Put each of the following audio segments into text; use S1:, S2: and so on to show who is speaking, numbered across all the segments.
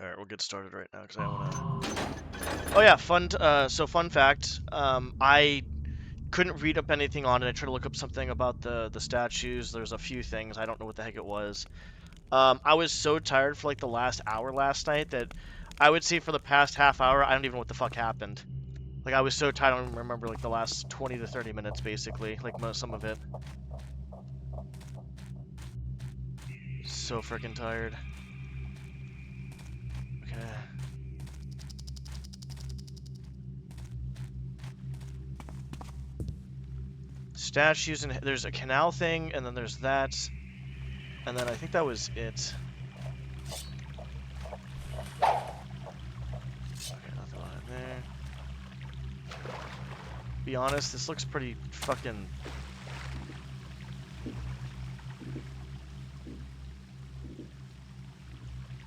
S1: All right, we'll get started right now because I want to. Oh yeah, fun. So fun fact. I couldn't read up anything on it. I tried to look up something about the statues. There's a few things. I don't know what the heck it was. I was so tired for like the last hour last night that I would say for the past half hour, I don't even know what the fuck happened. Like I was so tired, I don't even remember like the last 20 to 30 minutes basically, like some of it. So freaking tired. Okay. Statues, and there's a canal thing, and then there's that. And then I think that was it. Okay, nothing on it there. Be honest, this looks pretty fucking...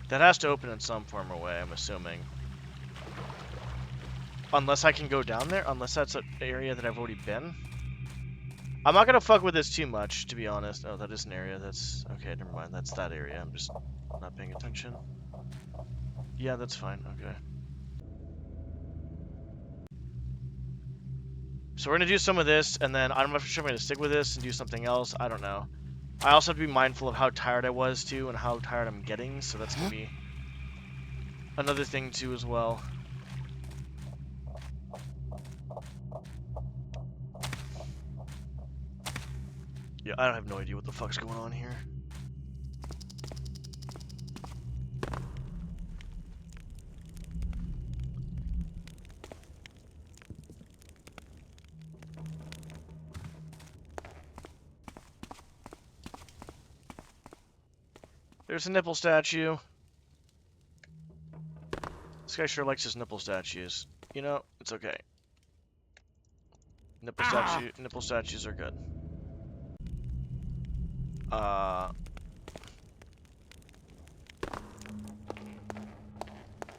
S1: That has to open in some form or way, I'm assuming. Unless I can go down there, unless that's an area that I've already been. I'm not gonna fuck with this too much, to be honest. Oh, that is an area that's... Okay, never mind, that's that area. I'm just not paying attention. Yeah, that's fine, okay. So we're gonna do some of this, and then I'm not sure if I'm gonna stick with this and do something else. I don't know. I also have to be mindful of how tired I was too, and how tired I'm getting. So that's gonna be another thing too as well. Yeah, I don't have no idea what the fuck's going on here. There's a nipple statue. This guy sure likes his nipple statues. You know, it's okay. Nipple statues are good.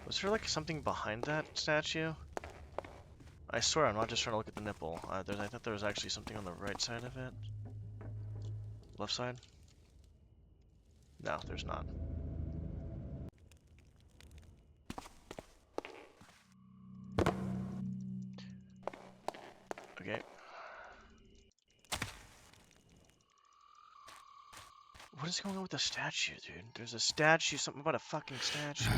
S1: Was there like something behind that statue? I swear I'm not just trying to look at the nipple. I thought there was actually something on the right side of it. Left side? No, there's not. Okay. What is going on with the statue, dude? There's a statue, something about a fucking statue.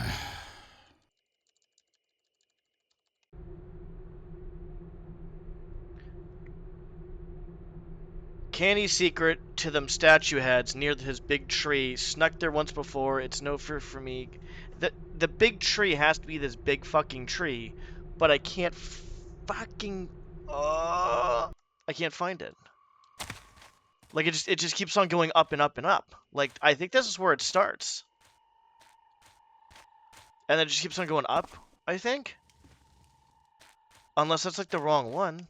S1: Canny secret to them statue heads near his big tree. Snuck there once before. It's no fear for me. The big tree has to be this big fucking tree, but I can't fucking. I can't find it. Like it just keeps on going up and up and up. Like I think this is where it starts, and then it just keeps on going up. I think, unless that's like the wrong one.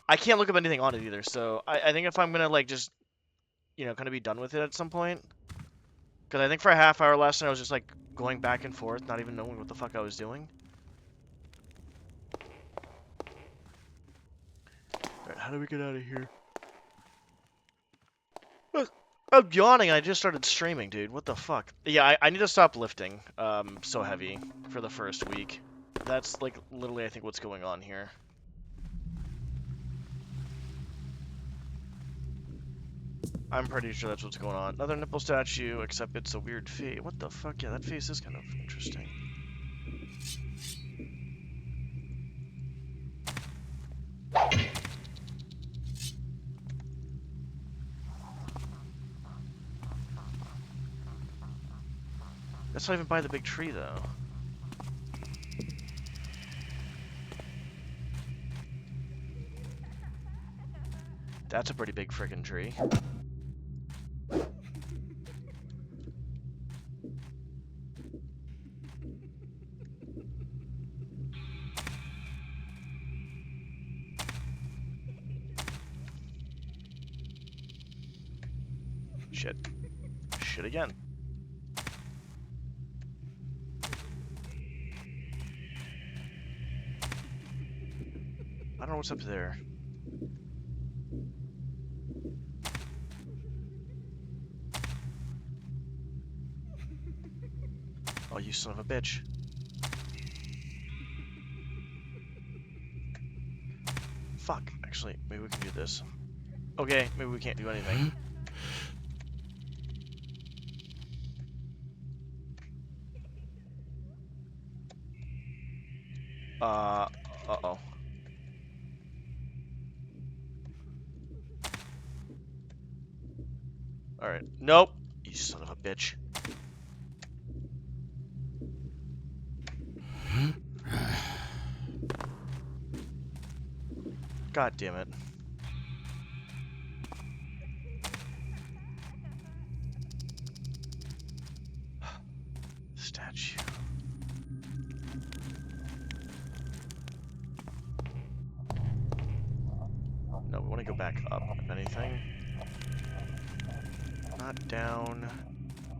S1: I can't look up anything on it either, so I think if I'm gonna like just, you know, kind of be done with it at some point, because I think for a half hour last night I was just like going back and forth, not even knowing what the fuck I was doing. Alright, how do we get out of here? I'm yawning, I just started streaming, dude. What the fuck? Yeah, I need to stop lifting so heavy for the first week. That's like literally I think what's going on here. I'm pretty sure that's what's going on. Another nipple statue, except it's a weird face. What the fuck? Yeah, that face is kind of interesting. That's not even by the big tree, though. That's a pretty big friggin' tree. Shit. Shit again. I don't know what's up there. Oh, you son of a bitch. Fuck. Actually, maybe we can do this. Okay, maybe we can't do anything. Uh-oh. Alright. Nope. You son of a bitch. God damn it. Statue. No, we want to go back up, if anything. Not down.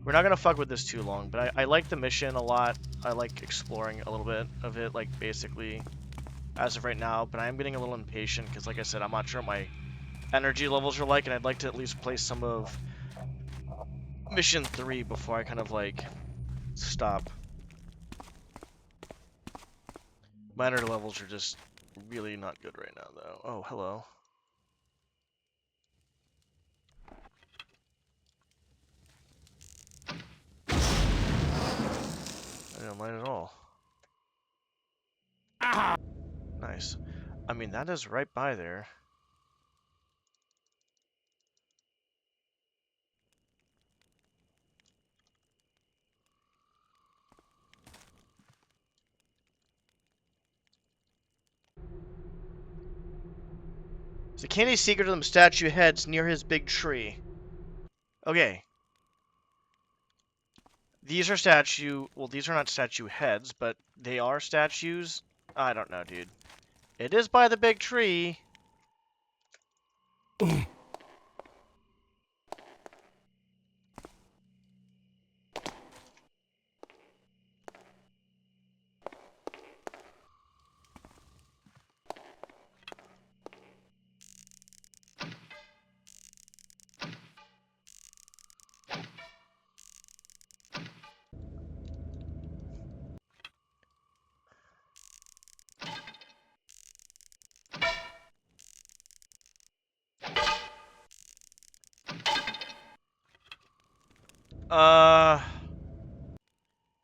S1: We're not gonna fuck with this too long, but I like the mission a lot. I like exploring a little bit of it, like, basically, as of right now, but I am getting a little impatient, because, like I said, I'm not sure what my energy levels are like, and I'd like to at least play some of Mission 3 before I kind of, like, stop. My energy levels are just really not good right now, though. Oh, hello. I didn't light at all. Nice. I mean, that is right by there. There's a candy secret to them statue heads near his big tree. Okay. These are statue... Well, these are not statue heads, but they are statues. I don't know, dude. It is by the big tree.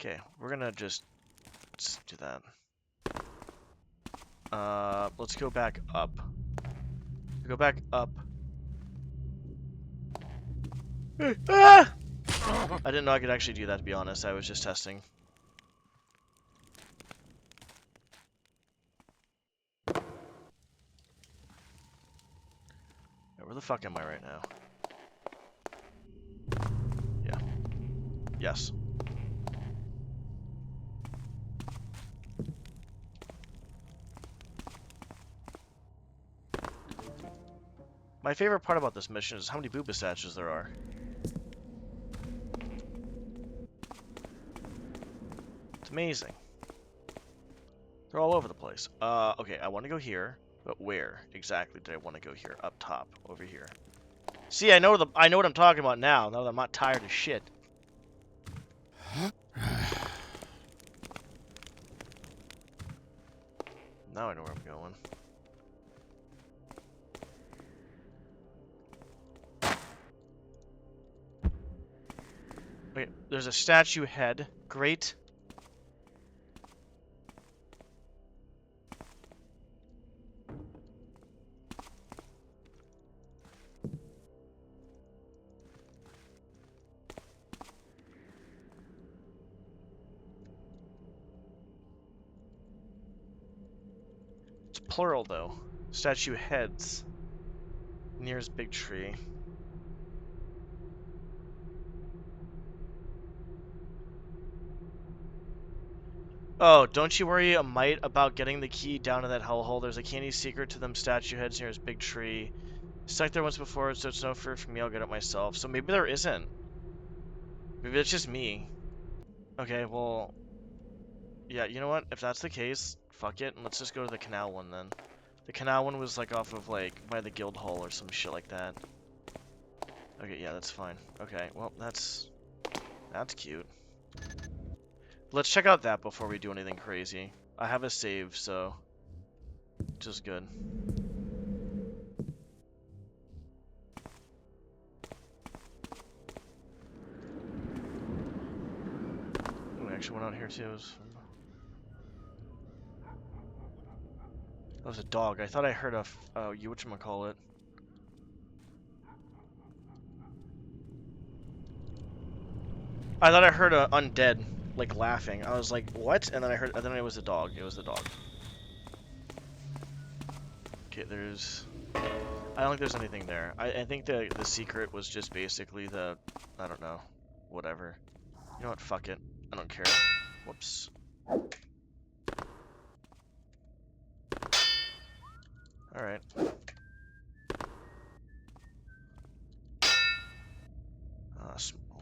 S1: Okay, we're gonna just do that. Let's go back up. Go back up. Ah! I didn't know I could actually do that, to be honest. I was just testing. Where the fuck am I right now? Yeah. Yes. My favorite part about this mission is how many booba statues there are. It's amazing. They're all over the place. Okay, I want to go here, but where exactly did I want to go here? Up top, over here. See, I know what I'm talking about now that I'm not tired of shit. Now I know where I'm going. Okay, there's a statue head. Great. It's plural, though. Statue heads. Near his big tree. Oh, don't you worry a mite about getting the key down to that hellhole. There's a candy secret to them statue heads near his big tree. Stuck there once before, so it's no fear for me. I'll get it myself. So maybe there isn't. Maybe it's just me. Okay, well... Yeah, you know what? If that's the case, fuck it, and let's just go to the canal one then. The canal one was like off of like by the guild hall or some shit like that. Okay, yeah, that's fine. Okay, well, that's cute. Let's check out that before we do anything crazy. I have a save, so... which is good. Oh, I actually went out here too. That was a dog. I thought I heard a... oh, you whatchamacallit. I thought I heard a undead, like, laughing. I was like, what? And then I heard... and then it was the dog. It was the dog. Okay, there's... I don't think there's anything there. I think the secret was just basically the... I don't know. Whatever. You know what? Fuck it. I don't care. Whoops. Alright.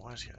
S1: Why is he...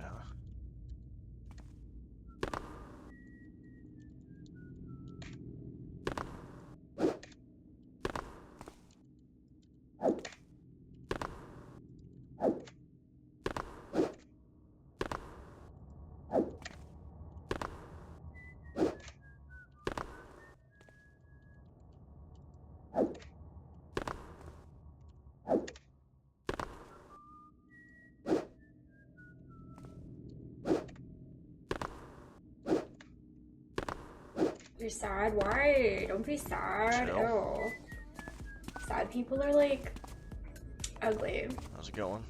S2: You're sad? Why? Don't be sad.
S1: Chill.
S2: Ew. Sad people are like ugly.
S1: How's it going?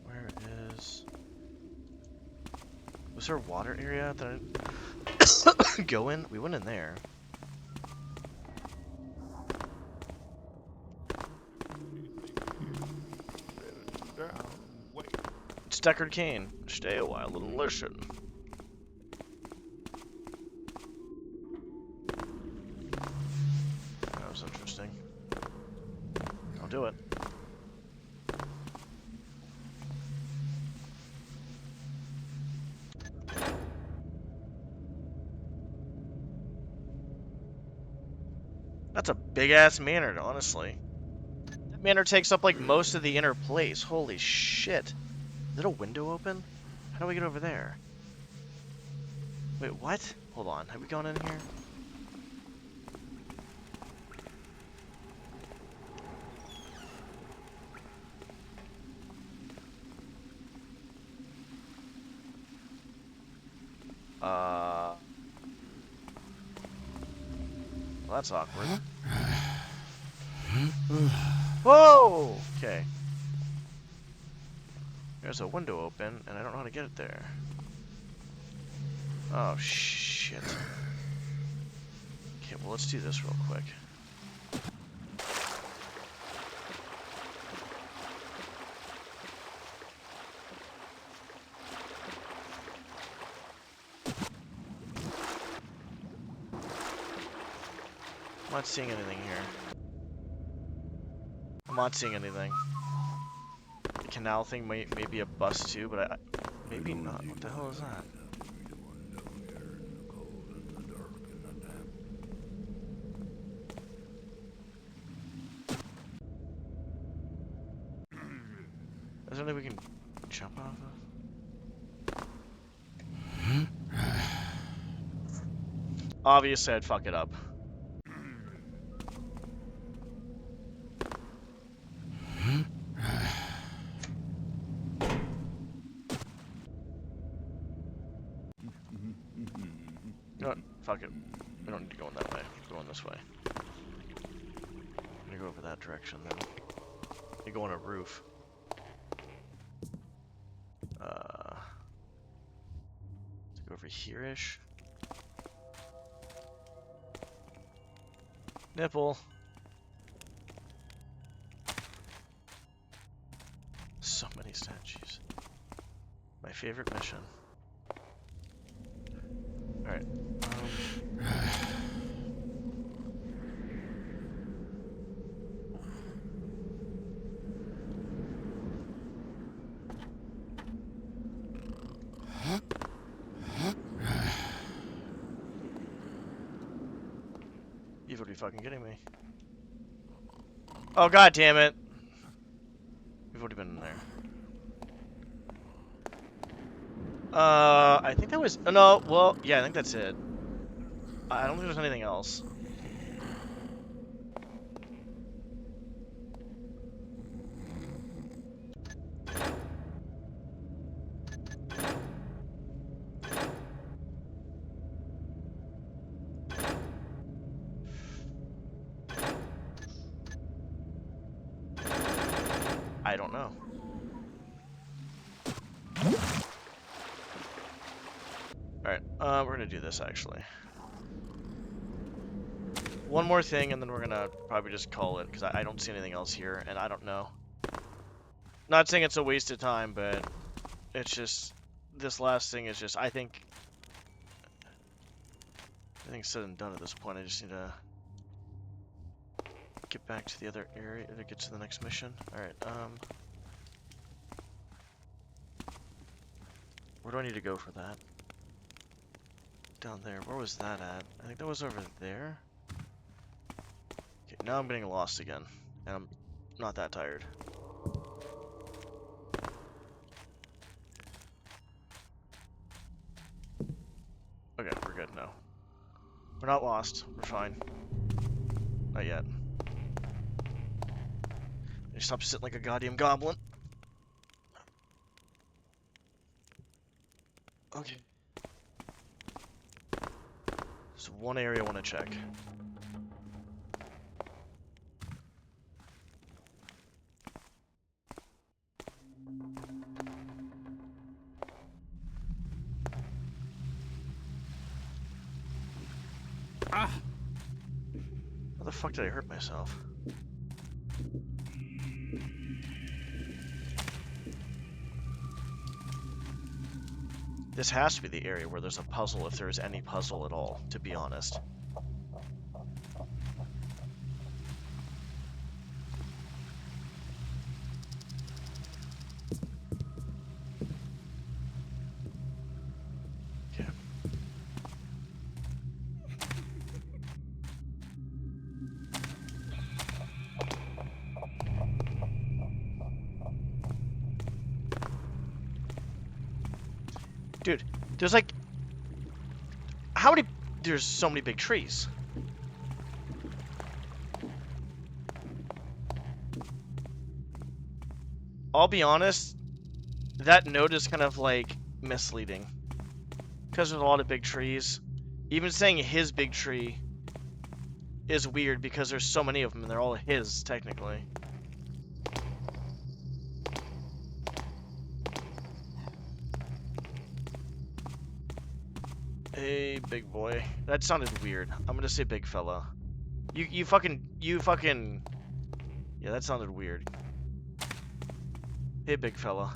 S1: Where is... was there a water area that I go in? We went in there. It's Deckard Cain. Stay a while and listen. That was interesting. I'll do it. That's a big-ass manor, honestly. That manor takes up, like, most of the inner place. Holy shit. Is it a window open? How do we get over there? Wait, what? Hold on. Have we gone in here? Well, that's awkward. Whoa! Okay. There's a window open, and I don't know how to get it there. Oh, shit. Okay, well, let's do this real quick. I'm not seeing anything here. I'm not seeing anything. The canal thing may be a bust too, but maybe not. What the hell is that? Is there anything we can jump off of? Obviously, I'd fuck it up. You know what? Fuck it. We don't need to go in that way. We're going this way. I'm gonna go over that direction then. You go on a roof. Let's go over here-ish. Nipple. So many statues. My favorite mission. Alright. You've already fucking kidding me. Oh, god damn it. We've already been in there. I think that was... no, well, yeah, I think that's it. I don't think there's anything else. I don't know. Alright, we're gonna do this, actually. One more thing, and then we're gonna probably just call it, because I don't see anything else here, and I don't know. Not saying it's a waste of time, but it's just... This last thing is just... I think said and done at this point. I just need to get back to the other area to get to the next mission. Alright, where do I need to go for that? Down there. Where was that at? I think that was over there. Okay, now I'm getting lost again. And I'm not that tired. Okay, we're good now. We're not lost. We're fine. Not yet. Stop sitting like a goddamn goblin. Okay. So one area I want to check.
S3: Ah!
S1: How the fuck did I hurt myself? This has to be the area where there's a puzzle, if there is any puzzle at all, to be honest. Okay. Dude, there's like... How many... There's so many big trees. I'll be honest, that note is kind of like misleading. Because there's a lot of big trees. Even saying his big tree is weird because there's so many of them and they're all his, technically. Hey, big boy. That sounded weird. I'm gonna say big fella. You fucking... Yeah, that sounded weird. Hey, big fella.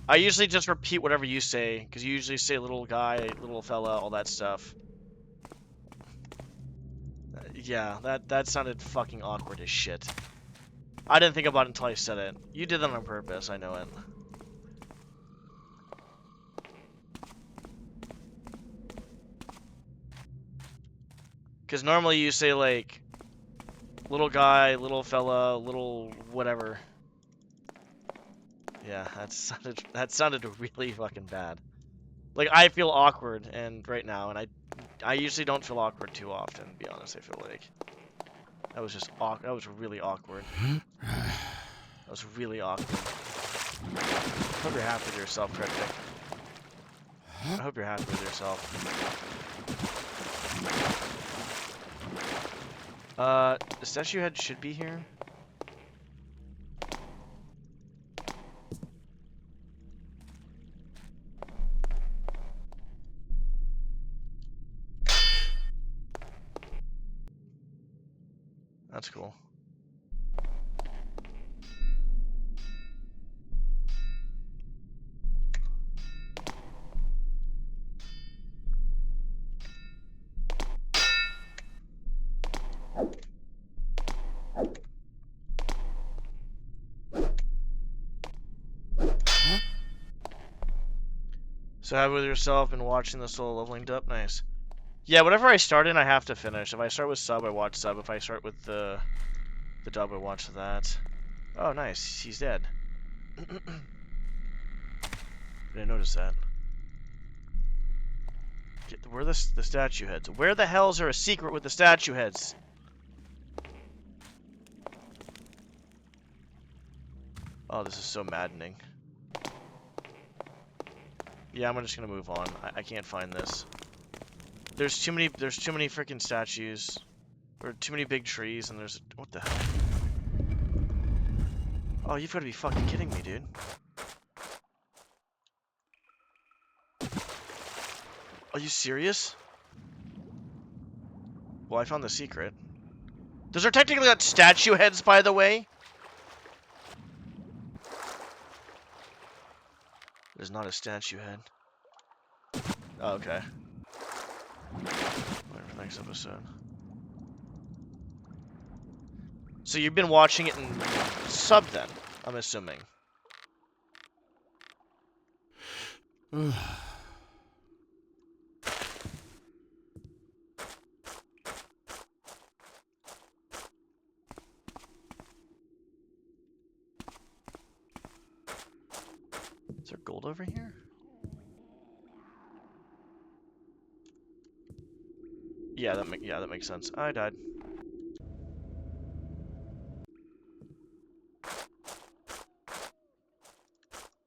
S1: I usually just repeat whatever you say, because you usually say little guy, little fella, all that stuff. Yeah, that sounded fucking awkward as shit. I didn't think about it until I said it. You did that on purpose, I know it. Because normally you say, like, little guy, little fella, little whatever. Yeah, that sounded really fucking bad. Like, I feel awkward and right now, and I usually don't feel awkward too often, to be honest, I feel like. That was just that was really awkward. That was really awkward. I hope you're happy with yourself, Cryptic. I hope you're happy with yourself. The statue head should be here. That's cool. So happy with yourself and watching this all leveling up? Nice. Yeah, whatever I start in, I have to finish. If I start with sub, I watch sub. If I start with the dub, I watch that. Oh, nice. He's dead. Didn't notice that. Where are the statue heads? Where the hell is there a secret with the statue heads? Oh, this is so maddening. Yeah, I'm just gonna move on. I can't find this. There's too many freaking statues. Or too many big trees, and there's... What the hell? Oh, you've got to be fucking kidding me, dude. Are you serious? Well, I found the secret. Those are technically not statue heads, by the way. There's not a statue head. Oh, okay. Wait for the next episode. So you've been watching it in sub then, I'm assuming. Is there gold over here? Yeah, that makes sense. I died.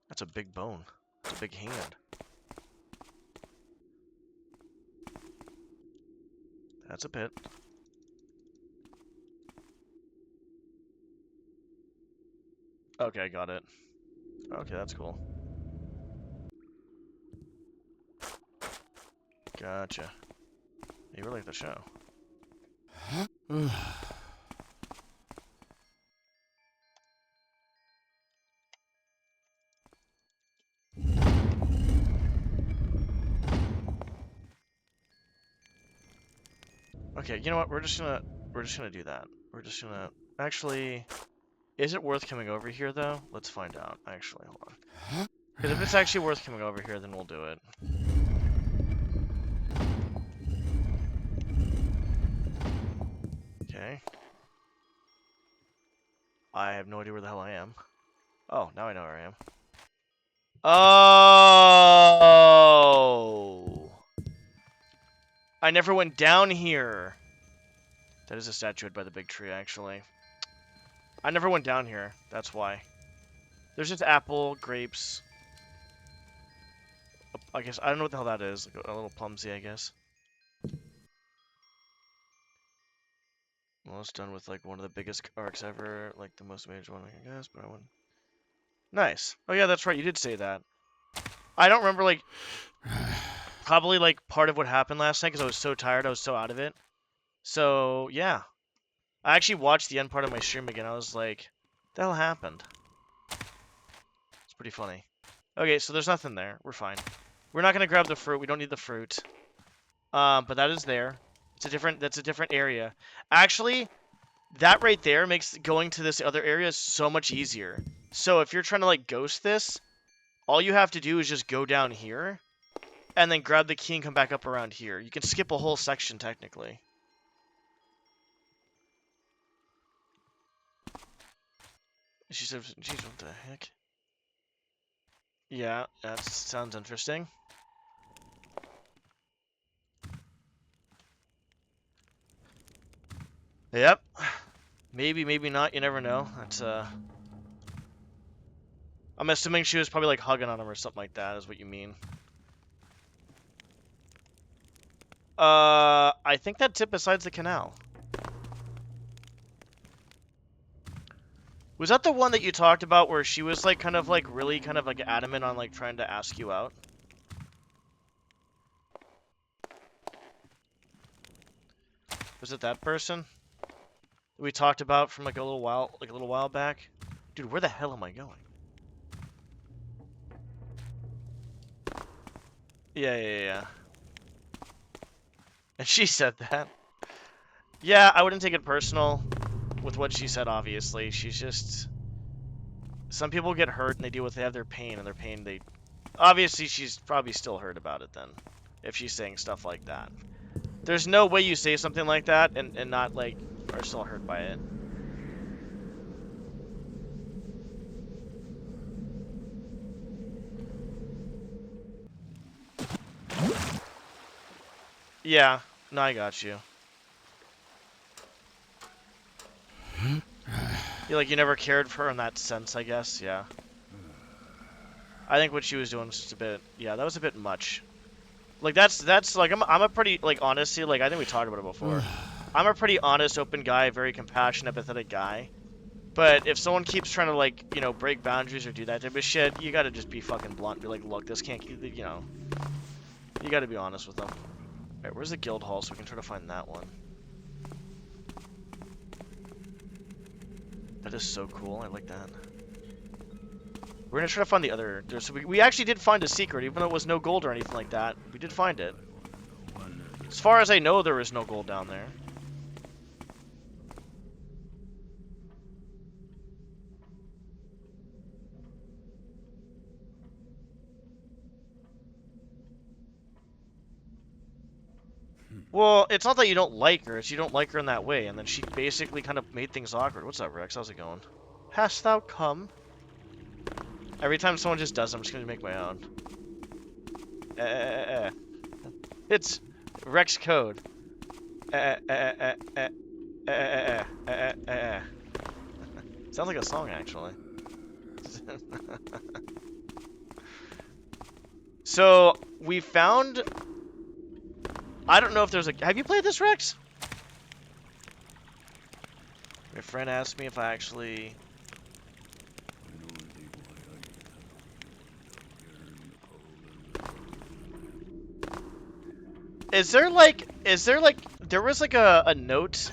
S1: That's a big bone. It's a big hand. That's a pit. Okay, got it. Okay, that's cool. Gotcha. You really like the show. Okay, you know what? We're just gonna do that. We're just gonna actually. Is it worth coming over here though? Let's find out. Actually, hold on. Because if it's actually worth coming over here, then we'll do it. Okay. I have no idea where the hell I am. Oh, now I know where I am. Oh! I never went down here. That is a statue by the big tree, actually. I never went down here. That's why. There's just apple, grapes. I guess I don't know what the hell that is. Like a little plumsy, I guess. Almost done with like one of the biggest arcs ever, like the most major one, I guess. But I wouldn't. Nice. Oh yeah, that's right. You did say that. I don't remember like probably like part of what happened last night because I was so tired. I was so out of it. So yeah, I actually watched the end part of my stream again. I was like, "What the hell happened?" It's pretty funny. Okay, so there's nothing there. We're fine. We're not gonna grab the fruit. We don't need the fruit. But that is there. That's a different area. Actually, that right there makes going to this other area so much easier. So if you're trying to like ghost this, all you have to do is just go down here and then grab the key and come back up around here. You can skip a whole section technically. She said, geez, what the heck? Yeah, that sounds interesting. Yep. Maybe, maybe not. You never know. That's, I'm assuming she was probably, like, hugging on him or something like that, is what you mean. I think that tip besides the canal. Was that the one that you talked about where she was, like, kind of, like, really kind of, like, adamant on, like, trying to ask you out? Was it that person? We talked about from, like, a little while back? Dude, where the hell am I going? Yeah. And she said that. Yeah, I wouldn't take it personal with what she said, obviously. She's just... Some people get hurt and they have their pain, and their pain, they... Obviously, she's probably still hurt about it then, if she's saying stuff like that. There's no way you say something like that and not, like, are still hurt by it. Yeah. No, I got you. You never cared for her in that sense, I guess. Yeah. I think what she was doing was just a bit. Yeah, that was a bit much. Like that's like I'm a pretty like honestly like I think we talked about it before. I'm a pretty honest, open guy, very compassionate, empathetic guy. But if someone keeps trying to like break boundaries or do that type of shit, you gotta just be fucking blunt. And be like, look, this can't. You gotta be honest with them. Alright, where's the guild hall so we can try to find that one? That is so cool. I like that. We're gonna try to find the other. So we actually did find a secret, even though it was no gold or anything like that. We did find it. As far as I know, there is no gold down there. Well, it's not that you don't like her, it's you don't like her in that way, and then she basically kind of made things awkward. What's up, Rex? How's it going? Hast thou come? Every time someone just does, I'm just gonna make my own. It's Rex code. Sounds like a song, actually. So, we found... I don't know if there's a... Have you played this, Rex? My friend asked me if I actually... there was like a note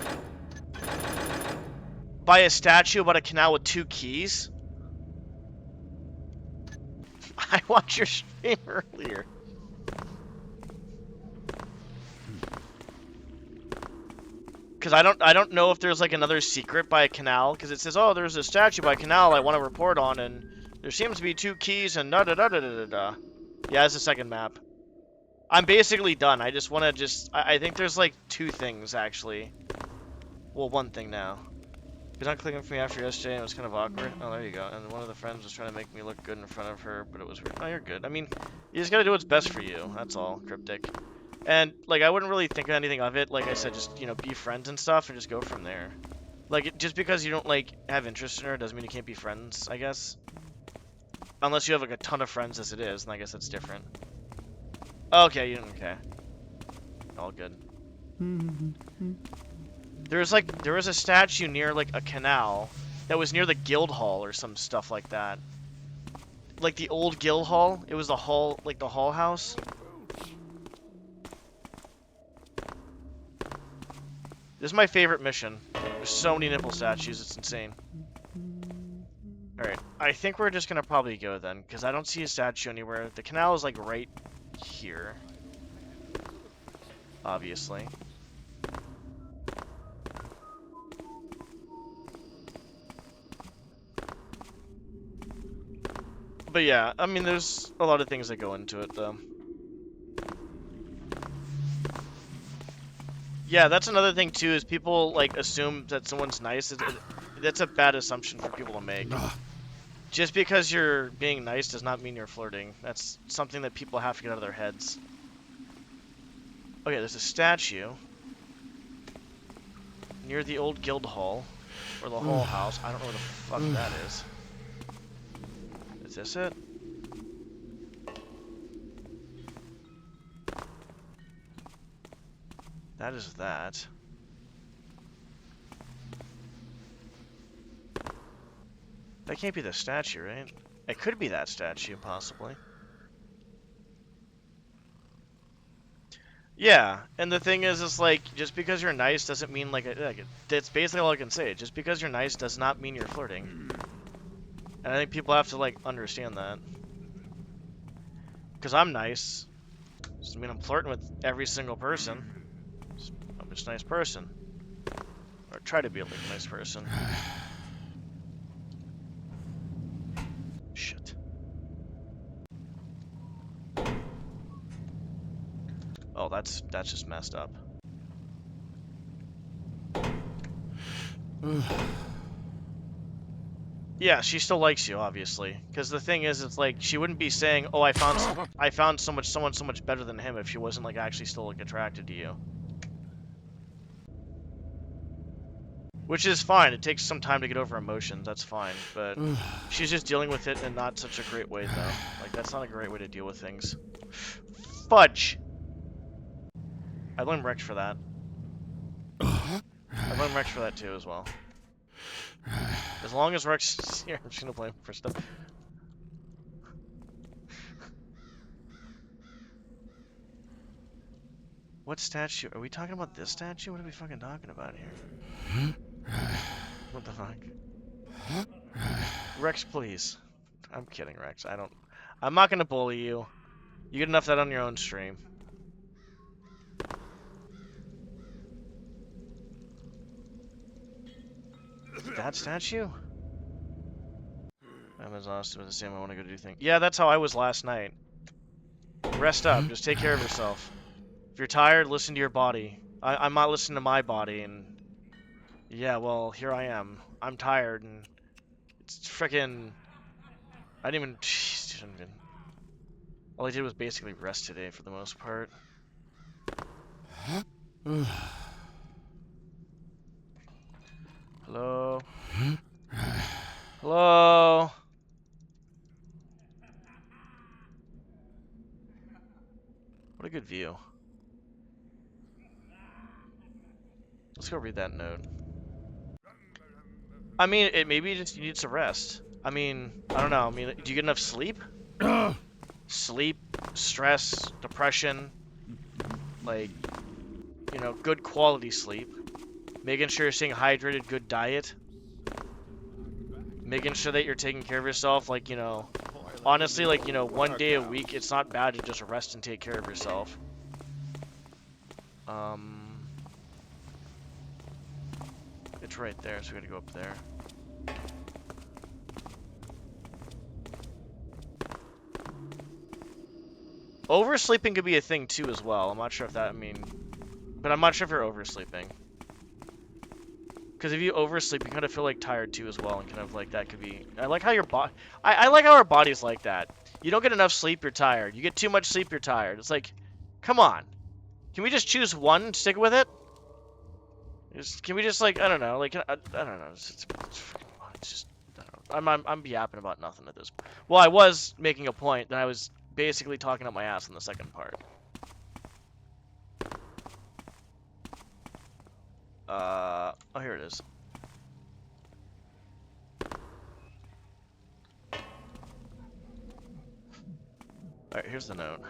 S1: by a statue about a canal with 2 keys? I watched your stream earlier. Because I don't know if there's like another secret by a canal, because it says, oh, there's a statue by a canal I want to report on, and there seems to be 2 keys and da da da da da da. Yeah, it's the second map. I'm basically done. I just want to I think there's like 2 things, actually. Well, 1 thing now. He's not clicking for me after yesterday, and it was kind of awkward. Oh, there you go. And one of the friends was trying to make me look good in front of her, but it was weird. Oh, you're good. I mean, you just gotta do what's best for you. That's all, Cryptic. And, like, I wouldn't really think of anything of it. Like I said, just, be friends and stuff, and just go from there. Like, just because you don't, like, have interest in her doesn't mean you can't be friends, I guess. Unless you have, like, a ton of friends as it is, and I guess that's different. Okay, okay. All good. There was a statue near, like, a canal that was near the guild hall or some stuff like that. Like, the old guild hall. It was the hall, like, the hall house. This is my favorite mission. There's so many nipple statues, it's insane. Alright, I think we're just gonna probably go then, because I don't see a statue anywhere. The canal is, like, right here. Obviously. But yeah, I mean, there's a lot of things that go into it, though. Yeah, that's another thing, too, is people, like, assume that someone's nice. That's a bad assumption for people to make. Just because you're being nice does not mean you're flirting. That's something that people have to get out of their heads. Okay, there's a statue near the old guild hall, or the hall house. I don't know where the fuck that is. Is this it? That is that. That can't be the statue, right? It could be that statue, possibly. Yeah, and the thing is like, just because you're nice doesn't mean, like that's basically all I can say. Just because you're nice does not mean you're flirting. And I think people have to, like, understand that. Because I'm nice. Doesn't mean I'm flirting with every single person. I'm just a nice person. Or try to be a nice person. Shit. Oh, that's just messed up. Yeah, she still likes you, obviously. Because the thing is, it's like she wouldn't be saying, "Oh, I found someone so much better than him," if she wasn't like actually still like attracted to you. Which is fine. It takes some time to get over emotions. That's fine. But she's just dealing with it in not such a great way, though. Like that's not a great way to deal with things. Fudge. I blame Rex for that. I blame Rex for that too, as well. As long as Rex is here, I'm just gonna blame him for stuff. What statue? Are we talking about this statue? What are we fucking talking about here? What the fuck? Rex, please. I'm kidding, Rex. I'm not gonna bully you. You get enough of that on your own stream. That statue? I'm exhausted with the same. I want to go do things. Yeah, that's how I was last night. Rest up. Just take care of yourself. If you're tired, listen to your body. I'm not listening to my body, and yeah, well, here I am. I'm tired, and it's freaking. I didn't even. Jeez, didn't even. All I did was basically rest today for the most part. Hello? Hello? What a good view. Let's go read that note. I mean, maybe just you need some rest. I mean, I don't know. I mean, do you get enough sleep? Sleep, stress, depression, like, you know, good quality sleep. Making sure you're staying hydrated, good diet. Making sure that you're taking care of yourself, like, you know, honestly, like, you know, 1 day a week, it's not bad to just rest and take care of yourself. It's right there, so we gotta go up there. Oversleeping could be a thing too as well. I'm not sure if that, but I'm not sure if you're oversleeping. Because if you oversleep, you kind of feel like tired too as well, and kind of like that could be. I like how your body. I like how our body's like that. You don't get enough sleep, you're tired. You get too much sleep, you're tired. It's like, come on. Can we just choose one and stick with it? Can we just like I don't know, like I don't know. It's just I don't know. I'm yapping about nothing at this. Well, I was making a point, then I was basically talking up my ass in the second part. Oh, here it is. Alright, here's the note.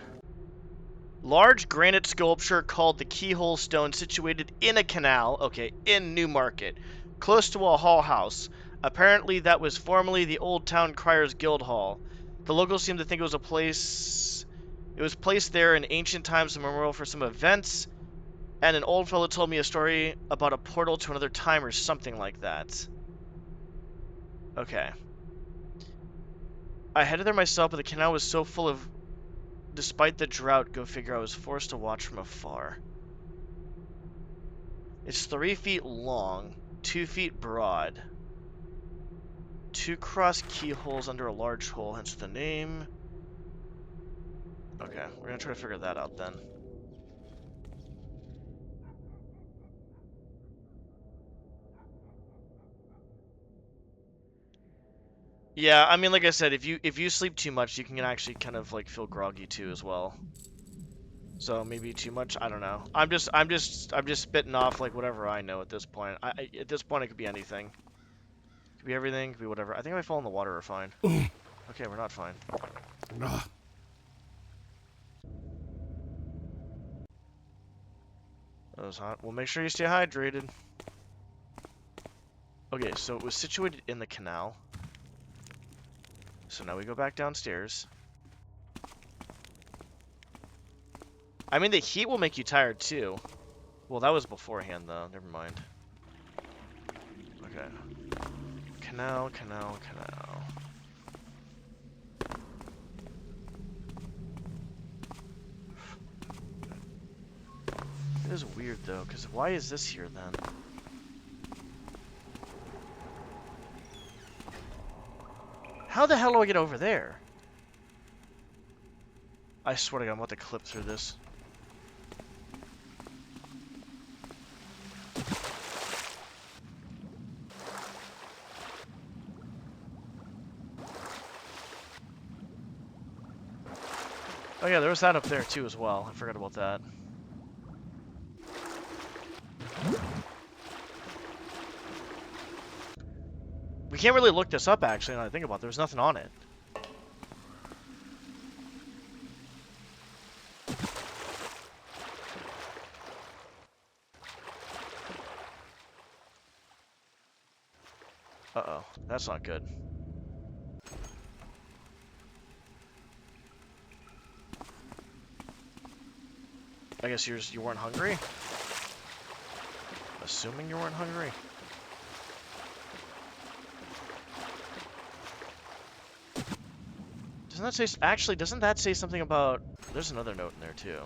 S1: Large granite sculpture called the Keyhole Stone situated in a canal, okay, in Newmarket, close to a hall house. Apparently that was formerly the Old Town Criers Guild Hall. The locals seem to think it was placed there in ancient times as a memorial for some events, and an old fellow told me a story about a portal to another time or something like that. Okay. I headed there myself, but the canal was so full of... Despite the drought, go figure, I was forced to watch from afar. It's 3 feet long, 2 feet broad. 2 cross keyholes under a large hole, hence the name. Okay, we're gonna try to figure that out then. Yeah, I mean, like I said, if you sleep too much, you can actually kind of like feel groggy too as well. So maybe too much, I don't know. I'm just spitting off like whatever I know at this point. At this point, it could be anything. It could be everything. It could be whatever. I think if I fall in the water, we're fine. Okay, we're not fine. That was hot. Well, make sure you stay hydrated. Okay, so it was situated in the canal. So now we go back downstairs. I mean, the heat will make you tired too. Well, that was beforehand though. Never mind. Okay. Canal, canal, canal. It is weird though, because why is this here then? How the hell do I get over there? I swear to God, I'm about to clip through this. Oh yeah, there was that up there too as well. I forgot about that. We can't really look this up actually, now that I think about it. There's nothing on it. Uh-oh, that's not good. I guess you weren't hungry? Assuming you weren't hungry? Doesn't that say... Actually, doesn't that say something about... There's another note in there, too.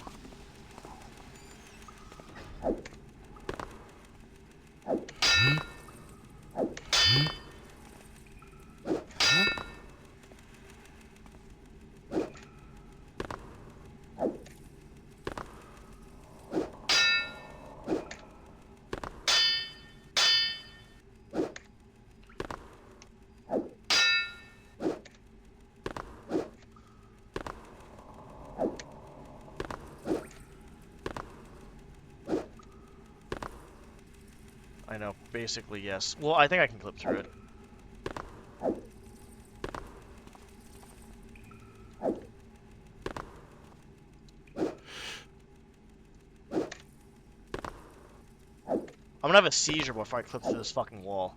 S1: I know, basically, yes. Well, I think I can clip through it. I'm gonna have a seizure before I clip through this fucking wall.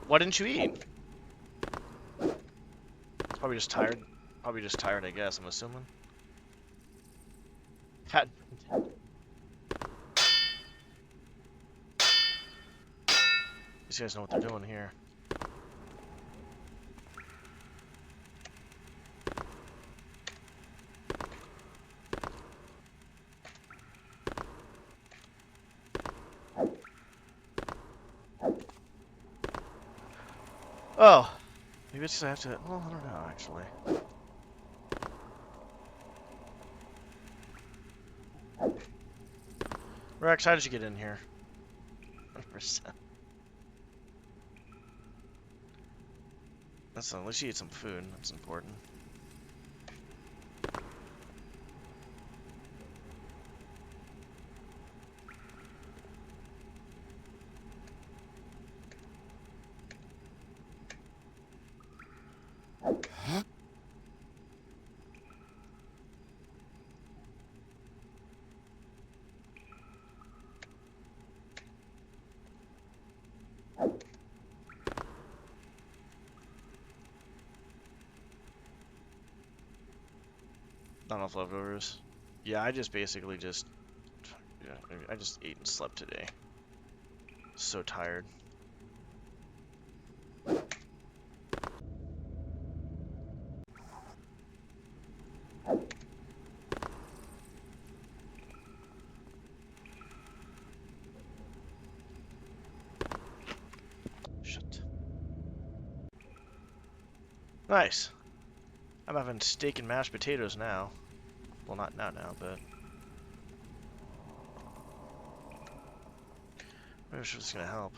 S1: Why didn't you eat? Probably just tired. Probably just tired, I guess, I'm assuming. God. These guys know what they're doing here. Oh, maybe it's because I have to. Well, I don't know actually. Rex, how did you get in here? 100%. That's at least you eat some food. That's important. Not enough leftovers. Yeah, I just basically just... Yeah, I just ate and slept today. So tired. Shit. Nice. I'm having steak and mashed potatoes now. Well, not now, but... Maybe it's just gonna help.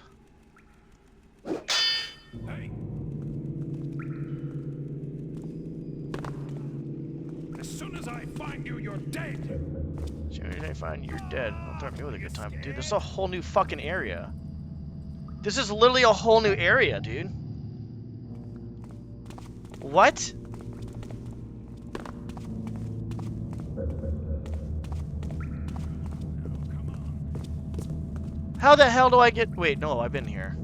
S3: Hey. As soon as I find you, you're dead.
S1: As soon as I find you're dead, don't threaten me with a good time. Dude, this is a whole new fucking area. This is literally a whole new area, dude. What? How the hell do I get... Wait, no, I've been here.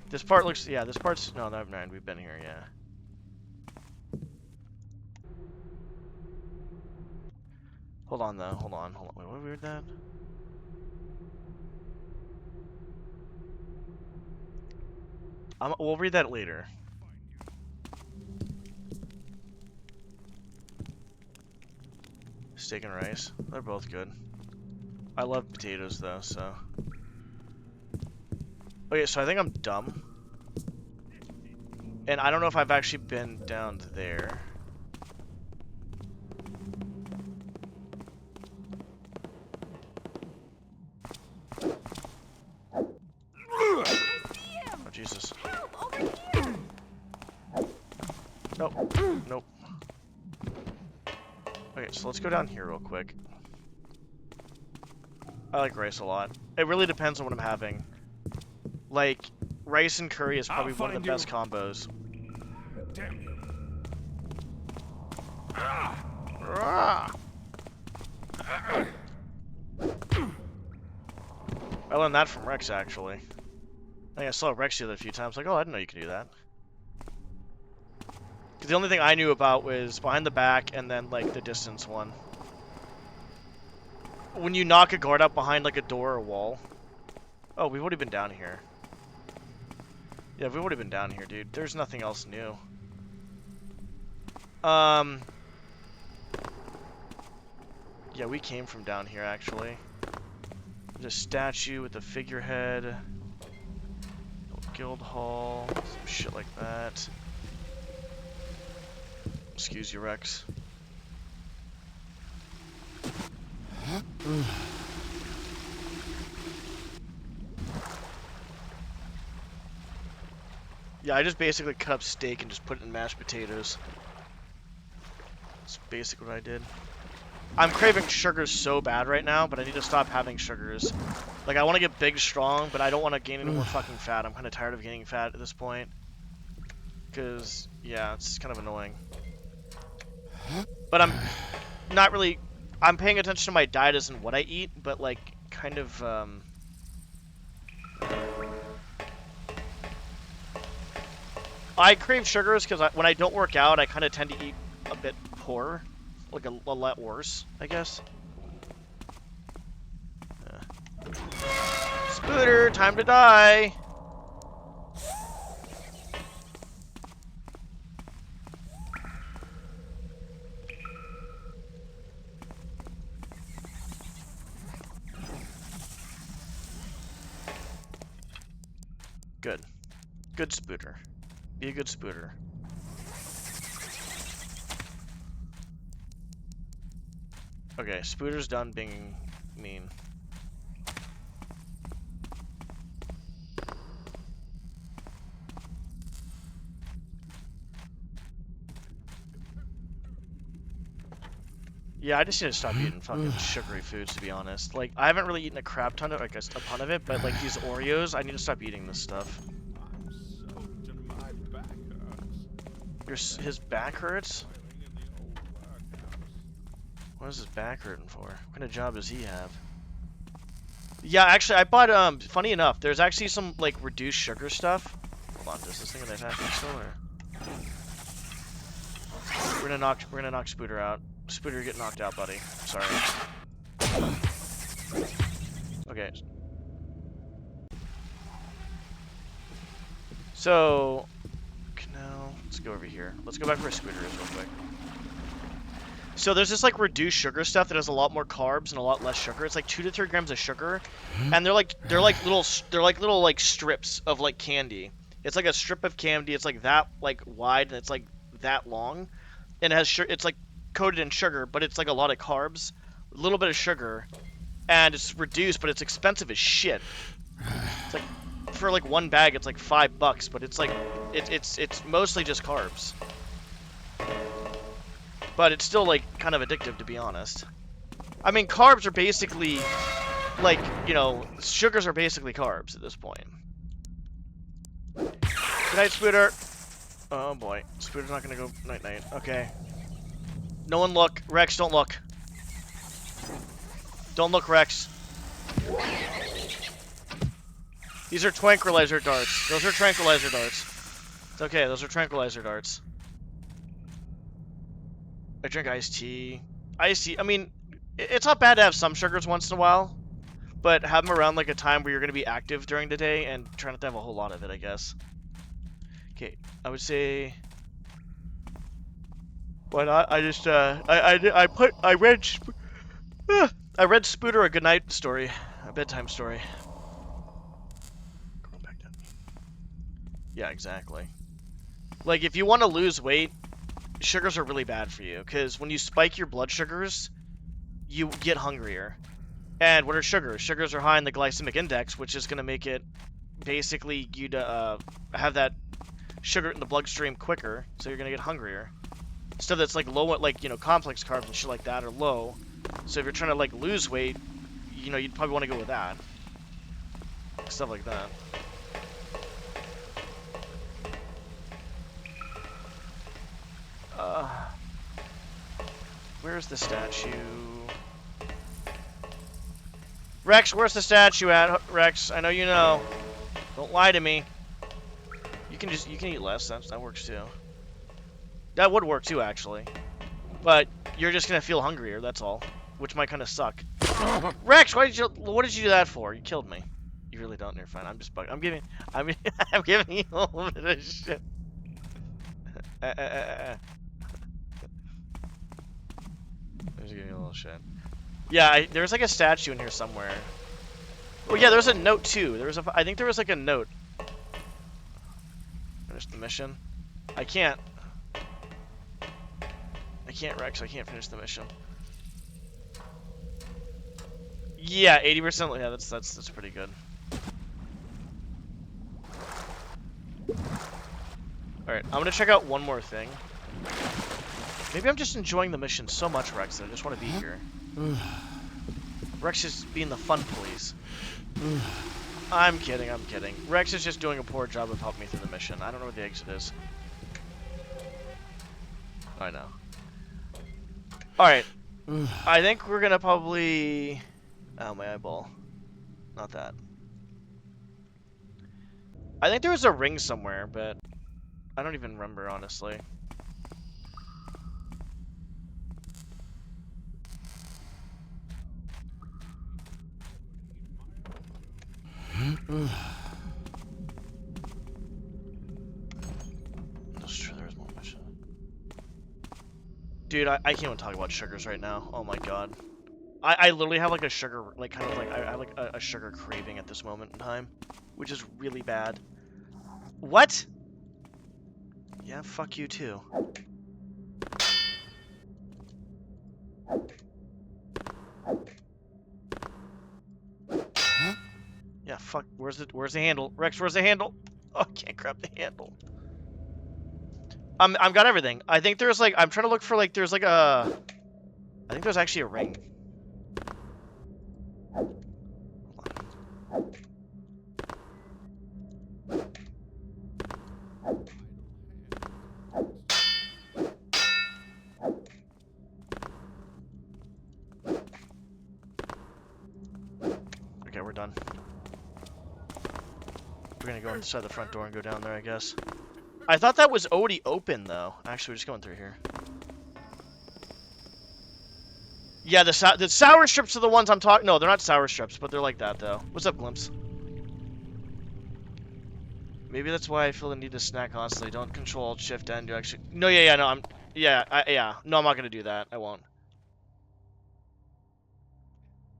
S1: This part looks... Yeah, this part's... No, never mind. We've been here, yeah. Hold on, though. Hold on. Wait, what weird that? We'll read that later. Steak and rice. They're both good. I love potatoes, though, so... Okay, so I think I'm dumb. And I don't know if I've actually been down there. Oh, Jesus.
S4: Help, over here!
S1: Nope. Nope. Okay, so let's go down here real quick. I like rice a lot. It really depends on what I'm having. Like, rice and curry is probably one of the best combos.
S3: Damn you.
S1: Ah! I learned that from Rex, actually. I think I saw Rex the other few times, like, oh, I didn't know you could do that. Because the only thing I knew about was behind the back and then, like, the distance one. When you knock a guard out behind, like, a door or wall. Oh, we've already been down here. Yeah, we've already been down here, dude. There's nothing else new. Yeah, we came from down here, actually. There's a statue with a figurehead. Guild hall. Some shit like that. Excuse you, Rex. Yeah, I just basically cut up steak and just put it in mashed potatoes. That's basically what I did. I'm craving sugars so bad right now, but I need to stop having sugars. Like, I want to get big, strong, but I don't want to gain any more fucking fat. I'm kind of tired of gaining fat at this point. Because, yeah, it's kind of annoying. But I'm not really... I'm paying attention to my diet as in what I eat, but, like, kind of, I crave sugars because when I don't work out, I kind of tend to eat a bit poor. Like, a lot worse, I guess. Spooter, time to die! Good. Good Spooter. Be a good Spooter. Okay, Spooter's done being mean. Yeah, I just need to stop eating fucking sugary foods, to be honest. Like, I haven't really eaten a crap ton of, like, a ton of it, but, like, these Oreos, I need to stop eating this stuff.
S3: I'm soaked and my back hurts.
S1: His back hurts?
S3: Toiling in the old workhouse.
S1: What is his back hurting for? What kind of job does he have? Yeah, actually, I bought, funny enough, there's actually some, like, reduced sugar stuff. Hold on, does this thing attack me still, or? We're gonna knock Spooter out. Spooter, get knocked out, buddy. Sorry. Okay. So, no, let's go over here. Let's go back where Spooter is real quick. So there's this like reduced sugar stuff that has a lot more carbs and a lot less sugar. It's like 2 to 3 grams of sugar, and they're like little like strips of like candy. It's like a strip of candy. It's like that like wide and it's like that long, and it has it's like coated in sugar, but it's like a lot of carbs, a little bit of sugar, and it's reduced, but it's expensive as shit. It's like for like one bag, it's like $5, but it's like it's mostly just carbs. But it's still like kind of addictive, to be honest. I mean, carbs are basically like, you know, sugars are basically carbs at this point. Good night, Spooter. Oh boy, Spooter's not gonna go night night. Okay. No one look. Rex, don't look. Don't look, Rex. These are tranquilizer darts. Those are tranquilizer darts. It's okay, those are tranquilizer darts. I drink iced tea. Iced tea, I mean, it's not bad to have some sugars once in a while, but have them around like a time where you're going to be active during the day and try not to have a whole lot of it, I guess. Okay, I would say... Why not? I just, I read Spooter a goodnight story, a bedtime story. Going back down. Yeah, exactly. Like, if you want to lose weight, sugars are really bad for you, because when you spike your blood sugars, you get hungrier. And what are sugars? Sugars are high in the glycemic index, which is going to make it basically you to have that sugar in the bloodstream quicker, so you're going to get hungrier. Stuff that's like low, like, you know, complex carbs and shit like that are low. So if you're trying to like lose weight, you know, you'd probably want to go with that. Stuff like that. Where's the statue? Rex, where's the statue at? Rex, I know you know. Don't lie to me. You can eat less. That works too. That would work too, actually. But you're just gonna feel hungrier. That's all, which might kind of suck. Rex, what did you do that for? You killed me. You really don't. You're fine. I'm just bugging. I'm giving you a little bit of shit. I'm just giving you a little shit. Yeah, there's like a statue in here somewhere. Oh yeah, there's a note too. I think there was like a note. Finish the mission. I can't, Rex. I can't finish the mission. Yeah, 80%. Yeah, that's pretty good. All right, I'm gonna check out one more thing. Maybe I'm just enjoying the mission so much, Rex, that I just want to be here. Rex is being the fun police. I'm kidding. Rex is just doing a poor job of helping me through the mission. I don't know where the exit is. I know. Alright. I think we're gonna probably... Oh, my eyeball. Not that. I think there was a ring somewhere, but... I don't even remember, honestly. That's true, there is more mission. Dude, I can't even talk about sugars right now. Oh my god. I literally have like a sugar, like kind of like, I have like a sugar craving at this moment in time. Which is really bad. What? Yeah, fuck you too. Yeah, fuck. Where's the handle? Rex, where's the handle? Oh, I can't grab the handle. I've got everything. I think there's like, I'm trying to look for like, there's like a, I think there's actually a ring. Okay, we're done. We're gonna go inside the front door and go down there, I guess. I thought that was already open, though. Actually, we're just going through here. Yeah, the sour strips are the ones I'm talking... No, they're not sour strips, but they're like that, though. What's up, Glimpse? Maybe that's why I feel the need to snack constantly. Don't control Alt-Shift-N to actually... No, yeah, no, I'm... Yeah, no, I'm not gonna do that. I won't.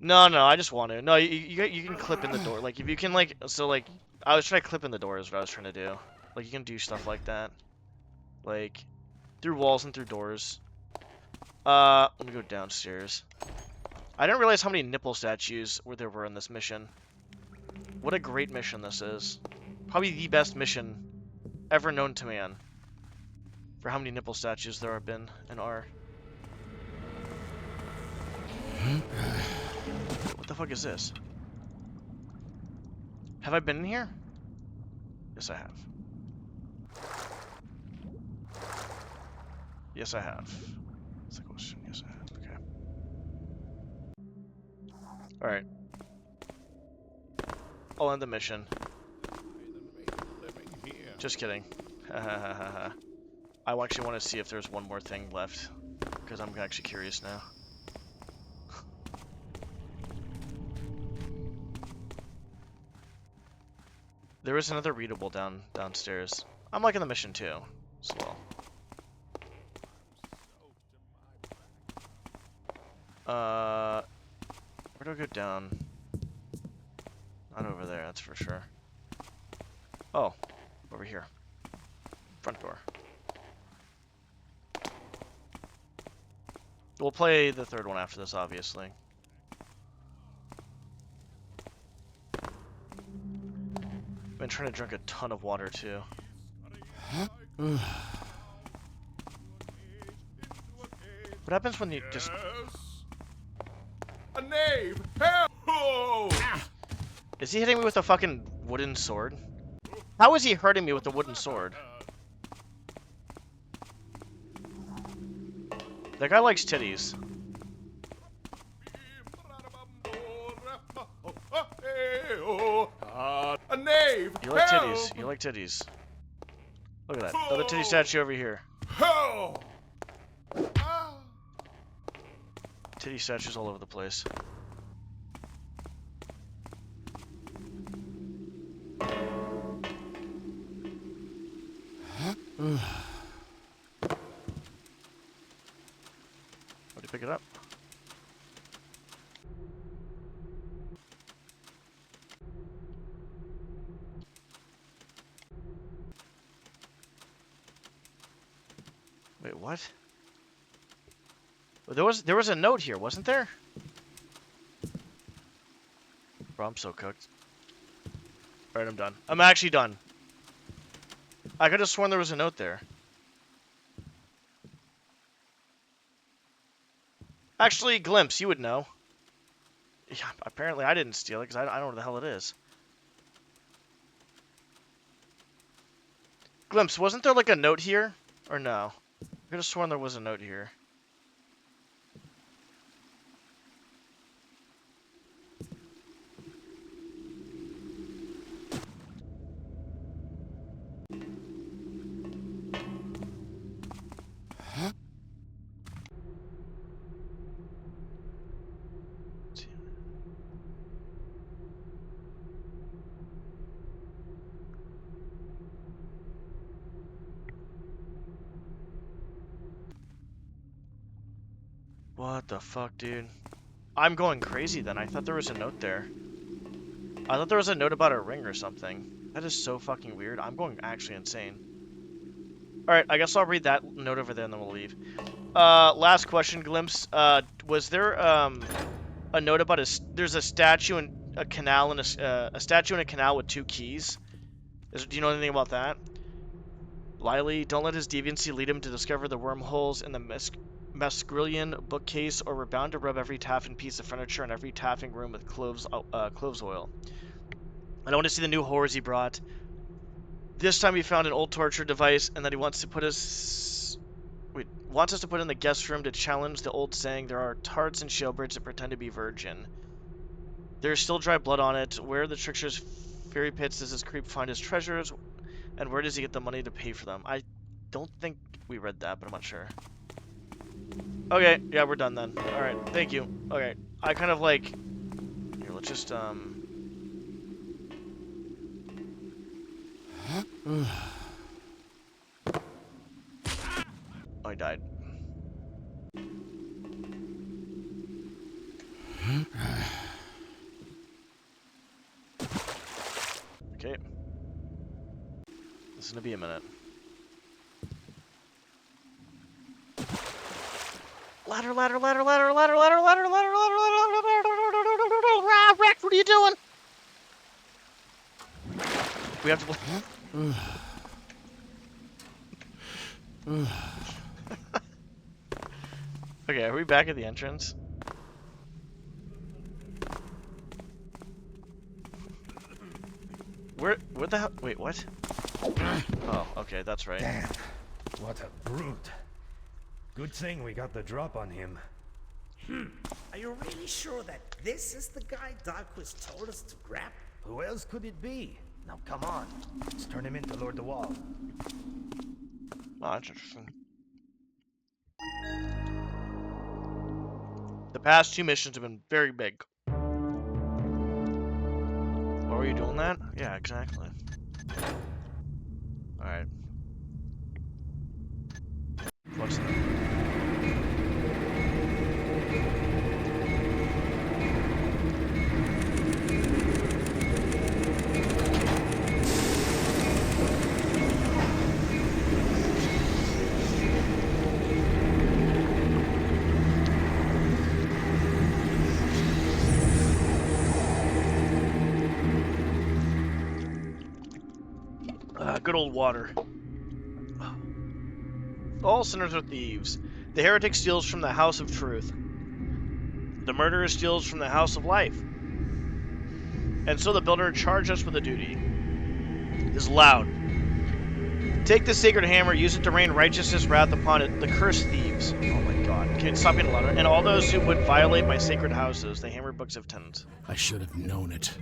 S1: No, I just want to. No, you can clip in the door. Like, if you can, like... So, like, I was trying to clip in the door is what I was trying to do. Like, you can do stuff like that. Like, through walls and through doors. Let me go downstairs. I didn't realize how many nipple statues there were in this mission. What a great mission this is. Probably the best mission ever known to man. For how many nipple statues there have been and are. What the fuck is this? Have I been in here? Yes, I have. Yes, I have. That's the question. Yes, I have. Okay. Alright. I'll end the mission. Just kidding. I actually want to see if there's one more thing left. Because I'm actually curious now. There is another readable downstairs. I'm liking the mission too, as well. Where do I go down? Not over there, that's for sure. Oh, Over here. Front door. We'll play the third one after this, obviously. Been trying to drink a ton of water, too. What happens when you just...
S3: A knave! Help! Oh!
S1: Is he hitting me with a fucking wooden sword? How is he hurting me with a wooden sword? That guy likes titties.
S3: A knave!
S1: You like titties. You like titties. Look at that. Another titty statue over here. Titty statues all over the place. Where'd you pick it up? Wait, what? There was a note here, wasn't there? Bro, I'm so cooked. Alright, I'm done. I'm actually done. I could have sworn there was a note there. Actually, Glimpse, you would know. Yeah, apparently I didn't steal it because I don't know what the hell it is. Glimpse, wasn't there like a note here? Or no? I could have sworn there was a note here. What the fuck, dude? I'm going crazy then. I thought there was a note there. I thought there was a note about a ring or something. That is so fucking weird. I'm going actually insane. Alright, I guess I'll read that note over there and then we'll leave. Last question, Glimpse. Was there, a note about there's a statue in a canal and a statue in a canal with 2 keys? Do you know anything about that? Lily, don't let his deviancy lead him to discover the wormholes in the Masquerilian bookcase, or we're bound to rub every taffing piece of furniture in every taffing room with cloves oil. I don't want to see the new horrors he brought. This time he found an old torture device, and that he wants to put us to put in the guest room to challenge the old saying, there are tarts and shellbreads that pretend to be virgin. There's still dry blood on it. Where are the trickster's fairy pits does this creep find his treasures? And where does he get the money to pay for them? I don't think we read that, but I'm not sure. Okay, yeah, we're done then. Alright, thank you. Okay, I kind of like... Here, let's just, Oh, I died. Okay. This is gonna be a minute. Ladder, ladder, ladder, ladder, ladder, ladder, ladder, ladder, ladder, ladder, Rex, what are you doing? We have to... Okay, are we back at the entrance? Where the hell? Wait, what? Oh, okay, that's right.
S4: Damn, what a brute. Good thing we got the drop on him.
S5: Are you really sure that this is the guy Darkquist told us to grab?
S4: Who else could it be? Now come on, let's turn him into Lord the Wall.
S1: Oh, that's interesting. The past 2 missions have been very big. Oh, are you doing that? Yeah, exactly. Alright. What's that? good old water. All sinners are thieves. The heretic steals from the house of truth. The murderer steals from the house of life. And so the builder charged us with a duty. It is loud. Take the sacred hammer, use it to rain righteousness wrath upon it, the cursed thieves. Oh my god. Can it stop being louder? And all those who would violate my sacred houses, the hammer books of tenants.
S6: I should have known it.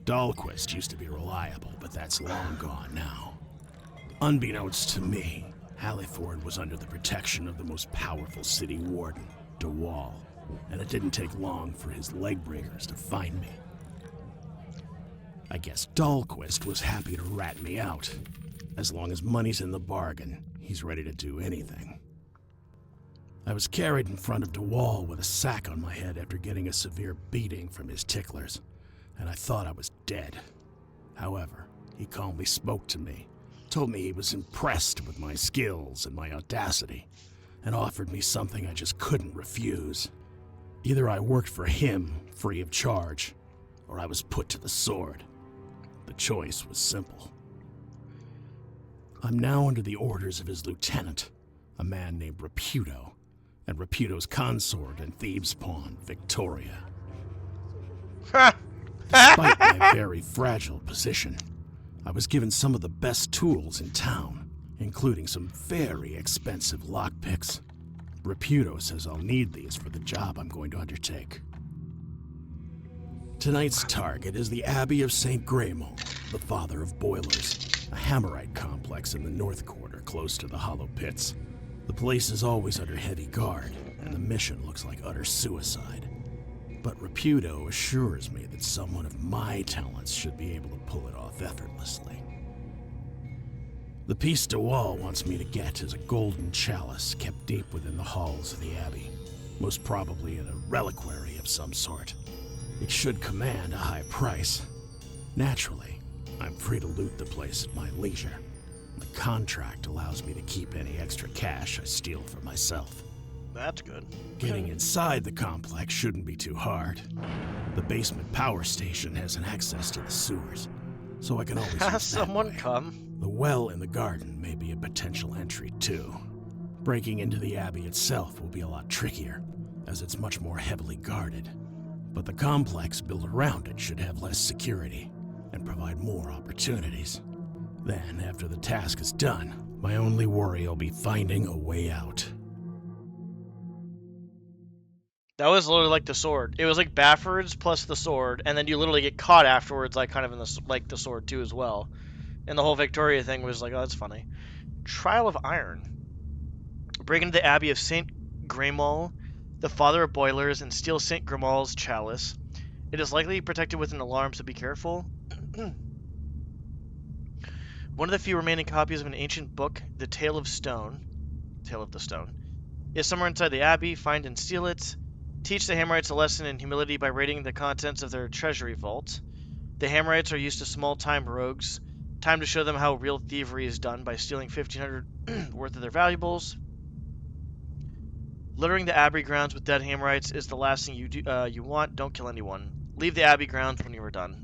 S6: Dahlquist used to be reliable, but that's long gone now. Unbeknownst to me, Halliford was under the protection of the most powerful city warden, DeWall, and it didn't take long for his leg breakers to find me. I guess Dahlquist was happy to rat me out. As long as money's in the bargain, he's ready to do anything. I was carried in front of DeWall with a sack on my head after getting a severe beating from his ticklers, and I thought I was dead. However, he calmly spoke to me, told me he was impressed with my skills and my audacity, and offered me something I just couldn't refuse. Either I worked for him, free of charge, or I was put to the sword. The choice was simple. I'm now under the orders of his lieutenant, a man named Reputo, and Reputo's consort and thieves' pawn, Victoria. Despite my very fragile position, I was given some of the best tools in town, including some very expensive lockpicks. Reputo says I'll need these for the job I'm going to undertake. Tonight's target is the Abbey of St. Graymold, the father of boilers, a Hammerite complex in the North Quarter close to the Hollow Pits. The place is always under heavy guard, and the mission looks like utter suicide. But Reputo assures me that someone of my talents should be able to pull it off effortlessly. The piece DeWall wants me to get is a golden chalice kept deep within the halls of the Abbey, most probably in a reliquary of some sort. It should command a high price. Naturally, I'm free to loot the place at my leisure. The contract allows me to keep any extra cash I steal for myself.
S1: That's good.
S6: Getting inside the complex shouldn't be too hard. The basement power station has an access to the sewers, so I can always
S1: Has
S6: use
S1: someone
S6: that way.
S1: come?
S6: The well in the garden may be a potential entry, too. Breaking into the Abbey itself will be a lot trickier, as it's much more heavily guarded. But the complex built around it should have less security and provide more opportunities. Then, after the task is done, my only worry will be finding a way out.
S1: That was literally like the sword. It was like Baffords plus the sword, and then you literally get caught afterwards, like kind of in the like the sword too as well. And the whole Victoria thing was like, oh, that's funny. Trial of Iron. Break into the Abbey of St. Graymold, the father of boilers, and steal St. Graymold's chalice. It is likely protected with an alarm, so be careful. One of the few remaining copies of an ancient book, the Tale of the Stone, is somewhere inside the Abbey. Find and steal it. Teach the Hammerites a lesson in humility by raiding the contents of their treasury vault. The Hammerites are used to small-time rogues. Time to show them how real thievery is done by stealing 1,500 worth of their valuables. Littering the Abbey grounds with dead Hammerites is the last thing you want. Don't kill anyone. Leave the Abbey grounds when you are done.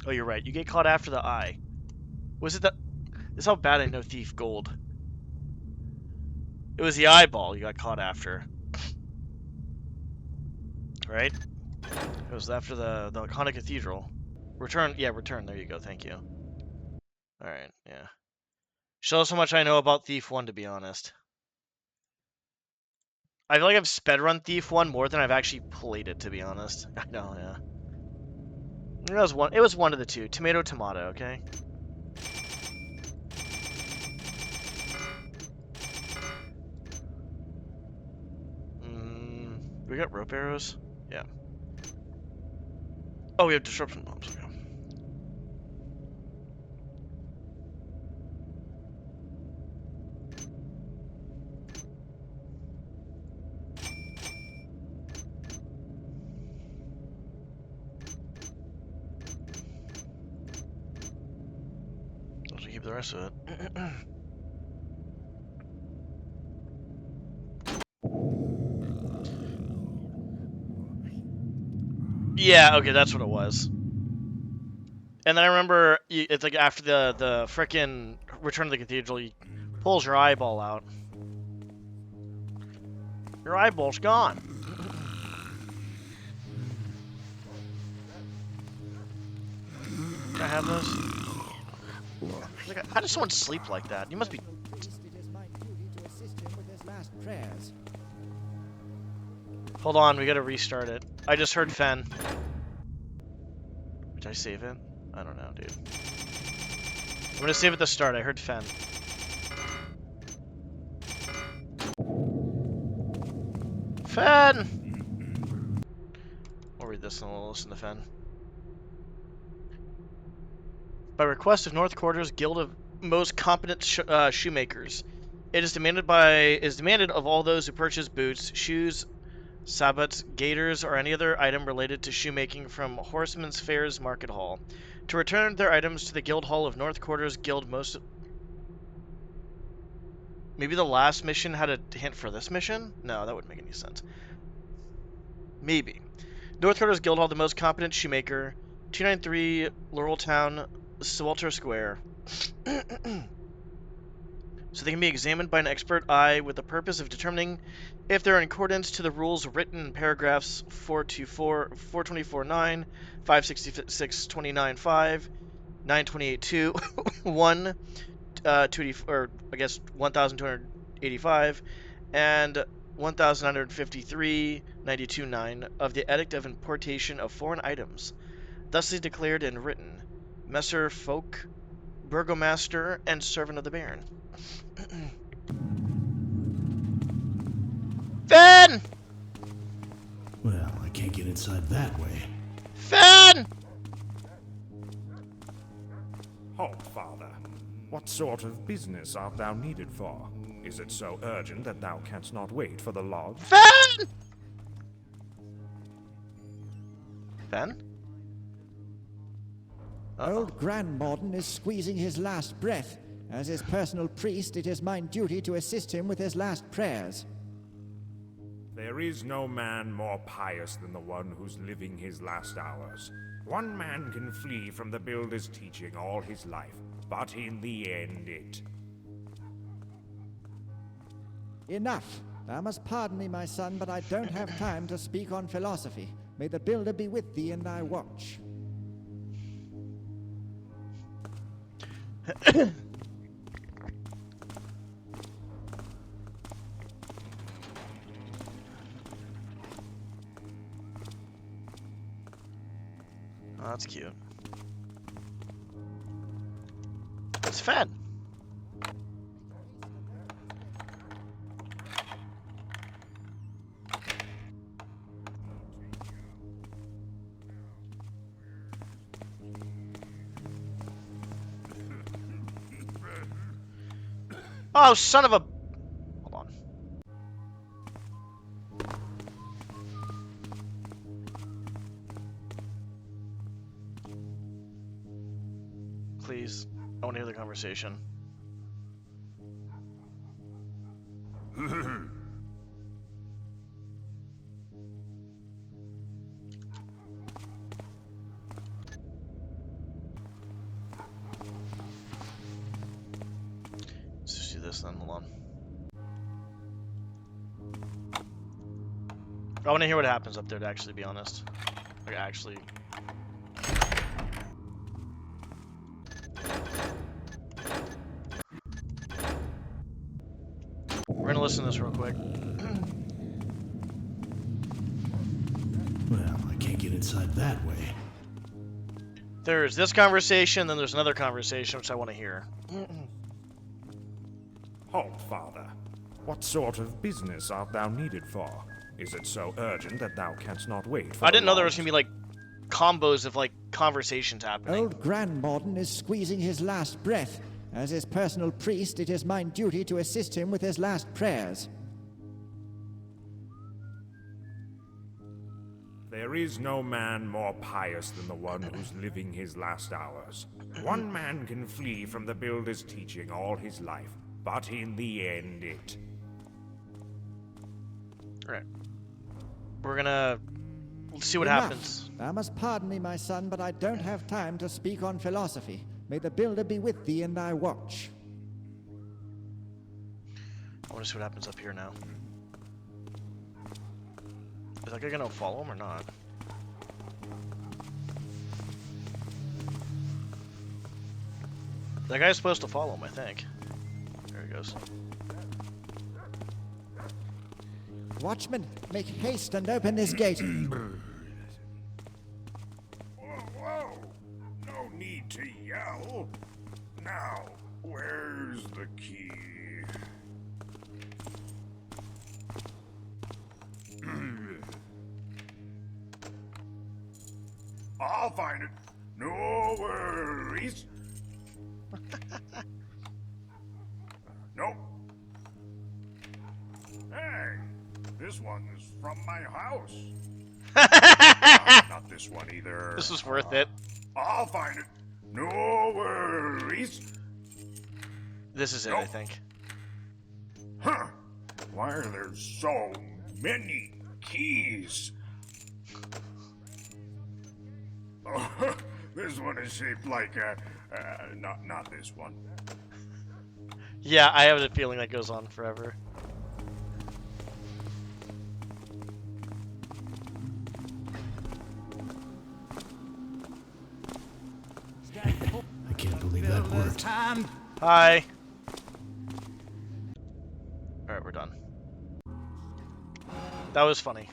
S1: Oh, you're right. You get caught after the eye. Was it the... This is how bad I know Thief Gold. It was the eyeball you got caught after. Right? It was after the iconic cathedral. Return. Yeah, return. There you go. Thank you. Alright, yeah. Shows how much I know about Thief 1, to be honest. I feel like I've sped-run Thief 1 more than I've actually played it, to be honest. I know, yeah. It was one of the two. Tomato, tomato, okay? We got rope arrows? Yeah. Oh, we have disruption bombs, okay. Let's keep the rest of it. Yeah, okay, that's what it was. And then I remember it's like after the frickin' Return of the Cathedral, he pulls your eyeball out. Your eyeball's gone. Can I have this? Like, how does someone sleep like that? You must be. Hold on, we gotta restart it. I just heard Fen. Did I save it? I don't know, dude. I'm gonna save at the start. I heard Fen. Fen! I'll read this and we'll listen to Fen. By request of North Quarters Guild of Most Competent Shoemakers, it is demanded of all those who purchase boots, shoes, sabots, gaiters, or any other item related to shoemaking from Horseman's Fairs Market Hall, to return their items to the Guild Hall of North Quarters Guild Most. Maybe the last mission had a hint for this mission? No, that wouldn't make any sense. Maybe. North Quarters Guild Hall, the most competent shoemaker, 293 Laureltown, Swelter Square. So they can be examined by an expert eye with the purpose of determining if they're in accordance to the rules written in paragraphs 424, 424.9, 566.29.5, 928.2, 1, 280, or I guess 1,285, and 1,953.92.9 of the Edict of Importation of Foreign Items, thusly declared and written. Messer Folk, Burgomaster, and Servant of the Baron. Fen!
S6: Well, I can't get inside that way.
S1: Fen!
S4: Halt, father. What sort of business art thou needed for? Is it so urgent that thou canst not wait for the lodge?
S1: Fen! Fen?
S7: Old Grandmorden is squeezing his last breath. As his personal priest, it is my duty to assist him with his last prayers.
S4: There is no man more pious than the one who's living his last hours. One man can flee from the Builder's teaching all his life, but in the end it...
S7: Enough. Thou must pardon me, my son, but I don't have time to speak on philosophy. May the Builder be with thee in thy watch.
S1: Oh, that's cute. It's Fen. Oh, son of a... Hold on. Please. I want to hear the conversation. Let's just do this then. Hold on. I want to hear what happens up there, to actually be honest. Like, actually... We're gonna listen to this real quick.
S6: Well, I can't get inside that way.
S1: There's this conversation, then there's another conversation, which I want to hear.
S4: Halt, father. What sort of business art thou needed for? Is it so urgent that thou canst not wait for
S1: I didn't know there was
S4: lodge?
S1: gonna be like combos of like conversations happening.
S7: Old Grandmorden is squeezing his last breath. As his personal priest, it is my duty to assist him with his last prayers.
S4: There is no man more pious than the one who's living his last hours. One man can flee from the Builder's teaching all his life, but in the end it...
S1: Alright. We're gonna Let's see what
S7: Enough.
S1: happens.
S7: Thou must pardon me, my son, but I don't have time to speak on philosophy. May the builder be with thee in thy watch.
S1: I want to see what happens up here now. Is that guy gonna follow him or not? That guy's supposed to follow him, I think. There he goes.
S7: Watchman, make haste and open this gate.
S4: Whoa, whoa! No need to yell. Now, where's the key? I'll find it. No worries. Nope. Hey, this one is from my house. Not this one either.
S1: This is worth it.
S4: I'll find it. No worries.
S1: This is it,
S4: Nope.
S1: I think.
S4: Huh. Why are there so many keys? Oh, this one is shaped like a... not this one.
S1: Yeah, I have a feeling that goes on forever.
S6: I can't believe that worked.
S1: Hi. Alright, we're done. That was funny.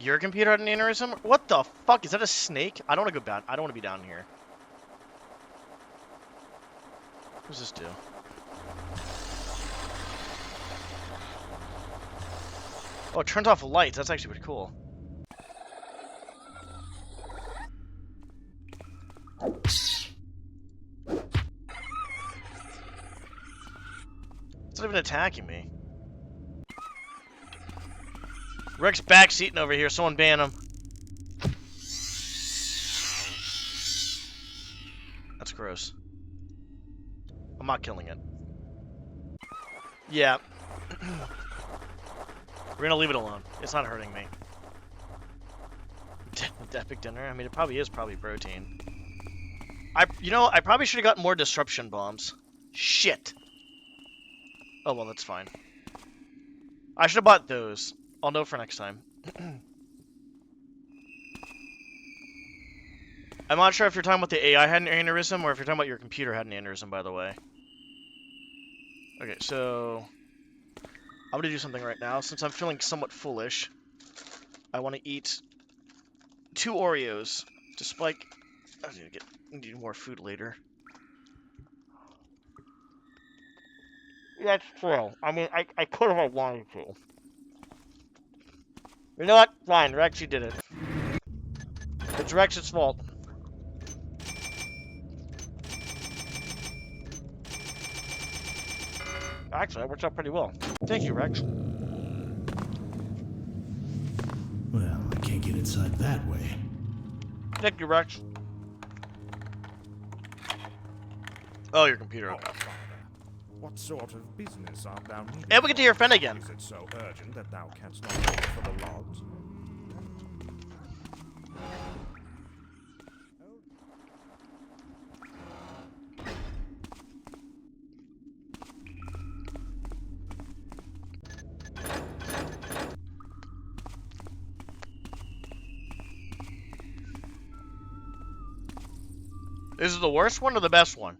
S1: Your computer had an aneurysm? What the fuck? Is that a snake? I don't want to go down. I don't want to be down here. What does this do? Oh, it turns off lights. That's actually pretty cool. It's not even attacking me. Rex backseating over here. Someone ban him. That's gross. I'm not killing it. Yeah. We're gonna leave it alone. It's not hurting me. Epic dinner? I mean, it probably is protein. You know, I probably should have gotten more disruption bombs. Shit. Oh, well, that's fine. I should have bought those. I'll know for next time. I'm not sure if you're talking about the AI had an aneurysm or if you're talking about your computer had an aneurysm, by the way. Okay, so... I'm gonna do something right now. Since I'm feeling somewhat foolish, I want to eat 2 Oreos to spike... I need more food later. That's true. I mean, I could have wanted to. You know what? Fine, Rex, you did it. It's Rex's fault. Actually, that works out pretty well. Thank you, Rex.
S6: Well, I can't get inside that way.
S1: Thank you, Rex. Oh, your computer. Okay.
S4: Father, what sort of business art thou needing?
S1: And we get to hear Fen again.
S4: Is it so urgent that thou canst not wait for the logs?
S1: Is it the worst one or the best one?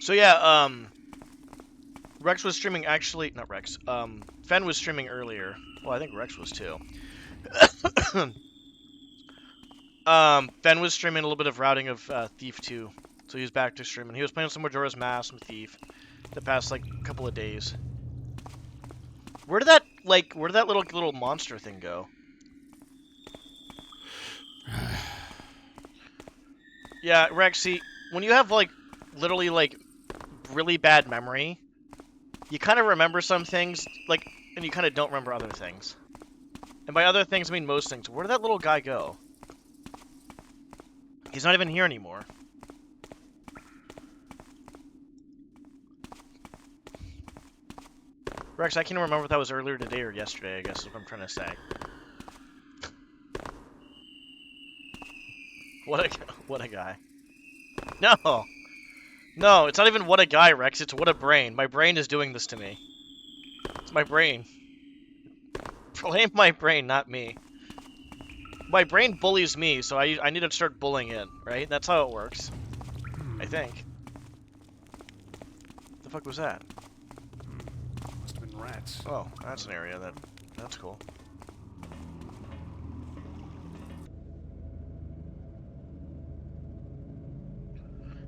S1: So yeah, Rex was streaming actually, not Rex, Fen was streaming earlier. Well, I think Rex was too. Fen was streaming a little bit of routing of Thief 2. So he's back to streaming. He was playing some Majora's Mask and Thief the past like couple of days. Where did that little monster thing go? Yeah, Rex, see, when you have like literally like really bad memory, you kind of remember some things like and you kind of don't remember other things. And by other things, I mean most things. Where did that little guy go? He's not even here anymore. Rex, I can't remember if that was earlier today or yesterday, I guess is what I'm trying to say. What a guy. No! No, it's not even what a guy, Rex. It's what a brain. My brain is doing this to me. It's my brain. Blame my brain, not me. My brain bullies me, so I need to start bullying it, right? That's how it works. I think. The fuck was that?
S3: Must have been rats.
S1: Oh, that's an area that's cool.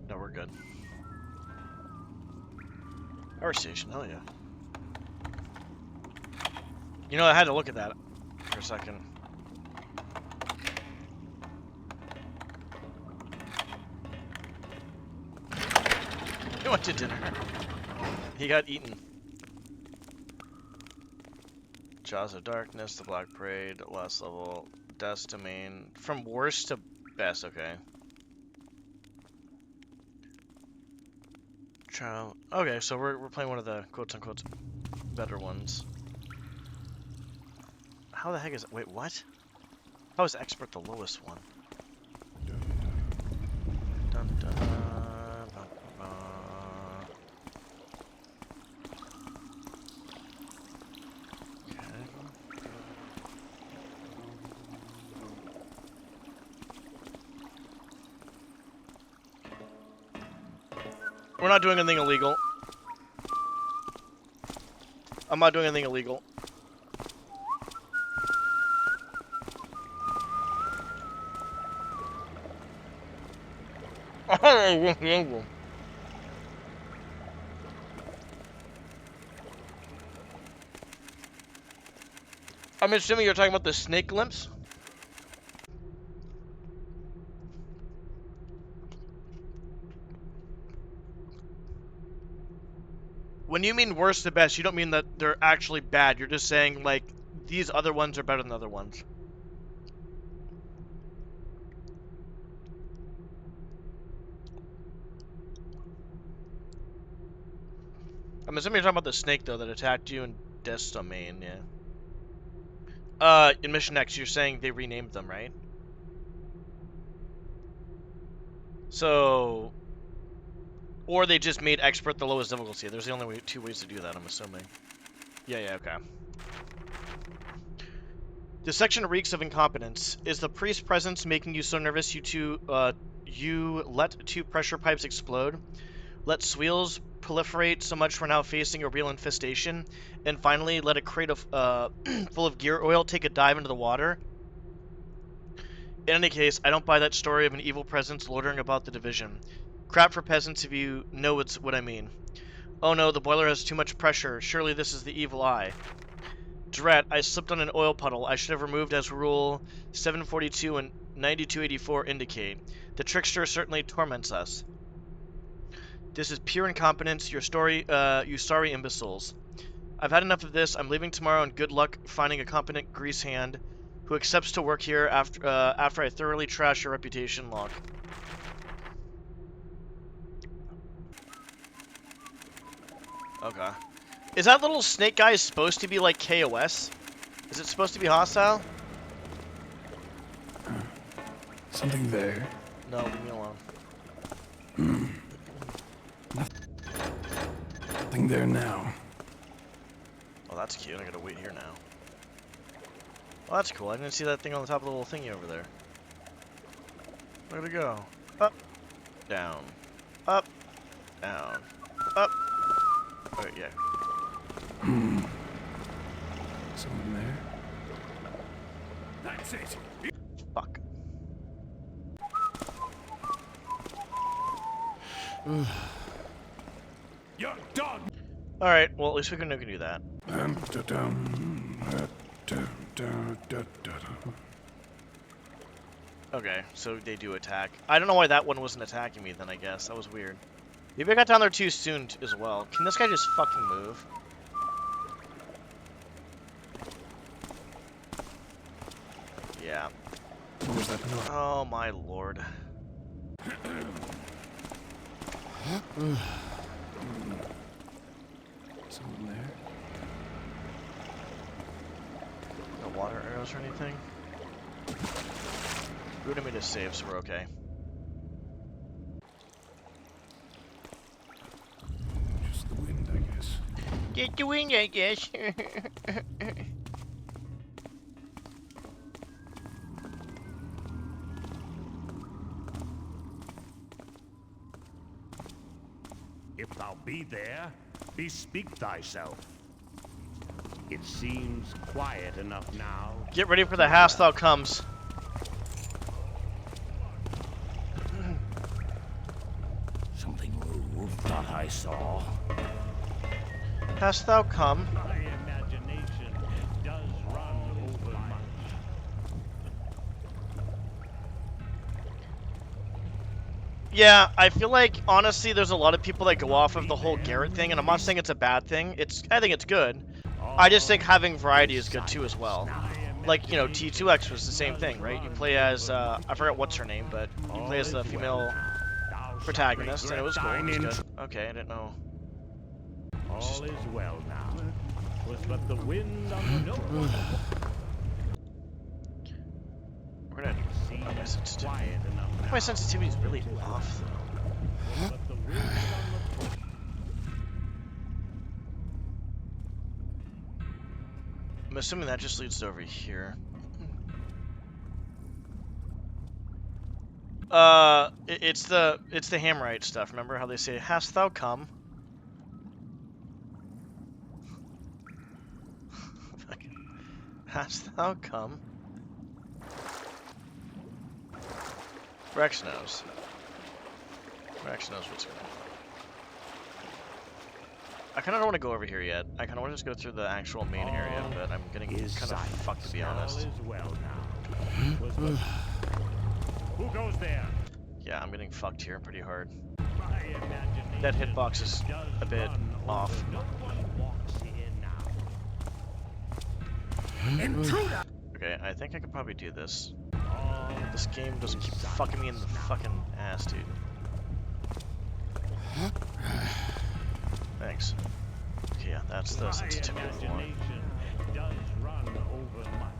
S1: No, we're good. Power station, hell yeah. You know, I had to look at that for a second. He went to dinner. He got eaten. Jaws of Darkness, the Black Parade, last level, Death's Domain. From worst to best, okay. Child. Okay, so we're playing one of the quotes-unquote better ones. How the heck is it? Wait, what? How is Expert the lowest one? Dun, dun, dun, dun, dun. Okay. We're not doing anything illegal. I'm not doing anything illegal. I'm assuming you're talking about the snake glimpse? When you mean worst to best, you don't mean that they're actually bad. You're just saying, like, these other ones are better than other ones. I'm assuming you're talking about the snake, though, that attacked you in Death's Domain, yeah. In Mission X, you're saying they renamed them, right? So... Or they just made Expert the lowest difficulty. There's the only two ways to do that, I'm assuming. Yeah, okay. This section reeks of incompetence. Is the priest's presence making you so nervous you let two pressure pipes explode? Let squeals proliferate so much we're now facing a real infestation? And finally, let a crate of full of gear oil take a dive into the water? In any case, I don't buy that story of an evil presence loitering about the division. Crap for peasants if you know what I mean. Oh no, the boiler has too much pressure. Surely this is the evil eye. Drat, I slipped on an oil puddle. I should have removed as rule 742 and 9284 indicate. The trickster certainly torments us. This is pure incompetence, you sorry imbeciles. I've had enough of this. I'm leaving tomorrow and good luck finding a competent grease hand who accepts to work here after I thoroughly trash your reputation, Lock. Okay. Is that little snake guy supposed to be like KOS? Is it supposed to be hostile?
S3: Something there.
S1: No, leave me alone.
S3: Nothing there now.
S1: Oh, that's cute. I gotta wait here now. Oh, that's cool. I didn't see that thing on the top of the little thingy over there. Where'd it go? Up, down, up, down, up. Oh, yeah.
S3: Someone there? That's it.
S1: Fuck.
S3: You're done.
S1: Alright, well, at least we can do that. Okay, so they do attack. I don't know why that one wasn't attacking me then, I guess. That was weird. Maybe I got down there too soon as well. Can this guy just fucking move? Oh my lord.
S8: Someone there?
S1: No water arrows or anything? We don't need to save, so we're okay.
S8: Just the wind, I guess.
S1: Get the wind, I guess.
S4: If thou be there, bespeak thyself. It seems quiet enough now.
S1: Get ready for the hast thou comes.
S4: Something moved, thought I saw.
S1: Hast thou come?
S4: My imagination does run over much.
S1: Yeah, I feel like, honestly, there's a lot of people that go off of the whole Garrett thing, and I'm not saying it's a bad thing. I think it's good. I just think having variety is good too as well. Like, you know, T2X was the same thing, right? You play as, I forgot what's her name, but you play as the female protagonist, and it was cool. It was good. Okay, I didn't know.
S4: All is well now. 'Twas but the wind on the north.
S1: We're gonna. Oh, my sensitivity. My sensitivity is really off, though.
S4: But the wind on the
S1: I'm assuming that just leads over here. It's the Hammerite stuff. Remember how they say, "Hast thou come?" Hast thou come? Rex knows. Rex knows what's going on. I kind of don't want to go over here yet. I kind of want to just go through the actual main area, but I'm getting kind of fucked, to be honest.
S4: All is well now. Who goes there?
S1: Yeah, I'm getting fucked here pretty hard.
S4: My imagination
S1: That hitbox is a bit off.
S4: No one walks here now. Intruder!
S1: Okay, I think I could probably do this.
S4: All
S1: This game doesn't keep fucking me in the fucking ass, dude. Thanks. Okay, yeah, that's the sensitivity of the one.
S4: imagination does run over much.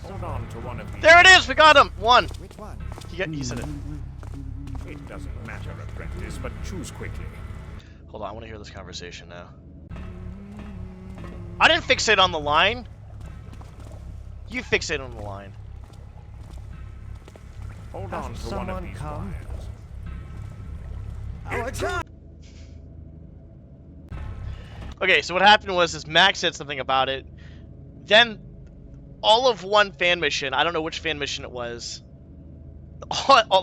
S4: Hold on to one of these.
S1: There it is! We got him! One!
S7: Which one?
S1: He said it.
S4: It doesn't matter, apprentice, but choose quickly.
S1: Hold on, I want to hear this conversation now. I didn't fixate on the line! You fixate on the line.
S4: Hold on to one of these wires.
S7: Our time!
S1: Okay, so what happened was Max said something about it. Then, all of one fan mission, I don't know which fan mission it was,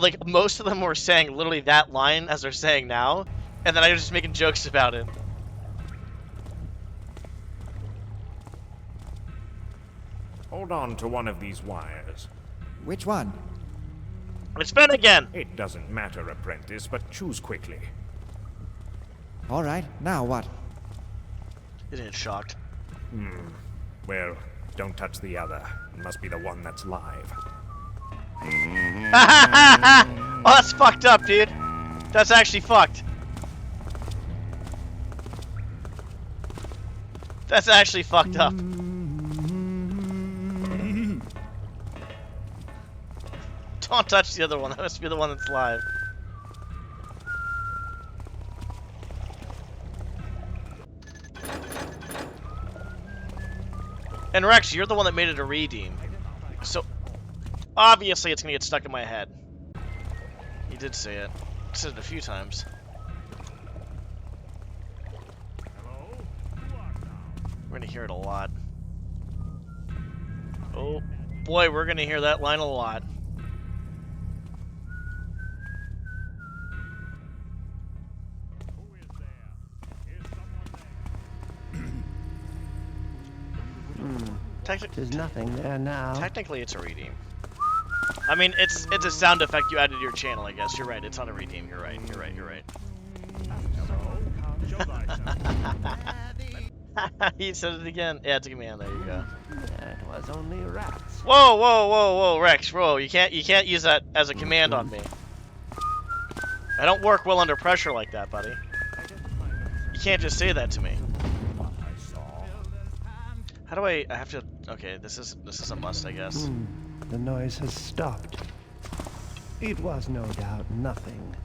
S1: like, most of them were saying literally that line as they're saying now, and then I was just making jokes about it.
S4: Hold on to one of these wires.
S7: Which one?
S1: It's Ben again!
S4: It doesn't matter, apprentice, but choose quickly.
S7: All right, now what?
S1: Isn't it shocked?
S4: Well, don't touch the other. It must be the one that's live.
S1: Oh, that's fucked up, dude. That's actually fucked. That's actually fucked up. Don't touch the other one. That must be the one that's live. And Rex, you're the one that made it a redeem. So, obviously it's gonna get stuck in my head. You did say it. I said it a few times. We're gonna hear it a lot. Oh, boy, we're gonna hear that line a lot.
S9: There's nothing there now.
S1: Technically, it's a redeem. I mean, it's a sound effect you added to your channel, I guess. You're right. It's not a redeem. You're right. You're right. You're right. He said it again. Yeah, it's a command. There you go.
S9: It was only rats.
S1: Whoa, whoa, whoa, whoa, Rex, whoa! You can't use that as a command on me. I don't work well under pressure like that, buddy. You can't just say that to me. How do I have to? Okay, this is a must, I guess.
S9: The noise has stopped. It was no doubt nothing.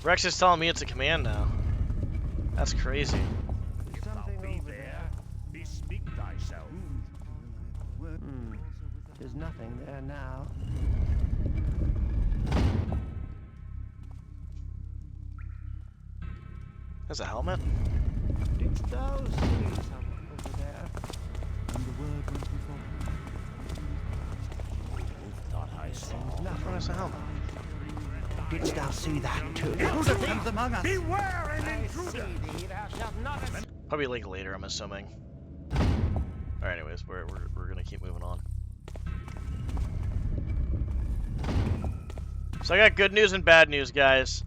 S1: Rex is telling me it's a command now. That's crazy.
S4: Be there. Bespeak thyself.
S9: There's nothing there now.
S1: There's a helmet.
S9: Didst thou see someone over there? And the word went before.
S4: Thought I saw.
S1: Where's the helmet?
S9: Didst thou see that too?
S5: Intruder comes among us.
S4: Beware an intruder!
S1: Probably like later, I'm assuming. Alright, anyways, we're gonna keep moving on. So I got good news and bad news, guys.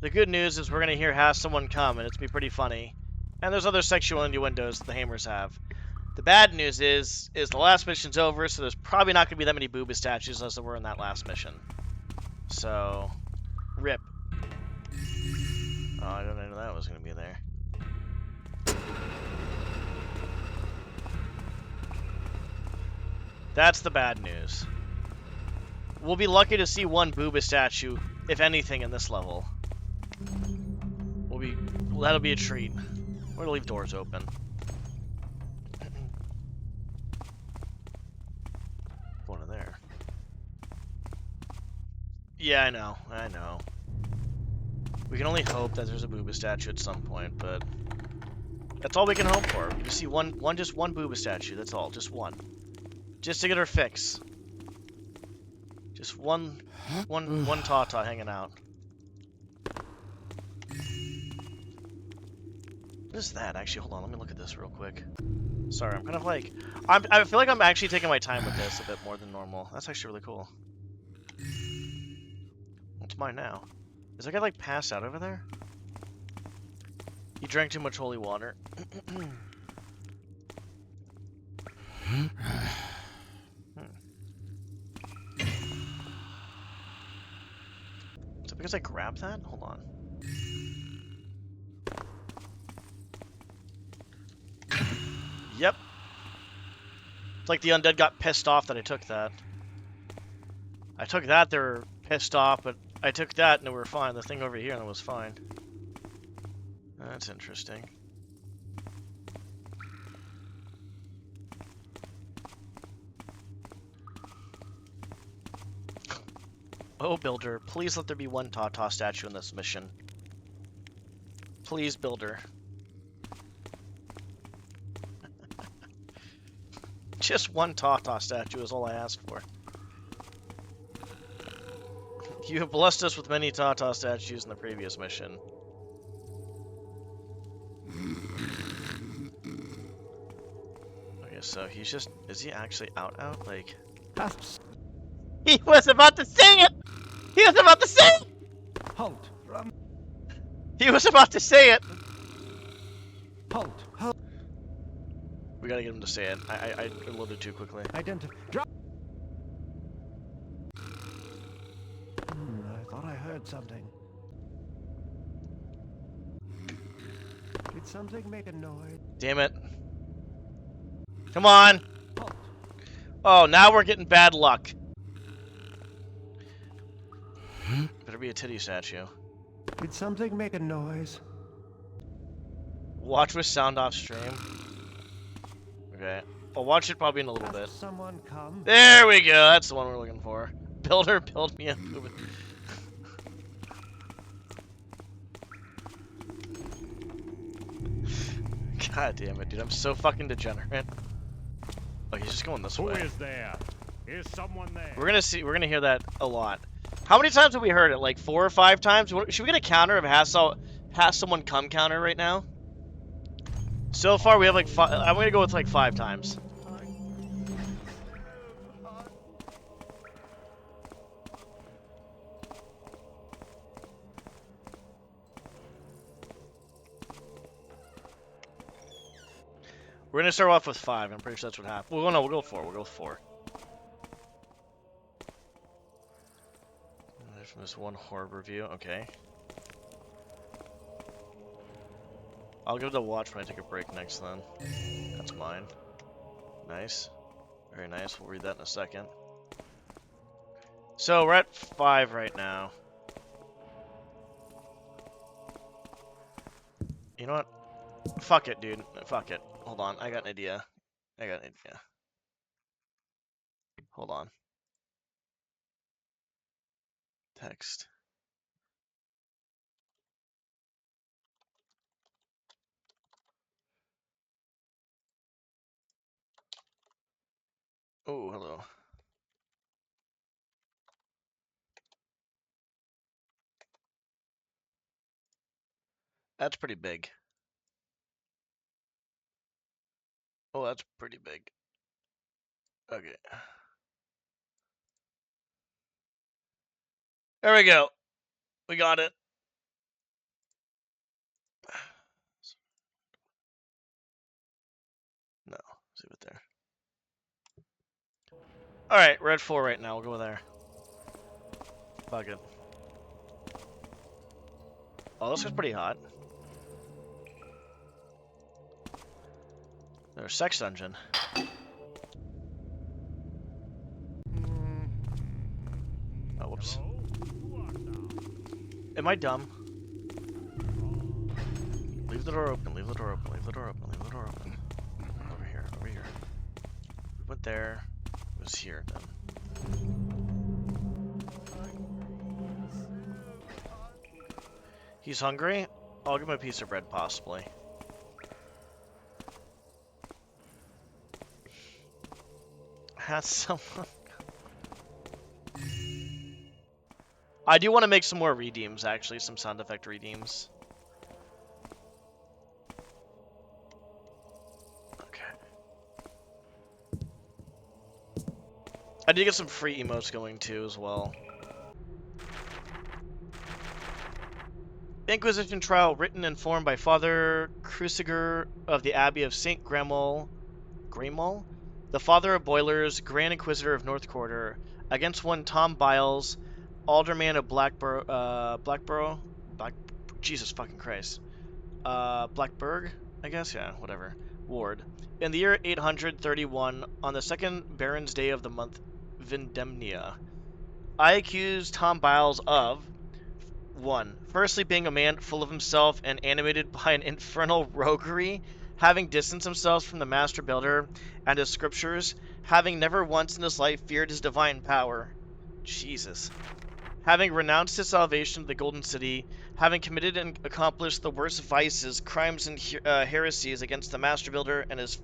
S1: The good news is we're gonna hear "Has Someone Come," and it's gonna be pretty funny. And there's other sexual innuendos that the Hamers have. The bad news is the last mission's over, so there's probably not gonna be that many booba statues as there were in that last mission. So, rip. Oh, I didn't know that was gonna be there. That's the bad news. We'll be lucky to see one booba statue, if anything, in this level. That'll be a treat. We're gonna leave doors open. One in there. Yeah, I know. We can only hope that there's a booba statue at some point, but that's all we can hope for. You see just one booba statue, that's all, just one. Just to get her fix. Just one Tata hanging out. What is that? Actually, hold on. Let me look at this real quick. Sorry, I'm kind of like... I feel like I'm actually taking my time with this a bit more than normal. That's actually really cool. What's mine now? Is that guy, like, passed out over there? He drank too much holy water. Is it because I grabbed that? Hold on. Yep. It's like the undead got pissed off that I took that. I took that, they were pissed off, but I took that and they were fine. The thing over here and it was fine. That's interesting. Oh, Builder, please let there be one Tata statue in this mission. Please, Builder. Just one Tata statue is all I ask for. You have blessed us with many Tata statues in the previous mission. Okay, so he's just... Is he actually out? Like... He was about to say it! He was about to say it!
S9: Halt!
S1: He was about to say it!
S9: Halt! Halt!
S1: We gotta get him to say it. I loaded too quickly.
S9: Drop! I thought I heard something. Did something make a noise?
S1: Damn it. Come on!
S9: Halt!
S1: Oh, now we're getting bad luck. Better be a titty statue.
S9: Did something make a noise?
S1: Watch with sound off stream. Okay. I'll watch it probably in a little bit.
S9: Someone come.
S1: There we go. That's the one we're looking for. Builder, build me a movie. God damn it, dude. I'm so fucking degenerate. Oh, he's just going this way.
S4: Who is there? Is someone there?
S1: We're gonna hear that a lot. How many times have we heard it? Like 4 or 5 times? Should we get a counter of has someone come counter right now? So far we have like 5. I'm gonna go with like 5 times. We're gonna start off with 5. I'm pretty sure that's what happened. Well, no, we'll go 4. We'll go 4. From this one horror review, okay. I'll give it a watch when I take a break next then. That's mine. Nice. Very nice. We'll read that in a second. So we're at 5 right now. You know what? Fuck it, dude. Fuck it. Hold on. I got an idea. Hold on. Text. Oh, hello. That's pretty big. Oh, that's pretty big. Okay. There we go. We got it. No, leave it there. Alright, we're at 4 right now. We'll go there. Fuck it. Oh, this is pretty hot. There's a sex dungeon. Oh, whoops. Am I dumb? Leave the door open, leave the door open, leave the door open, leave the door open. Over here, over here. We went there. It was here then. He's hungry? I'll give him a piece of bread, possibly. Has someone... I do want to make some more redeems, actually. Some sound effect redeems. Okay. I did get some free emotes going, too, as well. Inquisition trial written and formed by Father Cruciger of the Abbey of St. Gramall, the father of Boilers, Grand Inquisitor of North Quarter, against one Tom Biles, Alderman of Blackborough, Jesus fucking Christ, Blackburg, I guess, yeah, whatever, Ward. In the year 831, on the second Baron's Day of the month Vindemnia, I accused Tom Biles of 1. Firstly, being a man full of himself and animated by an infernal roguery, having distanced himself from the Master Builder and his scriptures, having never once in his life feared his divine power. Jesus. Having renounced his salvation of the Golden City, having committed and accomplished the worst vices, crimes, and heresies against the Master Builder and his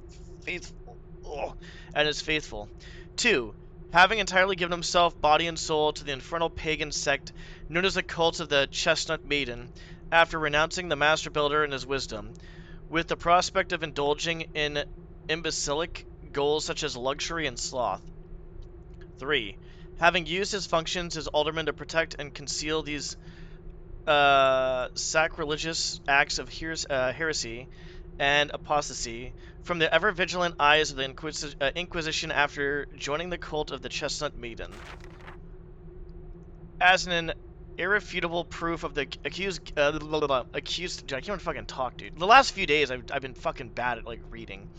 S1: faithful. 2. Having entirely given himself, body and soul, to the infernal pagan sect known as the cult of the Chestnut Maiden, after renouncing the Master Builder and his wisdom, with the prospect of indulging in imbecilic goals such as luxury and sloth. 3. Having used his functions as alderman to protect and conceal these sacrilegious acts of heresy and apostasy from the ever-vigilant eyes of the Inquisition after joining the cult of the Chestnut Maiden. As an irrefutable proof of the accused, dude, I can't even fucking talk, dude. The last few days, I've been fucking bad at, like, reading.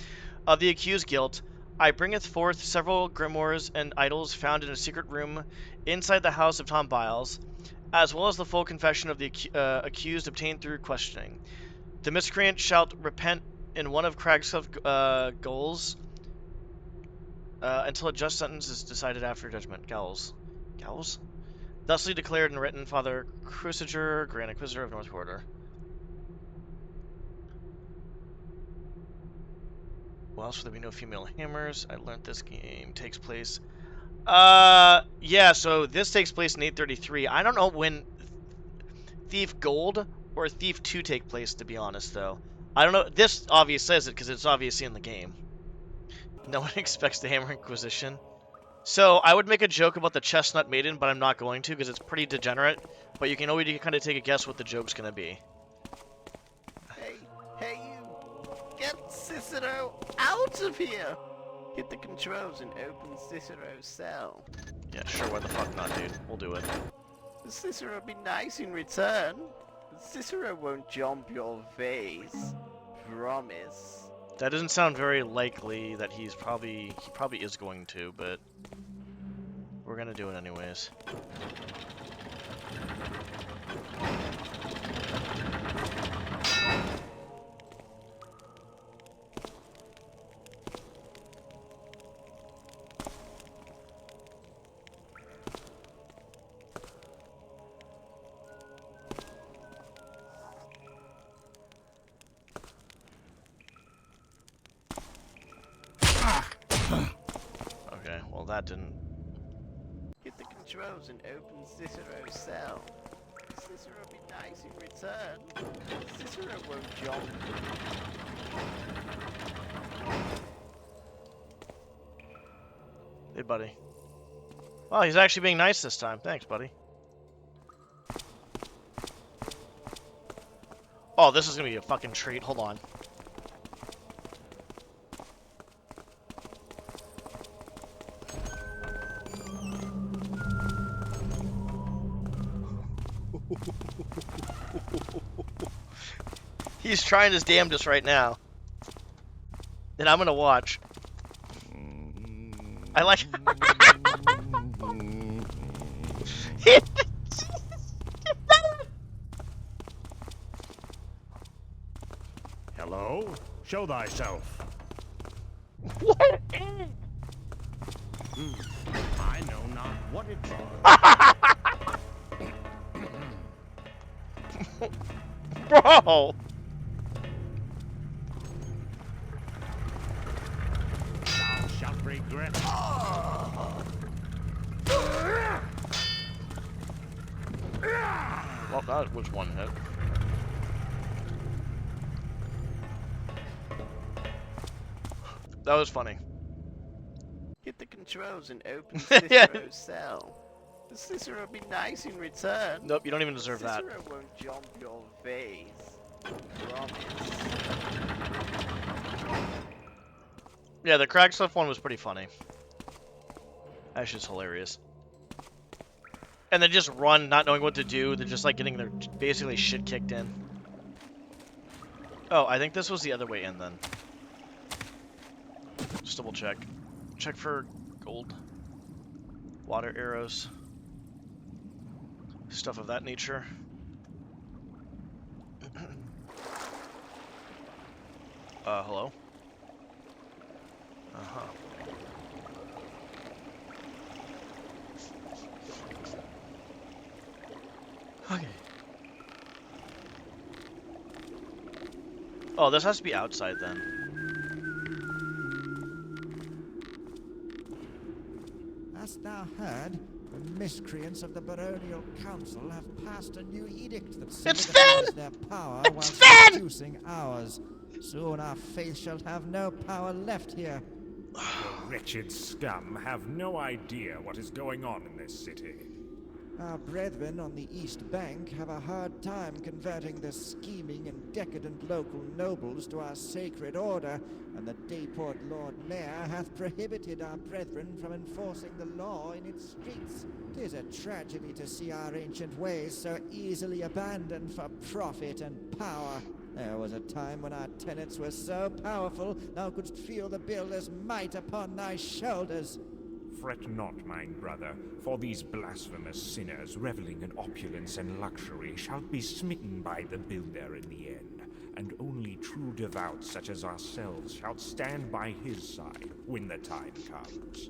S1: Of the accused guilt, I bringeth forth several grimoires and idols found in a secret room inside the house of Tom Biles, as well as the full confession of the accused obtained through questioning. The miscreant shalt repent in one of Cragscliff's goals until a just sentence is decided after judgment. Gowls? Thusly declared and written, Father Cruciger, Grand Inquisitor of North Quarter. Well, else will there be no female hammers? I learned this game takes place. Yeah, so this takes place in 833. I don't know when Thief Gold or Thief 2 take place, to be honest, though. I don't know. This obviously says it because it's obviously in the game. No one expects the Hammer Inquisition. So, I would make a joke about the Chestnut Maiden, but I'm not going to because it's pretty degenerate. But you can already kind of take a guess what the joke's going to be.
S5: Hey, you! Get Cicero
S9: out of here! Hit the controls and open Cicero's cell.
S1: Yeah, sure, why the fuck not, dude? We'll do it.
S9: Cicero will be nice in return. Cicero won't jump your face. Promise.
S1: That doesn't sound very likely that he probably is going to, but we're gonna do it anyways. Okay, well that didn't.
S9: Hit the controls and open Cicero's cell. Cicero will be nice in return. Cicero won't jump.
S1: Hey, buddy. Oh, he's actually being nice this time. Thanks, buddy. Oh, this is gonna be a fucking treat. Hold on. He's trying his damnedest right now. And I'm gonna watch. I like.
S4: Hello? Show thyself.
S1: What?
S4: I know not what it is.
S1: Bro!
S4: Thou shalt regret.
S1: Well, that was one hit. That was funny.
S9: Hit the controls and open Cicero's cell. Cicero will be nice in return.
S1: Nope, you don't even deserve that.
S9: Cicero won't jump your face. Promise.
S1: Yeah, the crack stuff one was pretty funny. That shit's hilarious. And they just run, not knowing what to do. They're just like getting their basically shit kicked in. Oh, I think this was the other way in then. Just double check. Check for gold. Water arrows. Stuff of that nature. Hello? Uh-huh. Okay. Oh, this has to be outside then.
S7: Hast thou heard? The miscreants of the baronial council have passed a new edict that solidifies their power whilst reducing ours. Soon our faith shall have no power left here.
S4: The wretched scum have no idea what is going on in this city.
S7: Our brethren on the East Bank have a hard time converting the scheming and decadent local nobles to our sacred order, and the Dayport Lord Mayor hath prohibited our brethren from enforcing the law in its streets. 'Tis a tragedy to see our ancient ways so easily abandoned for profit and power. There was a time when our tenets were so powerful thou couldst feel the builder's might upon thy shoulders.
S4: Fret not, mine brother, for these blasphemous sinners reveling in opulence and luxury shall be smitten by the builder in the end, and only true devout such as ourselves shall stand by his side when the time comes.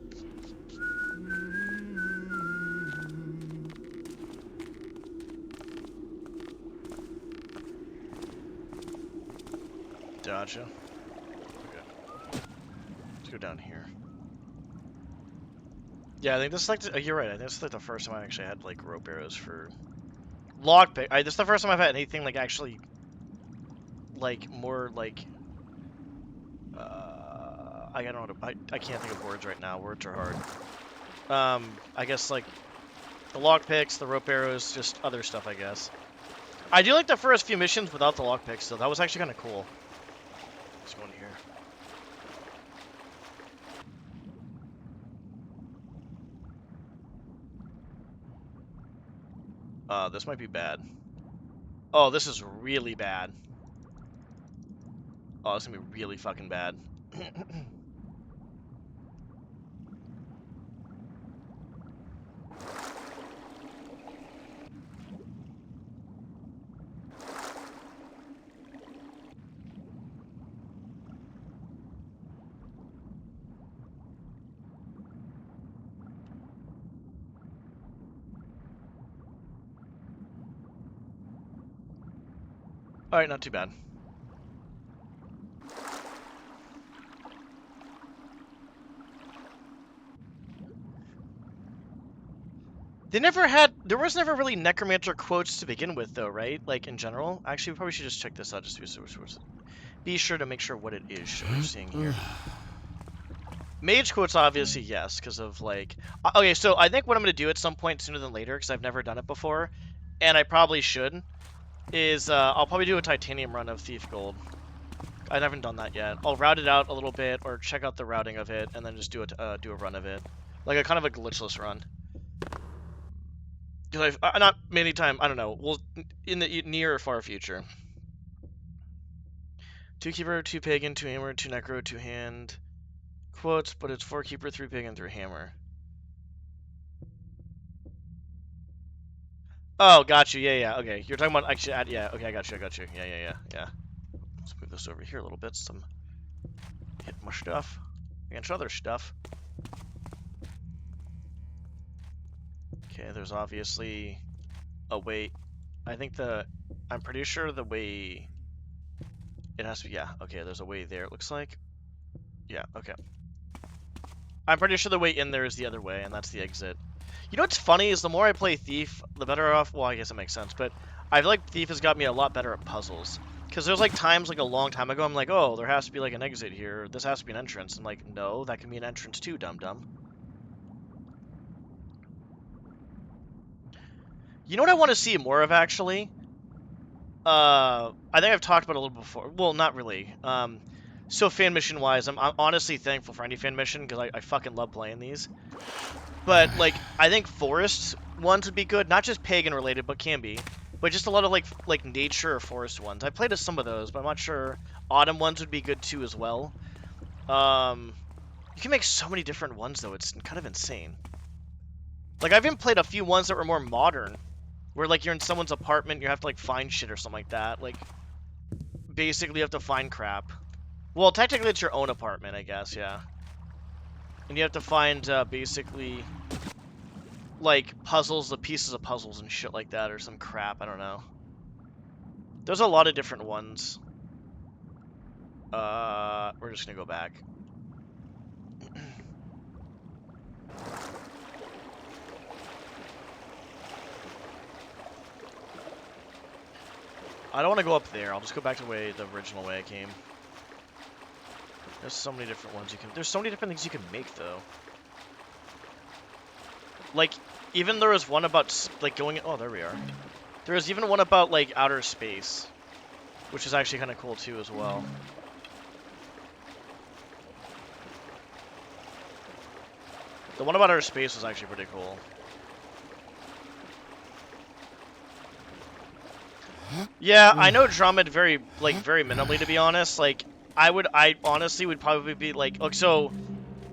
S1: Gotcha. Okay. Let's go down here. Yeah, I think this is like you're right. I think this is like the first time I actually had like rope arrows for lockpick. This is the first time I've had anything like actually like more like I don't know how to, I can't think of words right now. Words are hard. I guess like the lockpicks, the rope arrows, just other stuff. I guess. I do like the first few missions without the lockpicks, so that was actually kind of cool. Let's go in here. This might be bad. Oh, this is really bad. Oh, this is gonna be really fucking bad. Alright, not too bad. There was never really necromancer quotes to begin with, though, right? Like, in general? Actually, we probably should just check this out, just to be sure to make sure what it is we're seeing here. Mage quotes, obviously, yes, because of, like... Okay, so I think what I'm going to do at some point sooner than later, because I've never done it before, and I probably should, is I'll probably do a titanium run of Thief Gold. I haven't done that yet. I'll route it out a little bit, or check out the routing of it, and then just do a run of it. Like a kind of a glitchless run. Because I've not many time, I don't know. Well, in the near or far future. 2 keeper, 2 pagan, 2 hammer, 2 necro, 2 hand. Quotes, but it's 4 keeper, 3 pagan, 3 hammer. Oh, got you. Yeah. Okay, you're talking about actually. Yeah. Okay, I got you. Yeah. Let's move this over here a little bit. Hit more stuff against other stuff. Okay, there's obviously a way. I'm pretty sure the way. It has to be. Yeah. Okay, there's a way there. It looks like. Yeah. Okay. I'm pretty sure the way in there is the other way, and that's the exit. You know what's funny is the more I play Thief, the better off... Well, I guess it makes sense, but I feel like Thief has got me a lot better at puzzles. Because there's like times like a long time ago, I'm like, oh, there has to be like an exit here. This has to be an entrance. And like, no, that can be an entrance too, dum-dum. You know what I want to see more of, actually? I think I've talked about it a little before. Well, not really. So fan mission-wise, I'm honestly thankful for any fan mission, because I fucking love playing these. But, like, I think forest ones would be good. Not just pagan-related, but can be. But just a lot of, like nature or forest ones. I played some of those, but I'm not sure. Autumn ones would be good, too, as well. You can make so many different ones, though. It's kind of insane. Like, I've even played a few ones that were more modern. Where, like, you're in someone's apartment, you have to, like, find shit or something like that. Like, basically you have to find crap. Well, technically it's your own apartment, I guess, yeah. And you have to find, basically, like, puzzles, the pieces of puzzles and shit like that, or some crap, I don't know. There's a lot of different ones. We're just gonna go back. I don't want to go up there. I'll just go back to the original way I came. There's so many different ones you can... There's so many different things you can make, though. Like, even there was one about, like, going... Oh, there we are. There was even one about, like, outer space. Which is actually kind of cool, too, as well. The one about outer space was actually pretty cool. Yeah, I know Drummond very minimally, to be honest. Like, I honestly would probably be like, look, so,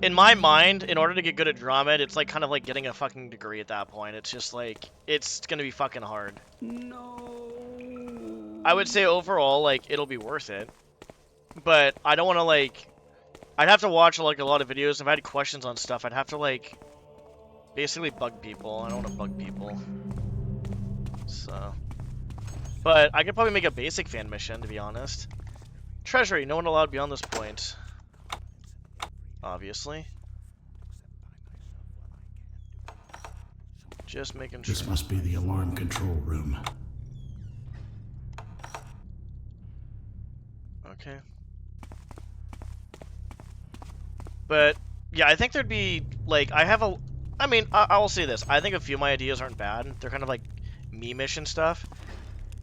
S1: in my mind, in order to get good at Drummond, it's like kind of like getting a fucking degree at that point. It's just like, it's gonna be fucking hard.
S5: No.
S1: I would say overall, like, it'll be worth it. But I don't want to, like, I'd have to watch, like, a lot of videos. If I had questions on stuff, I'd have to, like, basically bug people. I don't want to bug people. So... But I could probably make a basic fan mission, to be honest. Treasury, no one allowed beyond this point. Obviously. Just making sure.
S6: This must be the alarm control room.
S1: Okay. But, yeah, I think there'd be, like, I mean, I'll say this. I think a few of my ideas aren't bad. They're kind of like me mission stuff.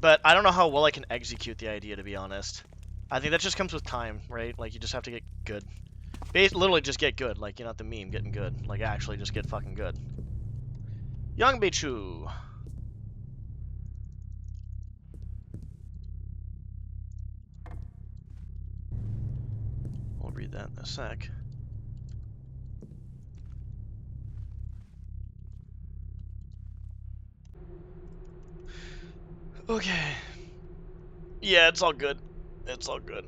S1: But I don't know how well I can execute the idea, to be honest. I think that just comes with time, right? Like, you just have to get good. Literally just get good. Like, you're not the meme, getting good. Like, actually just get fucking good. Young Bichu. read that in a sec. Okay. Yeah, it's all good. It's all good.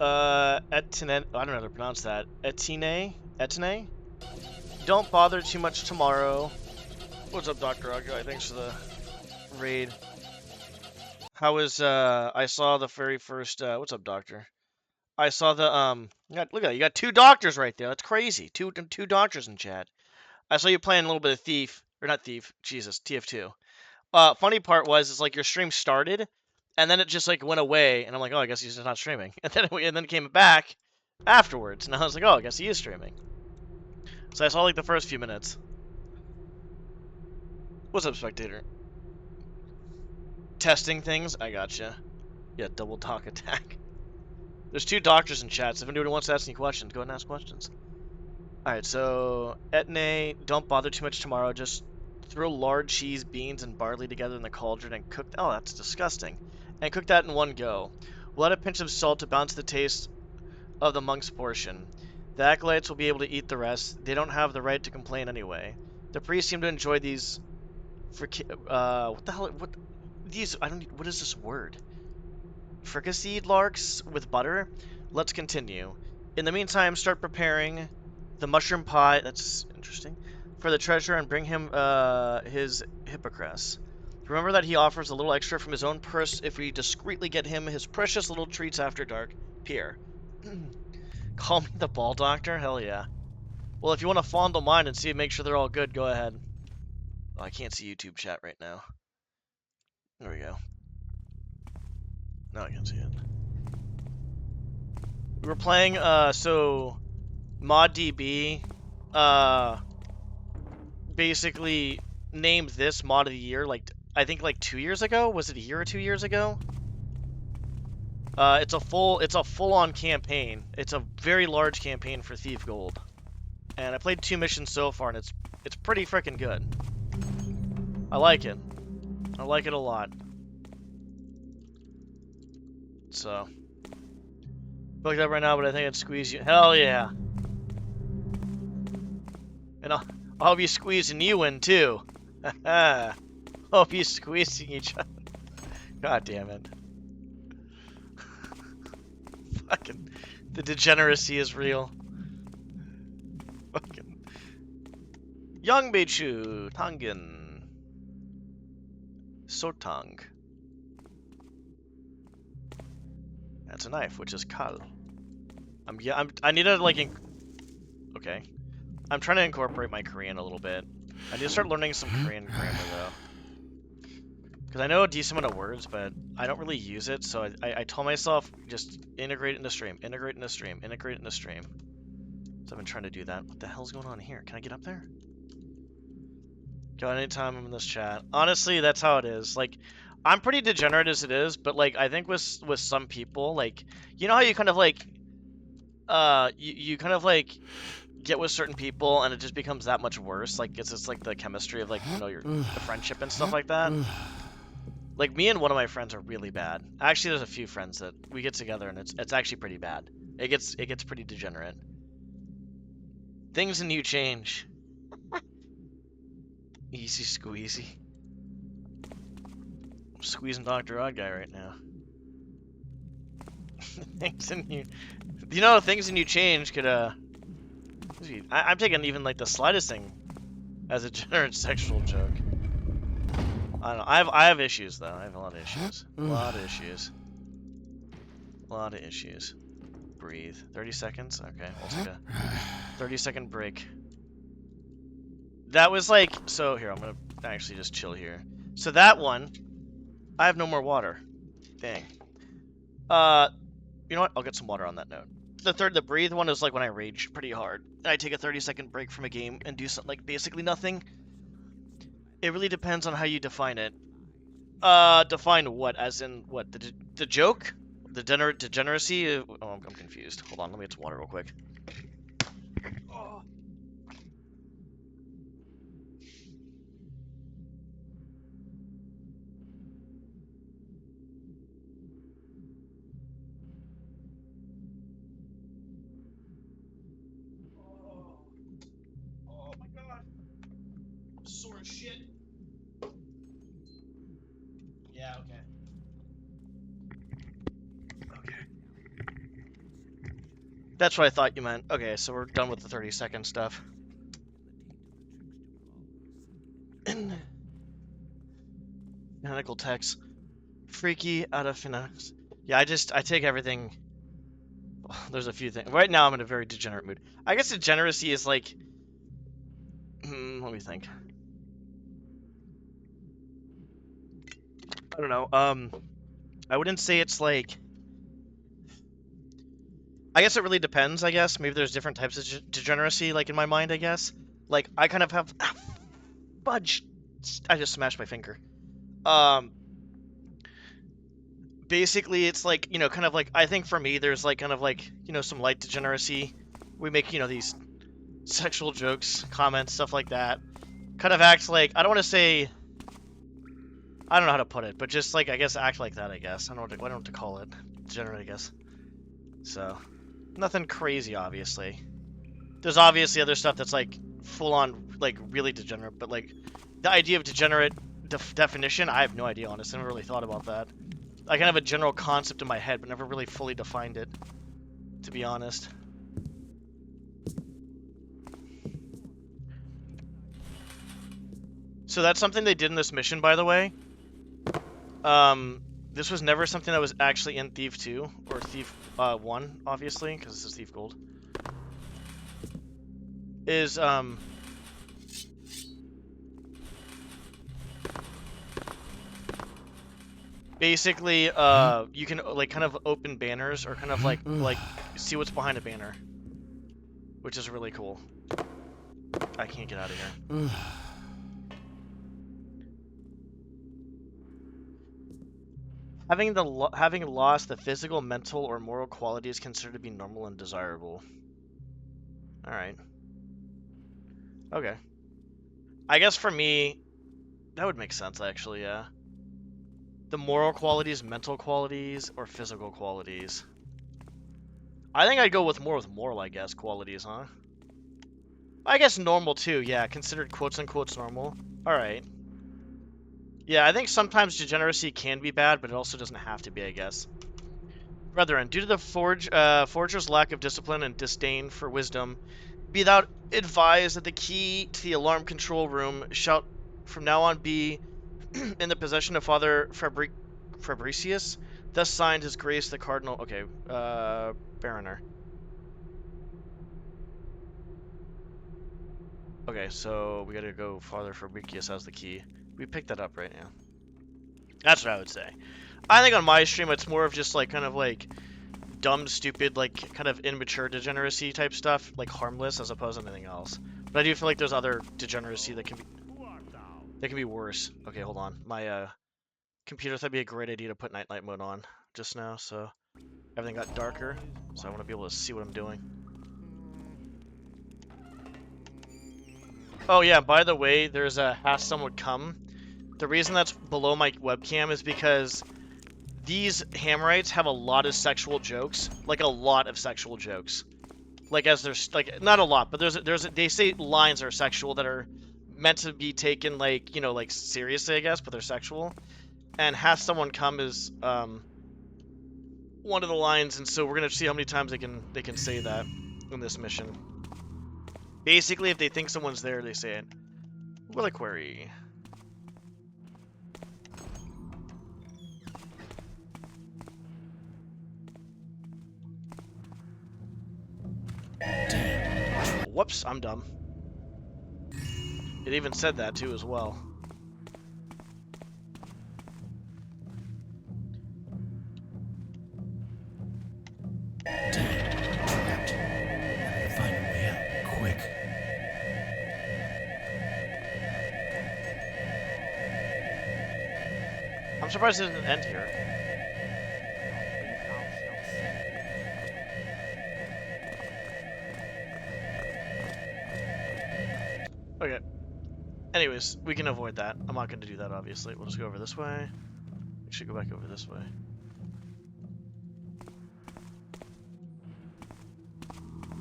S1: Etine, I don't know how to pronounce that. Etine? Don't bother too much tomorrow. What's up, Dr. Agai? Thanks for the raid. How was, I saw the very first, what's up, Doctor? I saw the, look at that, you got 2 doctors right there. That's crazy. Two doctors in chat. I saw you playing a little bit of Thief, or not Thief, Jesus, TF2. Funny part was, is like your stream started, and then it just like went away, and I'm like, oh, I guess he's just not streaming. And then it came back afterwards, and I was like, oh, I guess he is streaming. So I saw like the first few minutes. What's up, spectator? Testing things? I gotcha. Yeah, double talk attack. There's 2 doctors in chat, so if anybody wants to ask any questions, go ahead and ask questions. Alright, so Etne, don't bother too much tomorrow. Just throw lard, cheese, beans, and barley together in the cauldron and cook. Oh, that's disgusting. And cook that in one go. We'll add a pinch of salt to balance the taste of the monk's portion. The acolytes will be able to eat the rest. They don't have the right to complain anyway. The priests seem to enjoy these. What the hell? What? These? I don't. What is this word? Fricasseed larks with butter. Let's continue. In the meantime, start preparing the mushroom pie. That's interesting. For the treasure and bring him his hippocras. Remember that he offers a little extra from his own purse if we discreetly get him his precious little treats after dark. Pierre. Call me the ball doctor? Hell yeah. Well, if you want to fondle mine and see, make sure they're all good, go ahead. Oh, I can't see YouTube chat right now. There we go. Now I can see it. We were playing, so ModDB, basically named this mod of the year, like, I think like 2 years ago? Was it a year or 2 years ago? It's a full-on campaign. It's a very large campaign for Thief Gold. And I played 2 missions so far, and it's pretty freaking good. I like it. I like it a lot. So. Looked up right now, but I think I'd squeeze you. Hell yeah. And I'll be squeezing you in too. I'll be squeezing each other. God damn it. Fucking. The degeneracy is real. Fucking. Young Beichu. Tangen. Sotang. That's a knife, which is kal. I need to like okay. I'm trying to incorporate my Korean a little bit. I need to start learning some Korean grammar though. Because I know a decent amount of words, but I don't really use it, so I told myself just integrate it in the stream, integrate it in the stream, integrate it in the stream. So I've been trying to do that. What the hell's going on here? Can I get up there? Go anytime I'm in this chat. Honestly, that's how it is. Like, I'm pretty degenerate as it is, but like I think with some people, like, you know how you kind of like you kind of like get with certain people and it just becomes that much worse. Like it's just like the chemistry of like, you know, the friendship and stuff like that. Like me and one of my friends are really bad. Actually, there's a few friends that we get together and it's actually pretty bad. It gets pretty degenerate. Things in you change. Easy squeezy. I'm squeezing Dr. Odd Guy right now. Things in you, you know, things in you change could I'm taking even like the slightest thing as a general sexual joke. I don't know. I have issues though. I have a lot of issues. A lot of issues. A lot of issues. Breathe. 30 seconds. Okay, we'll take a 30-second break. That was like, so here, I'm gonna actually just chill here. So that one, I have no more water. Dang. You know what? I'll get some water on that note. The breathe one is like when I rage pretty hard. And I take a 30-second break from a game and do something like basically nothing. It really depends on how you define it. Define what? As in what? The joke? The degeneracy? Oh, I'm confused. Hold on, let me get some water real quick. Oh. Yeah, okay. Okay. That's what I thought you meant. Okay, so we're done with the 30-second stuff. Fanatical text. Freaky out of fanatics. Yeah, I take everything. There's a few things. Right now, I'm in a very degenerate mood. I guess degeneracy is like. Let me think. I don't know. I wouldn't say it's like. I guess it really depends. I guess maybe there's different types of degeneracy, like in my mind. I guess. Like I kind of have. Fudge! I just smashed my finger. Basically, it's like, you know, kind of like, I think for me, there's like kind of like, you know, some light degeneracy. We make, you know, these sexual jokes, comments, stuff like that. Kind of acts like, I don't want to say, I don't know how to put it, but just like, I guess, act like that, I guess. I don't know what to call it. Degenerate, I guess. So, nothing crazy, obviously. There's obviously other stuff that's like full on, like really degenerate, but like the idea of degenerate definition, I have no idea, honestly. I never really thought about that. I kind of have a general concept in my head, but never really fully defined it, to be honest. So that's something they did in this mission, by the way. This was never something that was actually in Thief 2, or Thief 1, obviously, because this is Thief Gold. Is, basically, you can like kind of open banners or kind of like see what's behind a banner, which is really cool. I can't get out of here. Having lost the physical, mental, or moral qualities considered to be normal and desirable. All right. Okay. I guess for me, that would make sense actually. Yeah. The moral qualities, mental qualities, or physical qualities? I think I'd go with moral, I guess, qualities, huh? I guess normal, too. Yeah, considered quotes-unquote normal. Alright. Yeah, I think sometimes degeneracy can be bad, but it also doesn't have to be, I guess. Brethren, due to the forger's lack of discipline and disdain for wisdom, be thou advised that the key to the alarm control room shall from now on be in the possession of Father Fabricius, thus signed His Grace the Cardinal. Okay, Baroner. Okay, so we gotta go Father Fabricius as the key. We picked that up right now. That's what I would say. I think on my stream it's more of just like kind of like dumb, stupid, like kind of immature degeneracy type stuff, like harmless as opposed to anything else. But I do feel like there's other degeneracy that can be worse. Okay, hold on. My computer thought it'd be a great idea to put night mode on just now, so everything got darker, so I want to be able to see what I'm doing. Oh yeah, by the way, there's a has someone come. The reason that's below my webcam is because these Hammerites have a lot of sexual jokes, like a lot of sexual jokes. Like as there's like not a lot, but they say lines are sexual that are meant to be taken like, you know, like seriously, I guess, but they're sexual. And has someone come is one of the lines, and so we're gonna see how many times they can say that in this mission. Basically, if they think someone's there, they say it. Reliquary. Damn. Whoops, I'm dumb. It even said that too as well. I'm surprised it didn't end here. Okay. Anyways, we can avoid that. I'm not going to do that, obviously. We'll just go over this way. We should go back over this way.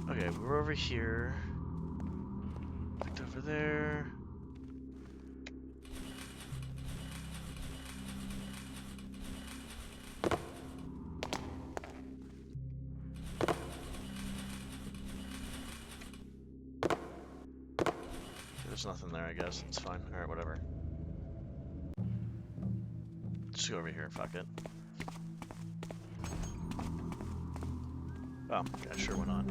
S1: Okay, we're over here. Clicked over there. There's nothing there, I guess. It's fine. Alright, whatever. Just go over here, fuck it. Oh, yeah, sure, why not?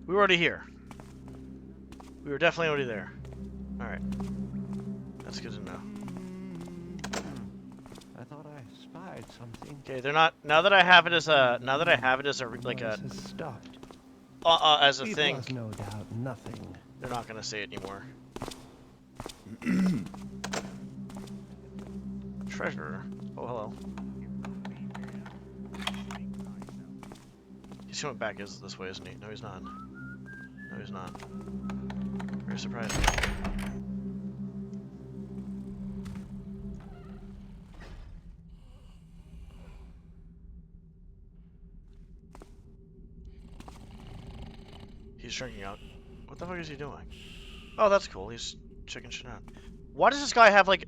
S1: We were already here. We were definitely already there. Alright. That's good to know.
S10: I thought I spied something.
S1: Okay, they're not. Now that I have it as a. Now that I have it as a like a.
S10: Has stopped.
S1: As a
S10: It
S1: thing.
S10: was no doubt nothing.
S1: They're not gonna say it anymore. Treasure. Oh, hello. He's coming back this way, isn't he? No, he's not. No, he's not. Very surprising. He's drinking out. What the fuck is he doing? Oh, that's cool. He's checking shit out. Why does this guy have like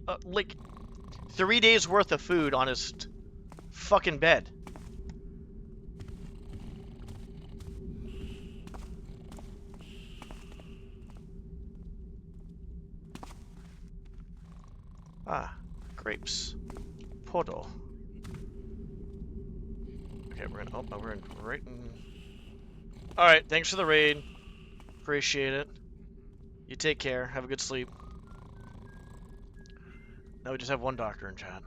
S1: 3 days worth of food on his fucking bed? Ah, grapes. Portal. Okay, we're in. Oh, we're in right in. All right, thanks for the raid. Appreciate it. You take care. Have a good sleep. Now we just have one doctor in chat.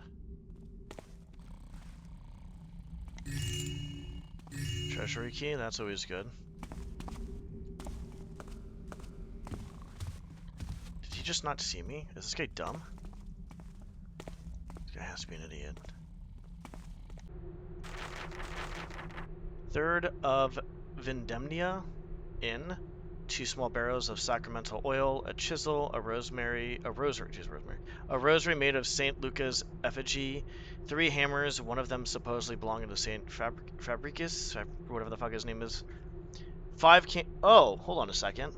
S1: Treasury key, that's always good. Did he just not see me? Is this guy dumb? This guy has to be an idiot. 3rd of Vindemnia Inn. 2 small barrels of sacramental oil, a chisel, a rosary made of Saint Luca's effigy, 3 hammers, one of them supposedly belonging to Saint Fabricius, whatever the fuck his name is. 5 oh, hold on a second.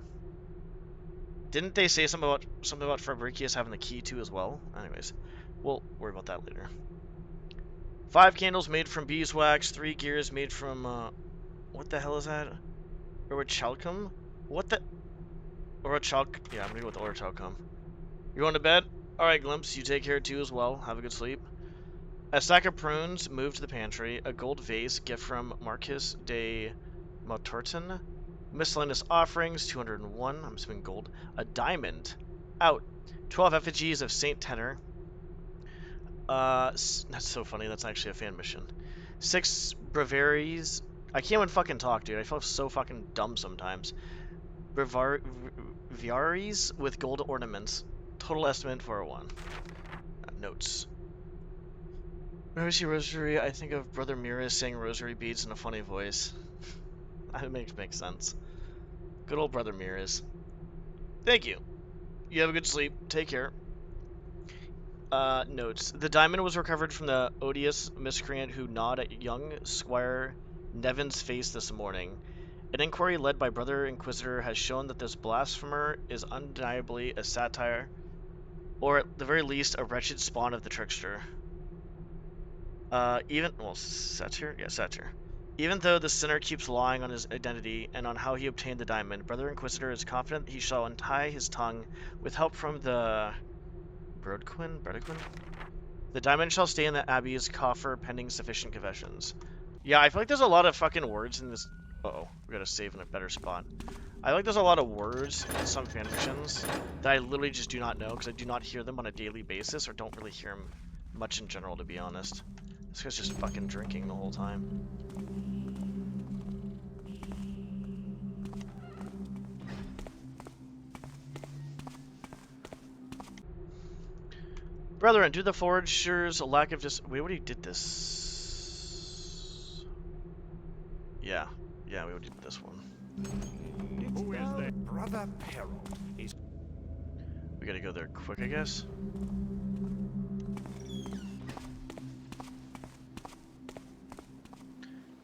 S1: Didn't they say something about Fabricius having the key too as well? Anyways, we'll worry about that later. 5 candles made from beeswax, 3 gears made from what the hell is that? Orichalcum? What the? Orichalc? Yeah, I'm gonna go with Orichalcum. You going to bed? Alright, Glimpse, you take care too as well. Have a good sleep. A stack of prunes moved to the pantry. A gold vase, gift from Marquis de Mautorton. Miscellaneous offerings, 201. I'm assuming gold. A diamond. Out. 12 effigies of Saint Tenor. That's so funny. That's actually a fan mission. 6 breviaries. I can't even fucking talk, dude. I feel so fucking dumb sometimes. Breviaries with gold ornaments. Total estimate 401. Notes. Whenever I see rosary, I think of Brother Mira saying rosary beads in a funny voice. That makes sense. Good old Brother Miras. Thank you. You have a good sleep. Take care. Notes. The diamond was recovered from the odious miscreant who gnawed at young Squire Nevin's face this morning. An inquiry led by Brother Inquisitor has shown that this blasphemer is undeniably a satire, or at the very least, a wretched spawn of the trickster. Satire? Yeah, satire. Even though the sinner keeps lying on his identity and on how he obtained the diamond, Brother Inquisitor is confident he shall untie his tongue with help from the... Brodequin? The diamond shall stay in the Abbey's coffer pending sufficient confessions. Yeah, I feel like there's a lot of fucking words in this... Uh-oh, we gotta save in a better spot. I feel like there's a lot of words in some fanfictions that I literally just do not know because I do not hear them on a daily basis or don't really hear them much in general, to be honest. This guy's just fucking drinking the whole time. Brethren, due to the foragers' lack of just... Wait, we already did this. Yeah, we already did this one.
S4: Who is that? Brother Peril is...
S1: We gotta go there quick, I guess.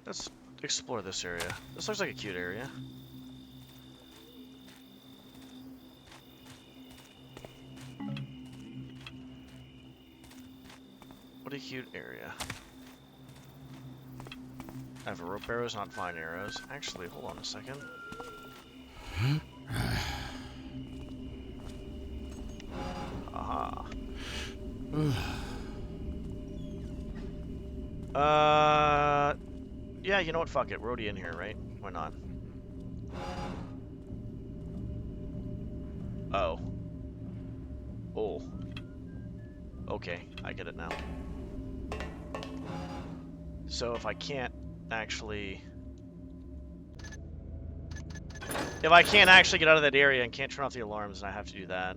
S1: Let's explore this area. This looks like a cute area. What a cute area. I have a rope arrows, not fine arrows. Actually, hold on a second. Yeah, you know what? Fuck it. We're already in here, right? Why not? Oh. Oh. Okay, I get it now. So if I can't actually... If I can't actually get out of that area and can't turn off the alarms, then I have to do that.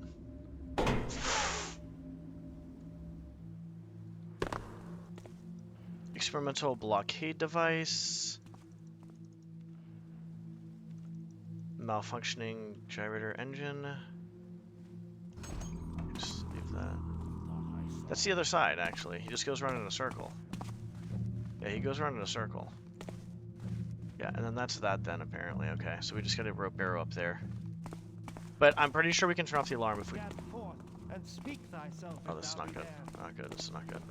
S1: Experimental blockade device. Malfunctioning gyrator engine. Just leave that. That's the other side, actually. He just goes around in a circle. Yeah, he goes around in a circle. Yeah, and then that's that then, apparently. Okay, so we just gotta rope arrow up there. But I'm pretty sure we can turn off the alarm if we... Oh, this is not good. Not good, this is not good.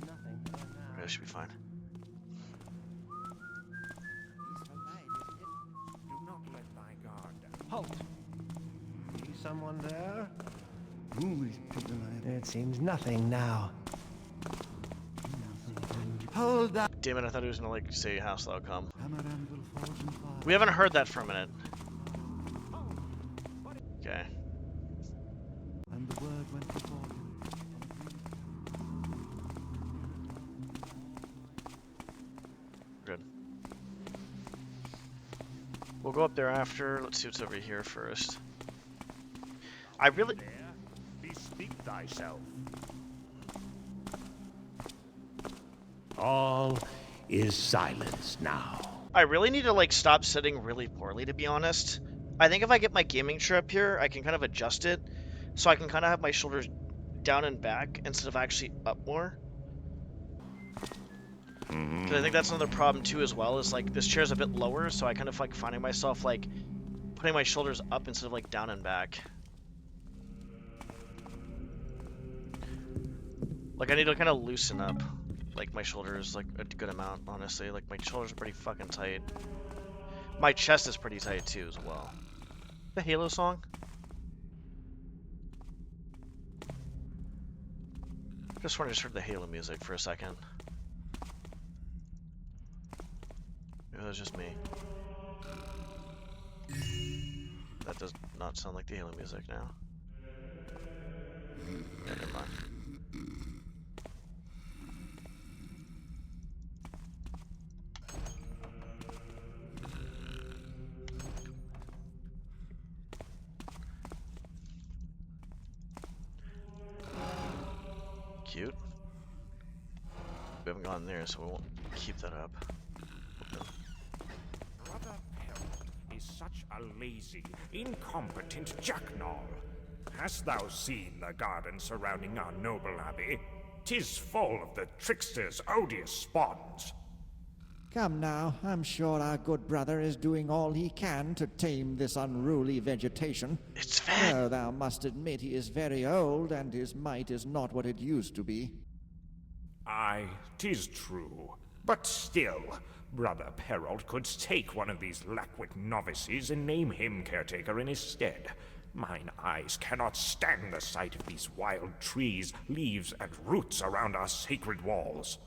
S1: Okay, this should be fine.
S4: Do not let thy guard down.
S10: Halt! See someone there? It seems nothing now. Hold up!
S1: Damn it, I thought he was gonna, like, say house thou come. We haven't heard that for a minute. Okay.
S10: And the word went before him.
S1: Good. We'll go up there after. Let's see what's over here first. I really...
S4: Bespeak thyself.
S6: All is silence now.
S1: I really need to, like, stop sitting really poorly, to be honest. I think if I get my gaming chair up here, I can kind of adjust it, so I can kind of have my shoulders down and back instead of actually up more. Because I think that's another problem too as well, is like this chair's a bit lower, so I kind of like finding myself like putting my shoulders up instead of like down and back. Like I need to kind of loosen up like my shoulders like a good amount, honestly. Like my shoulders are pretty fucking tight. My chest is pretty tight too as well. The Halo song? Just want to heard the Halo music for a second. Maybe that's just me. That does not sound like the Halo music now. Yeah, never mind. Cute. We haven't gone there, so we won't keep that up.
S4: Brother Harold is such a lazy, incompetent jacknaw. Hast thou seen the garden surrounding our noble abbey? 'Tis full of the trickster's odious spawns.
S7: Come now, I'm sure our good brother is doing all he can to tame this unruly vegetation.
S1: It's fat.
S7: Though thou must admit he is very old, and his might is not what it used to be.
S4: Aye, 'tis true. But still, Brother Harold could take one of these lackwit novices and name him caretaker in his stead. Mine eyes cannot stand the sight of these wild trees, leaves, and roots around our sacred walls.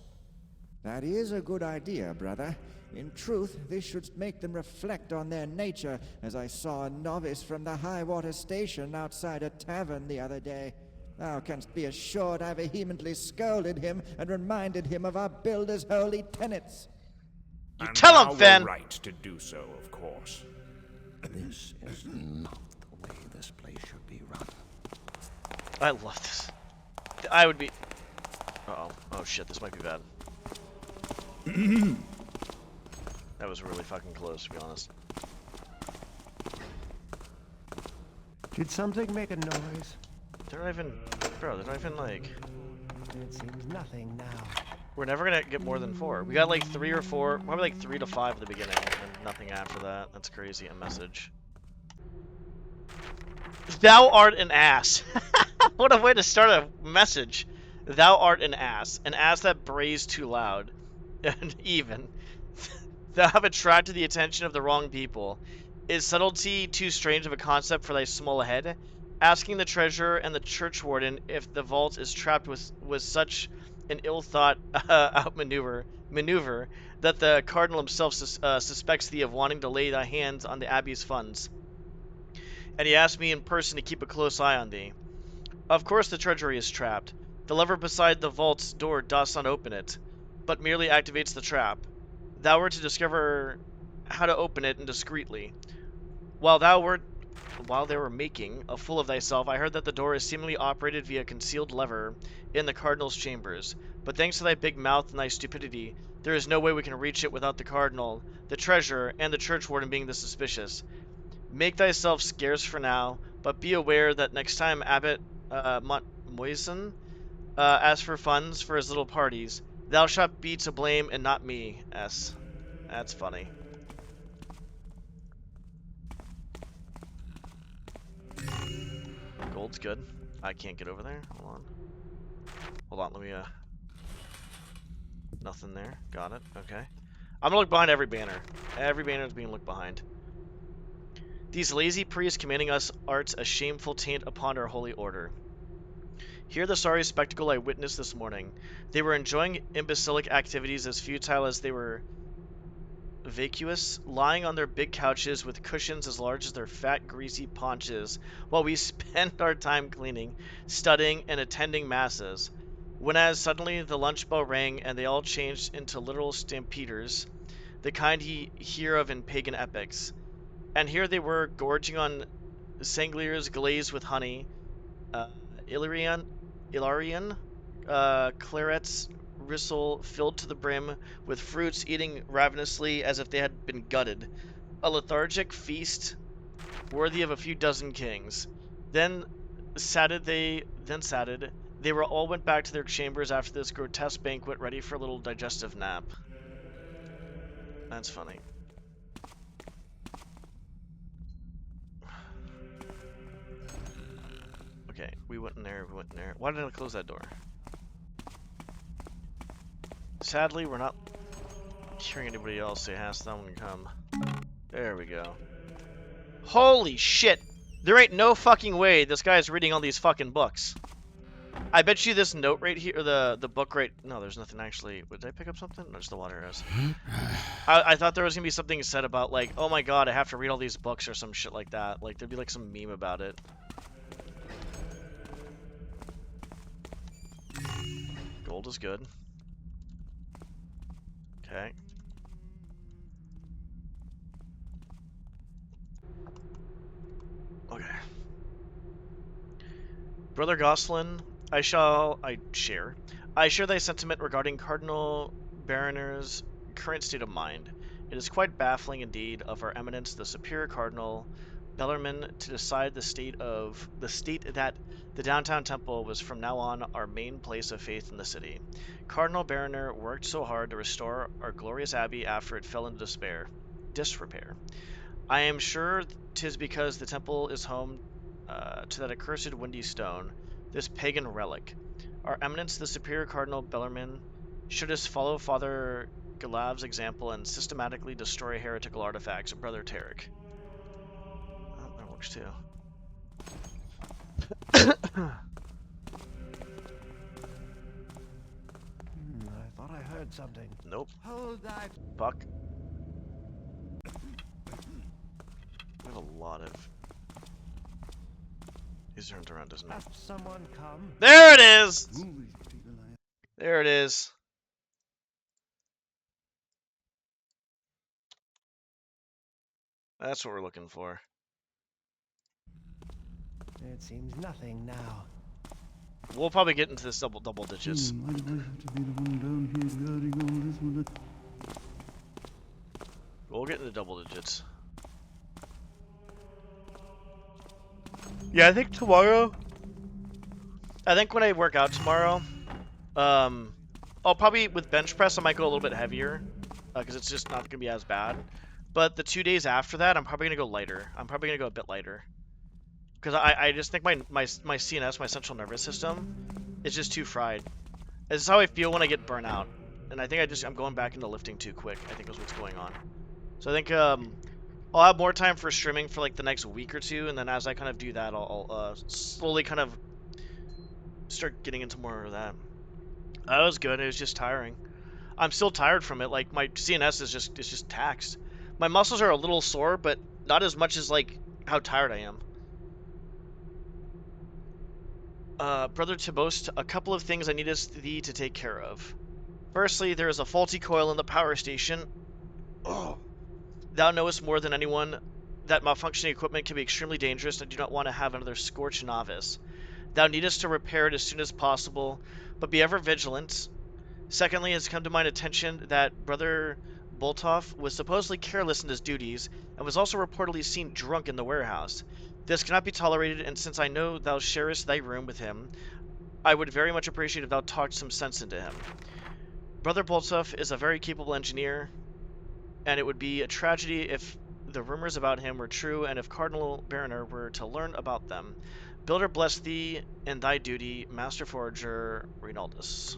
S7: That is a good idea, brother. In truth, this should make them reflect on their nature, as I saw a novice from the high-water station outside a tavern the other day. Thou canst be assured I vehemently scolded him and reminded him of our builder's holy tenets.
S1: You tell him, Finn!
S4: Thou wert right to do so, of course.
S6: This is not the way this place should be run.
S1: I love this. I would be... Uh-oh. Oh shit, this might be bad. That was really fucking close, to be honest.
S10: Did something make a noise?
S1: They're not even... Bro, they're not even like...
S10: It seems nothing now.
S1: We're never gonna get more than 4. We got like 3 or 4, probably like 3 to 5 at the beginning, and nothing after that. That's crazy. A message. Thou art an ass. What a way to start a message. Thou art an ass that brays too loud. And even. Thou have attracted the attention of the wrong people. Is subtlety too strange of a concept for thy small head? asking the treasurer and the church warden if the vault is trapped was such an ill-thought out maneuver that the cardinal himself suspects thee of wanting to lay thy hands on the abbey's funds, and he asked me in person to keep a close eye on thee. Of course the treasury is trapped. The lever beside the vault's door does not open it, but merely activates the trap. Thou wert to discover how to open it indiscreetly. While they were making a fool of thyself, I heard that the door is seemingly operated via a concealed lever in the cardinal's chambers. But thanks to thy big mouth and thy stupidity, there is no way we can reach it without the cardinal, the treasurer, and the church warden being the suspicious. Make thyself scarce for now, but be aware that next time Abbot Moisen asks for funds for his little parties, thou shalt be to blame and not me. S. That's funny. Gold's good. I can't get over there. Hold on, let me, nothing there. Got it. Okay. I'm gonna look behind every banner. Every banner is being looked behind. These lazy priests commanding us arts a shameful taint upon our holy order. Hear the sorry spectacle I witnessed this morning. They were enjoying imbecilic activities as futile as they were vacuous, lying on their big couches with cushions as large as their fat, greasy paunches, while we spent our time cleaning, studying, and attending masses. When as suddenly the lunch bell rang and they all changed into literal stampeders, the kind ye hear of in pagan epics. And here they were, gorging on sangliers glazed with honey, Ilarian, clarets, risol filled to the brim with fruits, eating ravenously as if they had been gutted. A lethargic feast worthy of a few dozen kings. Then satted. They were all went back to their chambers after this grotesque banquet, ready for a little digestive nap. That's funny. Okay, we went in there, Why did I close that door? Sadly, we're not hearing anybody else say has someone come. There we go. Holy shit! There ain't no fucking way this guy's reading all these fucking books. I bet you this note right here, or the book right... No, there's nothing actually... Did I pick up something? No, just the water is. I thought there was gonna be something said about, like, oh my god, I have to read all these books or some shit like that. Like, there'd be like some meme about it. Gold is good. Okay. Okay. Brother Goslin, I share thy sentiment regarding Cardinal Bariner's current state of mind. It is quite baffling indeed of our eminence, the superior Cardinal Bellarmine, to decide the state that the downtown temple was from now on our main place of faith in the city. Cardinal Barriner worked so hard to restore our glorious abbey after it fell into disrepair. I am sure 'tis because the temple is home to that accursed windy stone, this pagan relic. Our eminence, the superior Cardinal Bellarmine, should us follow Father Galav's example and systematically destroy heretical artifacts. Brother Tarek. Oh, that works too.
S10: I thought I heard something.
S1: Nope.
S10: Hold that.
S1: Fuck. We have a lot of... He's turned around, doesn't he?
S10: Have someone come.
S1: There it is! There it is. That's what we're looking for.
S10: It seems nothing now.
S1: We'll probably get into this double digits.
S8: Why do I have to be the one down here guarding all this one?
S1: We'll get into double digits. Yeah, I think tomorrow. I think when I work out tomorrow, I'll probably, with bench press, I might go a little bit heavier, because it's just not going to be as bad. But the 2 days after that, I'm probably going to go lighter. I'm probably going to go a bit lighter. Because I just think my CNS, my central nervous system, is just too fried. This is how I feel when I get burnt out. And I think I'm going back into lifting too quick, I think is what's going on. So I think I'll I'll have more time for streaming for like the next week or two, and then as I kind of do that, I'll slowly kind of start getting into more of that. That was good. It was just tiring. I'm still tired from it. Like my CNS is just taxed. My muscles are a little sore, but not as much as like how tired I am. Brother Tibost, a couple of things I need thee to take care of. Firstly, there is a faulty coil in the power station. Oh. Thou knowest more than anyone that malfunctioning equipment can be extremely dangerous, and I do not want to have another Scorch novice. Thou needest to repair it as soon as possible, but be ever vigilant. Secondly, it has come to my attention that Brother Boltoff was supposedly careless in his duties, and was also reportedly seen drunk in the warehouse. This cannot be tolerated, and since I know thou sharest thy room with him, I would very much appreciate if thou talked some sense into him. Brother Boltoff is a very capable engineer, and it would be a tragedy if the rumors about him were true, and if Cardinal Barroner were to learn about them. Builder bless thee in thy duty, Master Forager Reynaldus.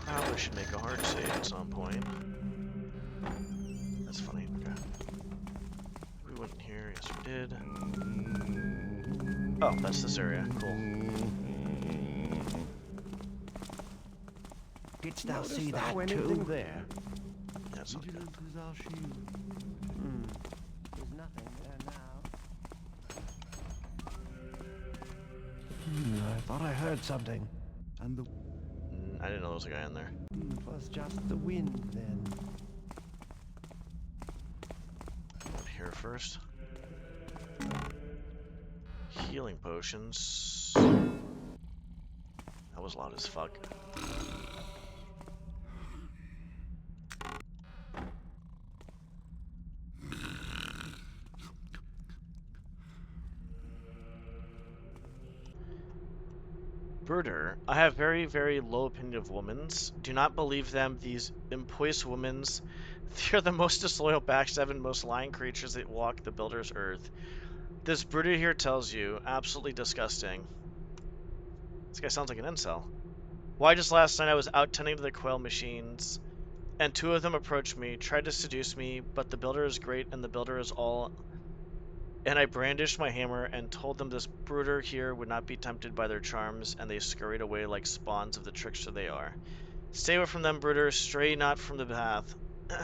S1: Probably should make a hard save at some point. That's funny, okay. We went in here, yes we did. Oh, that's this area, cool.
S10: Didst thou see that too? There.
S1: That's okay.
S8: Is our shield.
S10: There's nothing there now. I thought I heard something.
S8: And the
S1: I didn't know there was a guy in there.
S10: It was just the wind then.
S1: Going here first. Healing potions. That was loud as fuck. Brooder, I have very, very low opinion of womans. Do not believe them, these impious womans. They are the most disloyal, backstabbing, most lying creatures that walk the builder's earth. This Brooder here tells you, absolutely disgusting. This guy sounds like an incel. Why just last night I was out tending to the quail machines, and two of them approached me, tried to seduce me, but the builder is great and the builder is all. And I brandished my hammer and told them this Brooder here would not be tempted by their charms, and they scurried away like spawns of the trickster they are. Stay away from them, Brooder, stray not from the path.
S10: I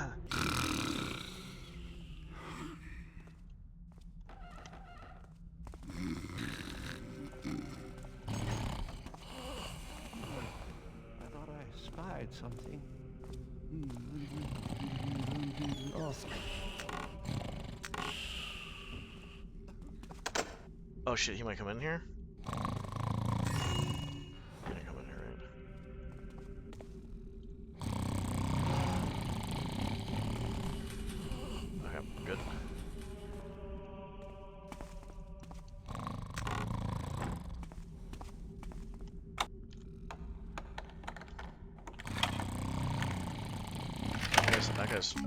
S10: thought I spied something.
S1: Oh shit, he might come in here? He didn't come in here, right? Okay, good. That guy's... Oh,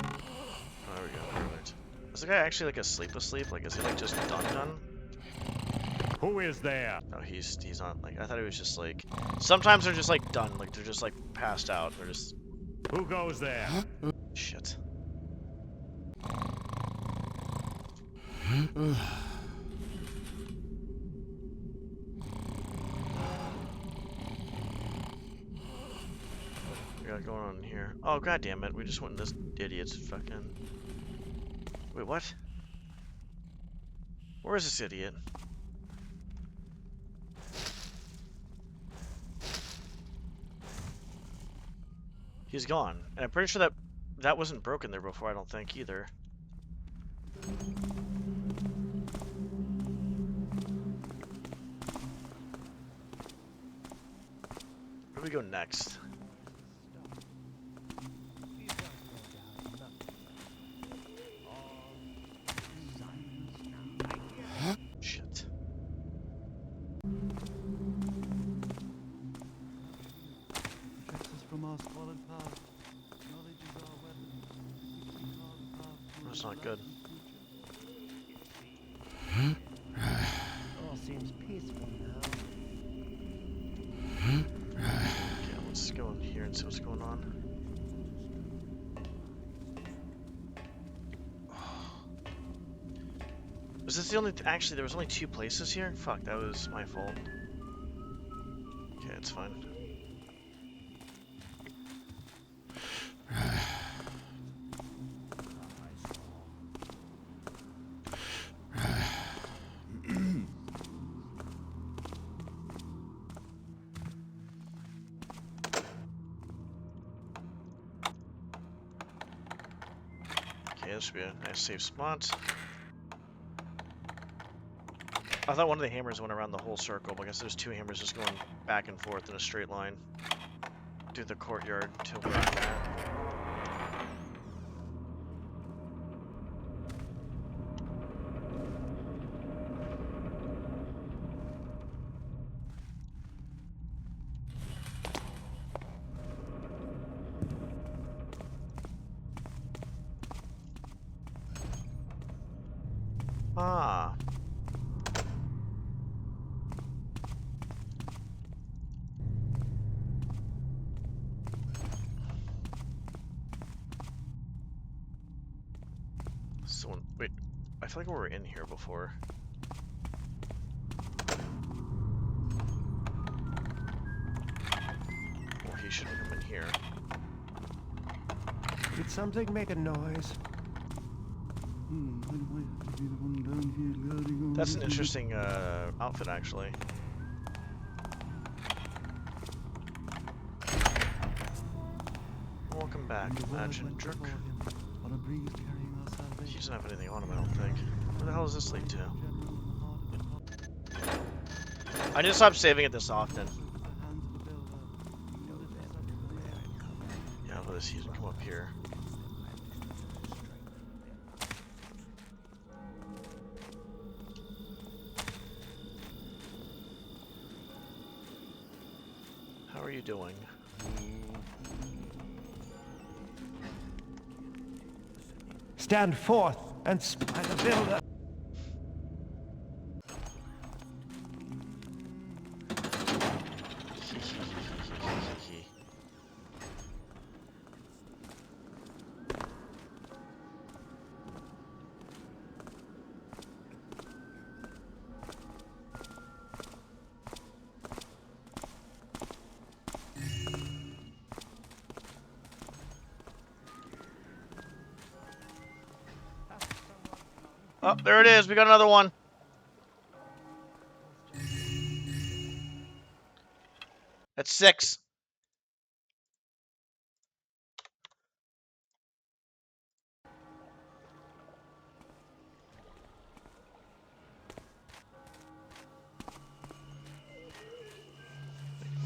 S1: there we go, perfect. Is the guy actually like asleep? Like, is he like just done?
S4: Who is there?
S1: No, he's not, like, I thought he was just like, sometimes they're just like done, like they're just like passed out, they're just...
S4: Who goes there?
S1: Shit. We got going on in here. Oh, god damn it, we just went in this idiot's fucking... Wait, what? Where is this idiot? He's gone. And I'm pretty sure that wasn't broken there before, I don't think, either. Where do we go next? Shit.
S8: protects us from our squalid past. Knowledge is our weapon. We carve a path through
S1: That's
S8: the
S1: not good.
S10: All seems peaceful now.
S1: Okay, let's go in here and see what's going on. this the only... Actually, there was only 2 places here? Fuck, that was my fault. Okay, it's fine. Okay, this should be a nice safe spot. I thought one of the hammers went around the whole circle, but I guess there's 2 hammers just going back and forth in a straight line through the courtyard to where I'm at. Ah. So, wait, I feel like we were in here before. Well, he should have come in here.
S10: Did something make a noise?
S1: That's an interesting outfit, actually. Welcome back, Imagine Dirk. He doesn't have anything on him, I don't think. Where the hell is this lead to? I need to stop saving it this often. Yeah, let us use it come up here. How are you doing?
S10: Stand forth and spy the builder.
S1: Oh, there it is. We got another one. That's 6.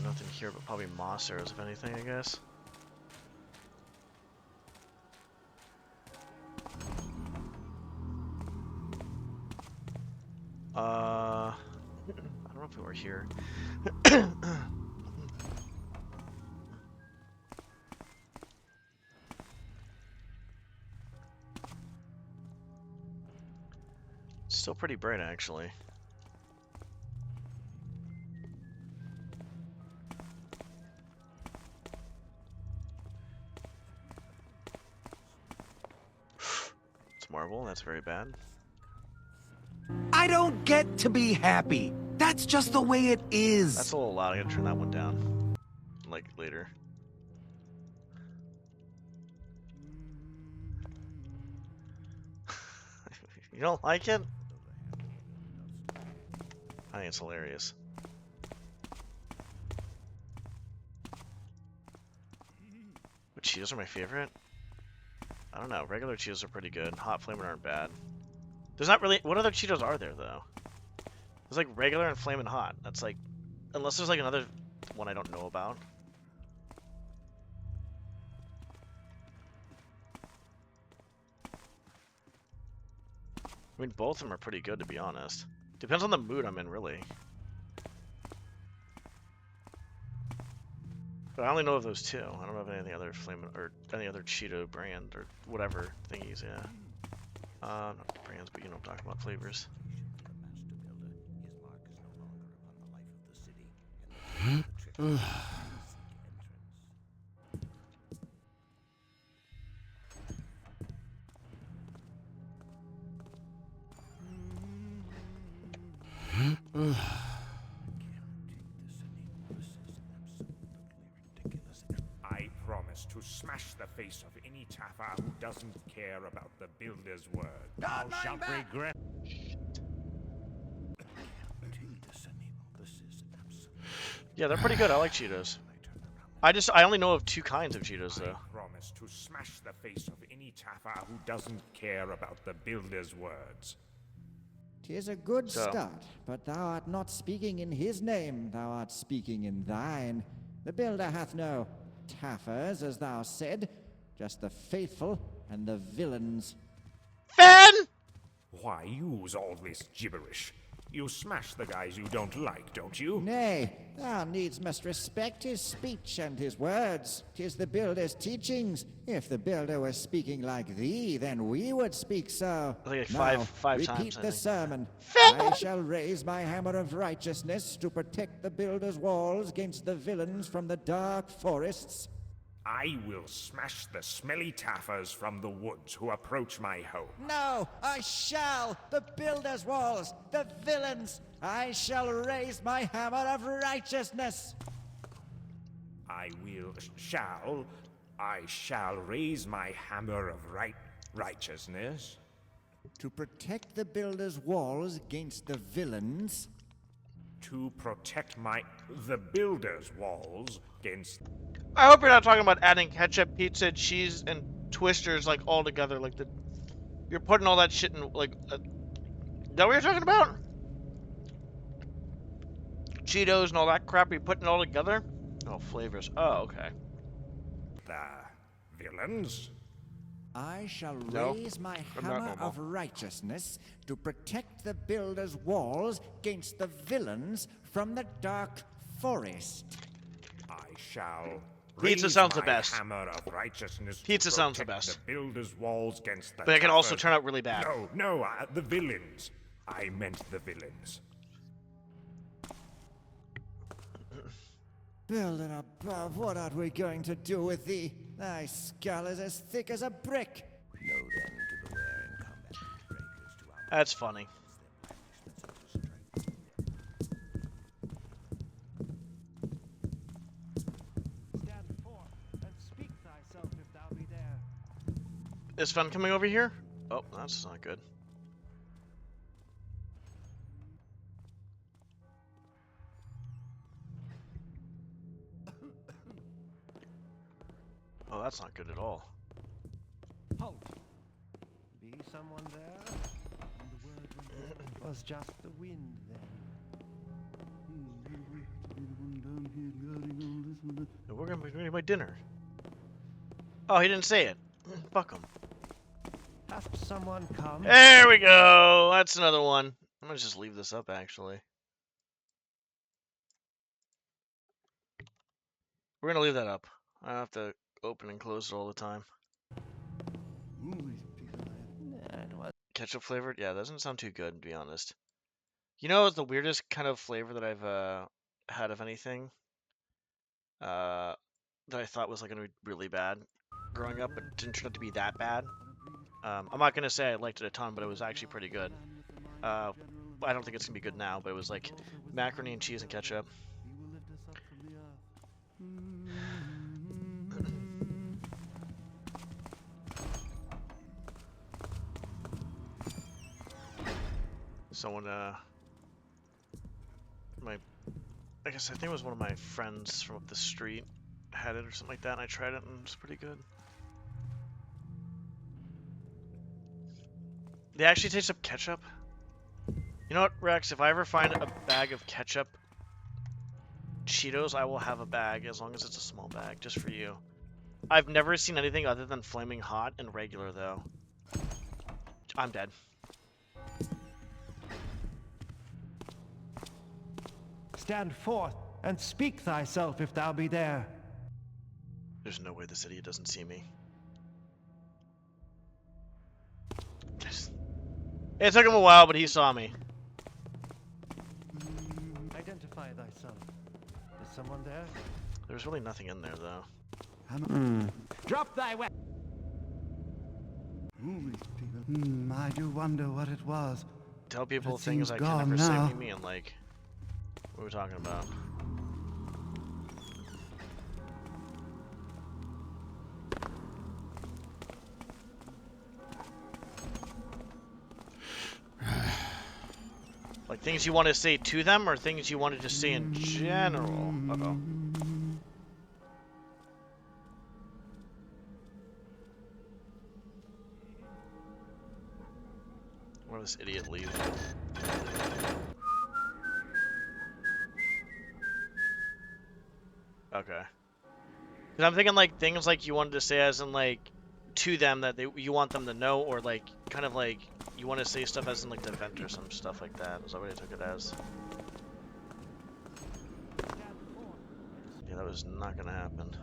S1: Nothing here but probably moss arrows, if anything, I guess. I don't know if we were here. Still pretty bright, actually. It's marble, that's very bad.
S5: I don't get to be happy. That's just the way it is.
S1: That's a little loud, I gotta turn that one down. Like, later. You don't like it? I think it's hilarious. But Cheetos are my favorite? I don't know. Regular Cheetos are pretty good. Hot Flamin' aren't bad. There's not really... What other Cheetos are there, though? There's like regular and Flamin' Hot. That's like... Unless there's like another one I don't know about. I mean, both of them are pretty good, to be honest. Depends on the mood I'm in, really. But I only know of those 2. I don't know of any other Flamin' or any other Cheeto brand or whatever thingies, yeah. Not brands, but you know, I'm talking about flavors.
S4: I promise to smash the face of any Taffer who doesn't care about the Builder's word. Thou shalt regret.
S1: Yeah, they're pretty good. I like Cheetos. I only know of 2 kinds of Cheetos though.
S4: I promise to smash the face of any Taffer who doesn't care about the Builder's words.
S7: 'Tis a good
S1: So.
S7: start, but thou art not speaking in his name, thou art speaking in thine. The Builder hath no Taffers, as thou said, just the faithful and the villains.
S1: Fan!
S4: Why use all this gibberish? You smash the guys you don't like, don't you?
S7: Nay, thou needs must respect his speech and his words. 'Tis the Builder's teachings. If the Builder was speaking like thee, then we would speak so.
S1: I think
S7: Now,
S1: five
S7: repeat
S1: times, I
S7: the
S1: think.
S7: sermon. I shall raise my hammer of righteousness to protect the Builder's walls against the villains from the dark forests.
S4: I will smash the smelly Taffers from the woods who approach my home.
S7: No, I shall! The Builder's walls, the villains! I shall raise my hammer of righteousness!
S4: I shall raise my hammer of righteousness.
S7: To protect the Builder's walls against the villains.
S4: To protect the Builder's walls against.
S1: I hope you're not talking about adding ketchup, pizza, cheese, and twisters like all together. Like you're putting all that shit in like. Is that what you're talking about? Cheetos and all that crap. You're putting it all together. Oh, flavors. Oh, okay.
S4: The villains.
S7: I shall
S1: No,
S7: raise my
S1: I'm not
S7: hammer
S1: normal.
S7: of righteousness to protect the Builder's walls against the villains from the dark forest.
S4: I shall.
S1: Pizza
S4: raise
S1: sounds the
S4: my
S1: best.
S4: Hammer of righteousness to
S1: Pizza sounds the
S4: protect
S1: best.
S4: The Builder's walls against the.
S1: But it can also
S4: Taffers.
S1: turn out really bad.
S4: No, the villains. I meant the villains.
S7: Builder above, what are we going to do with thee? Thy skull is as thick as a brick.
S9: No then to the wear in combat breakers to our
S1: That's funny.
S8: Stand forth and speak thyself if thou be there.
S1: Is Fun coming over here? Oh, that's not good. Oh, that's not good at all.
S10: Halt! Be someone there?
S8: And the word went out.
S10: It was just the wind then.
S1: We're gonna be ready by dinner. Oh, he didn't say it. Fuck him.
S10: Has someone come?
S1: There we go. That's another one. I'm gonna just leave this up actually. We're gonna leave that up. I have to open and close it all the time. Ketchup flavored? Yeah, that doesn't sound too good to be honest. You know the weirdest kind of flavor that I've had of anything? That I thought was like gonna be really bad growing up, but didn't turn out to be that bad. I'm not gonna say I liked it a ton, but it was actually pretty good. I don't think it's gonna be good now, but it was like macaroni and cheese and ketchup.
S8: He will lift us up from the earth.
S1: Someone, I guess I think it was one of my friends from up the street had it or something like that, and I tried it and it was pretty good. They actually taste up ketchup. You know what, Rex? If I ever find a bag of ketchup Cheetos, I will have a bag as long as it's a small bag, just for you. I've never seen anything other than flaming hot and regular, though. I'm dead.
S10: Stand forth and speak thyself if thou be there.
S1: There's no way this idiot doesn't see me. It took him a while, but he saw me.
S10: Identify thyself. Is someone there?
S1: There's really nothing in there, though.
S10: Drop thy weapon.
S8: Holy people. I do wonder what it was.
S1: tell people
S8: it
S1: things
S8: seems
S1: I can
S8: gone
S1: never say. What
S8: now.
S1: do you mean? Like, what are we talking about? Like things you want to say to them, or things you want to just say in general? Uh-oh. Where this idiot leave? Okay. Because I'm thinking like things like you wanted to say as in like to them that you want them to know, or like kind of like you want to say stuff as in like the event or some stuff like that. Is that what I took it as? Yeah, that was not gonna happen.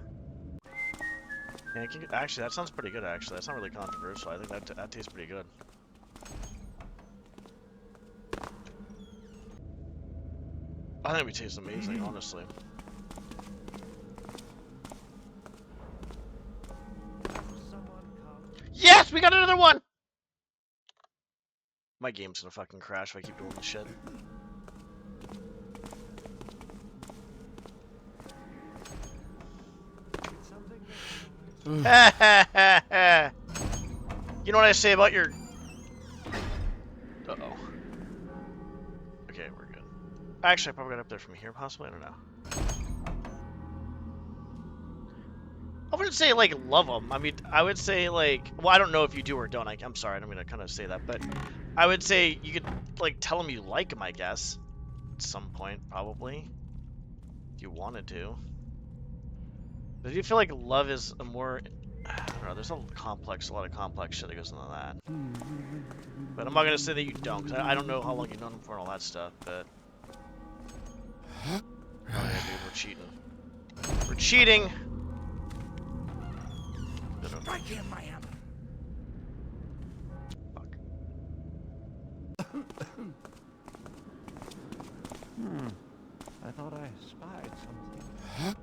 S1: Yeah, actually, that sounds pretty good. Actually, that's not really controversial. I think that tastes pretty good. I think it tastes amazing, honestly. Yes, we got another one! My game's gonna fucking crash if I keep doing this shit. You know what I say about your... Uh-oh. Okay, we're good. Actually, I probably got up there from here, possibly? I don't know. I wouldn't say, like, love them. I mean, I would say, like... Well, I don't know if you do or don't. I'm sorry, I'm gonna kind of say that. But I would say you could, like, tell them you like them, I guess. At some point, probably. If you wanted to. But do you feel like love is a more... I don't know, there's a lot of complex shit that goes into that. But I'm not gonna say that you don't, because I don't know how long you've known him for and all that stuff, but... Oh yeah, dude, we're cheating. We're cheating!
S5: Strike him, my hammer.
S1: Fuck.
S10: I thought I spied something.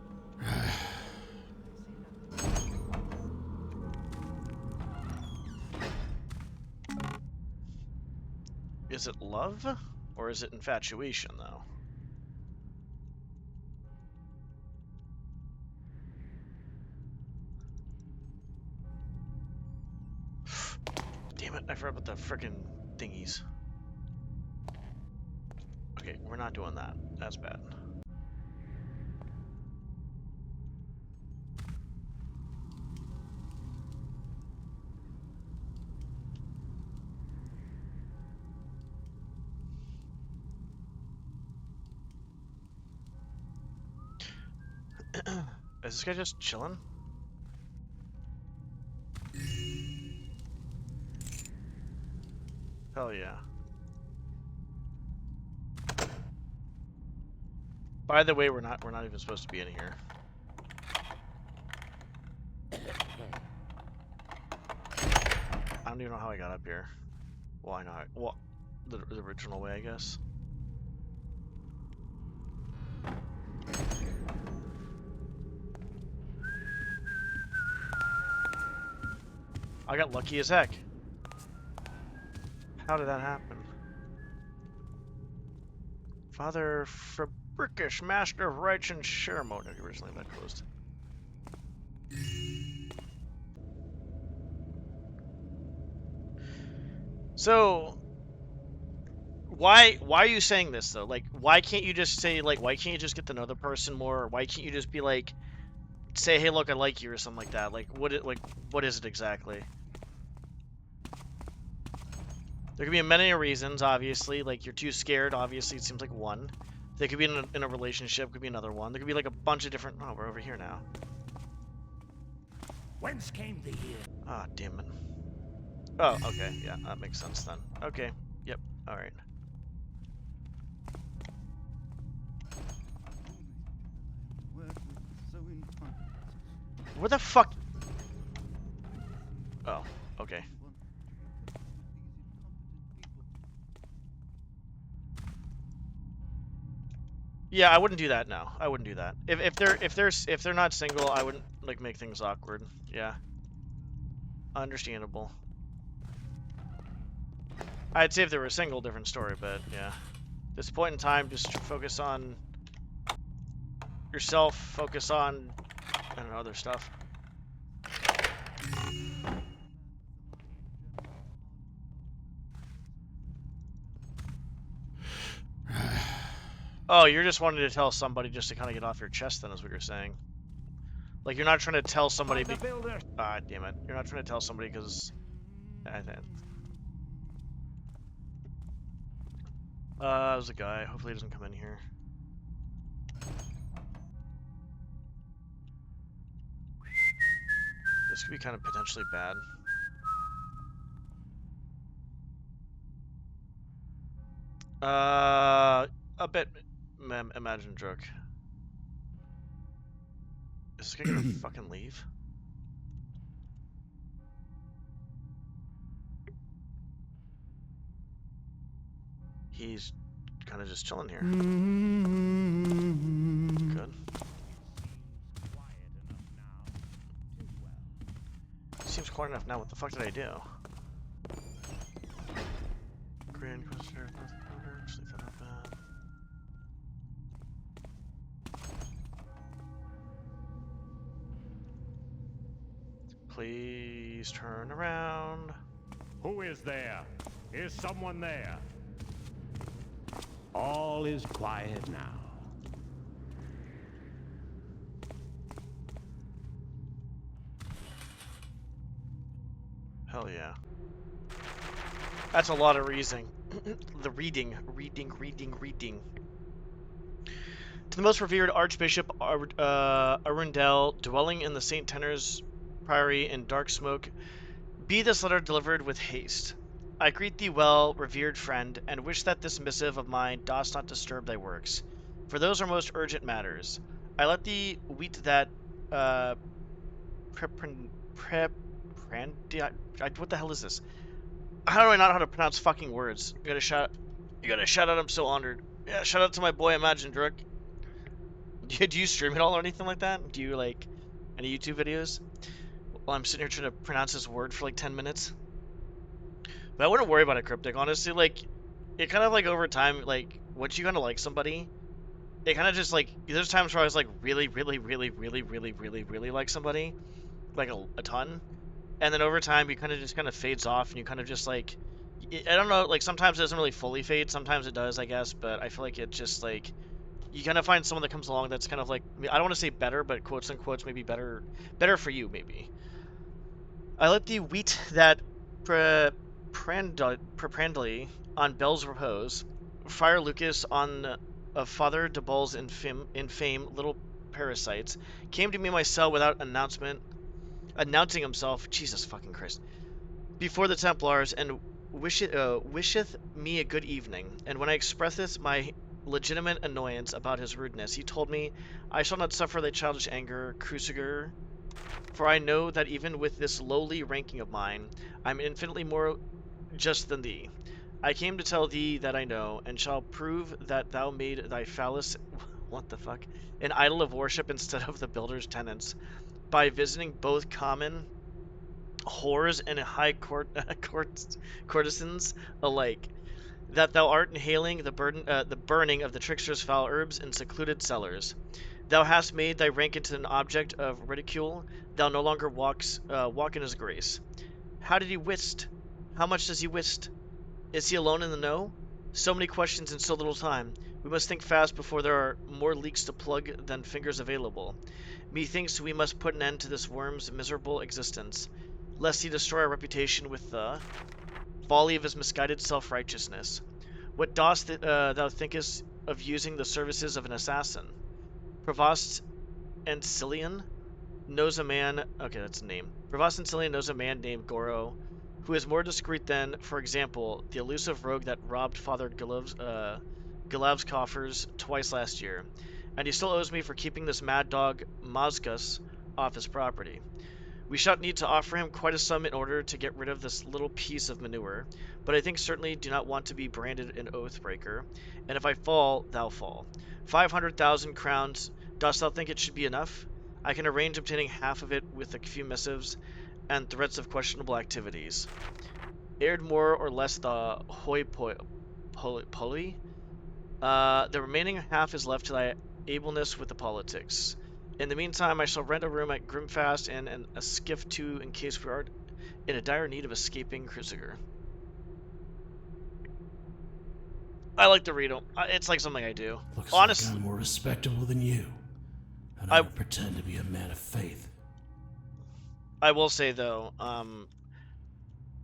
S1: Is it love? Or is it infatuation, though? Damn it, I forgot about the frickin' thingies. Okay, we're not doing that. That's bad. Is this guy just chilling? Hell yeah. By the way, we're not even supposed to be in here. I don't even know how I got up here. Well, I know well, the original way, I guess. I got lucky as heck. How did that happen? Father Fabricius, Master of Rites and Ceremony. Okay, originally that closed. So, why are you saying this though? Like, why can't you just say like, why can't you just get to know the person more? Or why can't you just be like, say, hey, look, I like you or something like that? Like, what is it exactly? There could be many reasons, obviously. Like, you're too scared, obviously, it seems like one. They could be in a relationship, could be another one. There could be like a bunch of different... Oh, we're over here now.
S5: Whence came the year?
S1: Ah, damn it. Oh, okay, yeah, that makes sense then. Okay, yep, alright. Where the fuck... Oh, okay. Yeah, I wouldn't do that now. I wouldn't do that. If they're not single, I wouldn't like make things awkward. Yeah. Understandable. I'd say if they were a single, different story, but yeah. At this point in time, just focus on yourself, focus on, I don't know, other stuff. Oh, you're just wanting to tell somebody just to kind of get off your chest, then, is what you're saying. Like, you're not trying to tell somebody... Ah, damn it. You're not trying to tell somebody because... There's a guy. Hopefully he doesn't come in here. This could be kind of potentially bad. A bit... Imagine Druk. Is this guy gonna fucking leave? He's kind of just chilling here. Good. Seems quiet enough now. What the fuck did I do? Grand Questioner, just leave that open. Please turn around.
S4: Who is there? Is someone there?
S6: All is quiet now.
S1: Hell yeah. That's a lot of reading. The reading. To the most revered Archbishop Arundel, dwelling in the St. Tenor's Priory in dark smoke, be this letter delivered with haste. I greet thee well, revered friend, and wish that this missive of mine dost not disturb thy works, for those are most urgent matters. I let thee weet that what the hell is this? How do I not know how to pronounce fucking words? You gotta shout out, I'm so honored. Yeah, shout out to my boy Imagine Druk. Do you stream it all or anything like that? Do you like any YouTube videos? Well, I'm sitting here trying to pronounce this word for like 10 minutes. But I wouldn't worry about it, Cryptic. Honestly, like, it kind of like over time, like, once you kind of like somebody, it kind of just like, there's times where I was like really like somebody, like a ton. And then over time, you kind of fades off and you kind of just like, I don't know, like sometimes it doesn't really fully fade. Sometimes it does, I guess. But I feel like it just like, you kind of find someone that comes along that's kind of like, I don't want to say better, but quotes unquotes, maybe better for you, maybe. I let thee weet that Prepandly on Bell's repose, Friar Lucas on of Father de Bulls in fame, little parasites, came to me in my cell without announcing himself, Jesus fucking Christ, before the Templars, and wisheth me a good evening. And when I expresseth my legitimate annoyance about his rudeness, he told me, I shall not suffer thy childish anger, Cruciger, for I know that even with this lowly ranking of mine, I'm infinitely more just than thee. I came to tell thee that I know, and shall prove that thou made thy phallus, what the fuck, an idol of worship instead of the builder's tenants, by visiting both common whores and high courtesans alike. That thou art inhaling the burning of the trickster's foul herbs in secluded cellars. Thou hast made thy rank into an object of ridicule. Thou no longer walk in his grace. How did he whist? How much does he whist? Is he alone in the know? So many questions in so little time. We must think fast before there are more leaks to plug than fingers available. Methinks we must put an end to this worm's miserable existence, lest he destroy our reputation with the folly of his misguided self-righteousness. What dost thou thinkest of using the services of an assassin? Provost Ancillian knows a man... Okay, that's a name. Provost Ancillian knows a man named Goro, who is more discreet than, for example, the elusive rogue that robbed Father Galav's coffers twice last year. And he still owes me for keeping this mad dog Mazgus off his property. We shall need to offer him quite a sum in order to get rid of this little piece of manure, but I think certainly do not want to be branded an oath-breaker, and if I fall, thou fall. 500,000 crowns, dost thou think it should be enough? I can arrange obtaining half of it with a few missives and threats of questionable activities. aired more or less the hoi poly. The remaining half is left to thy ableness with the politics. In the meantime, I shall rent a room at Grimfast and a skiff too, in case we are in a dire need of escaping Cruciger. I like to read them. It's like something I do.
S6: Looks
S1: Honestly,
S6: like I'm more respectable than you. And I don't pretend to be a man of faith.
S1: I will say though,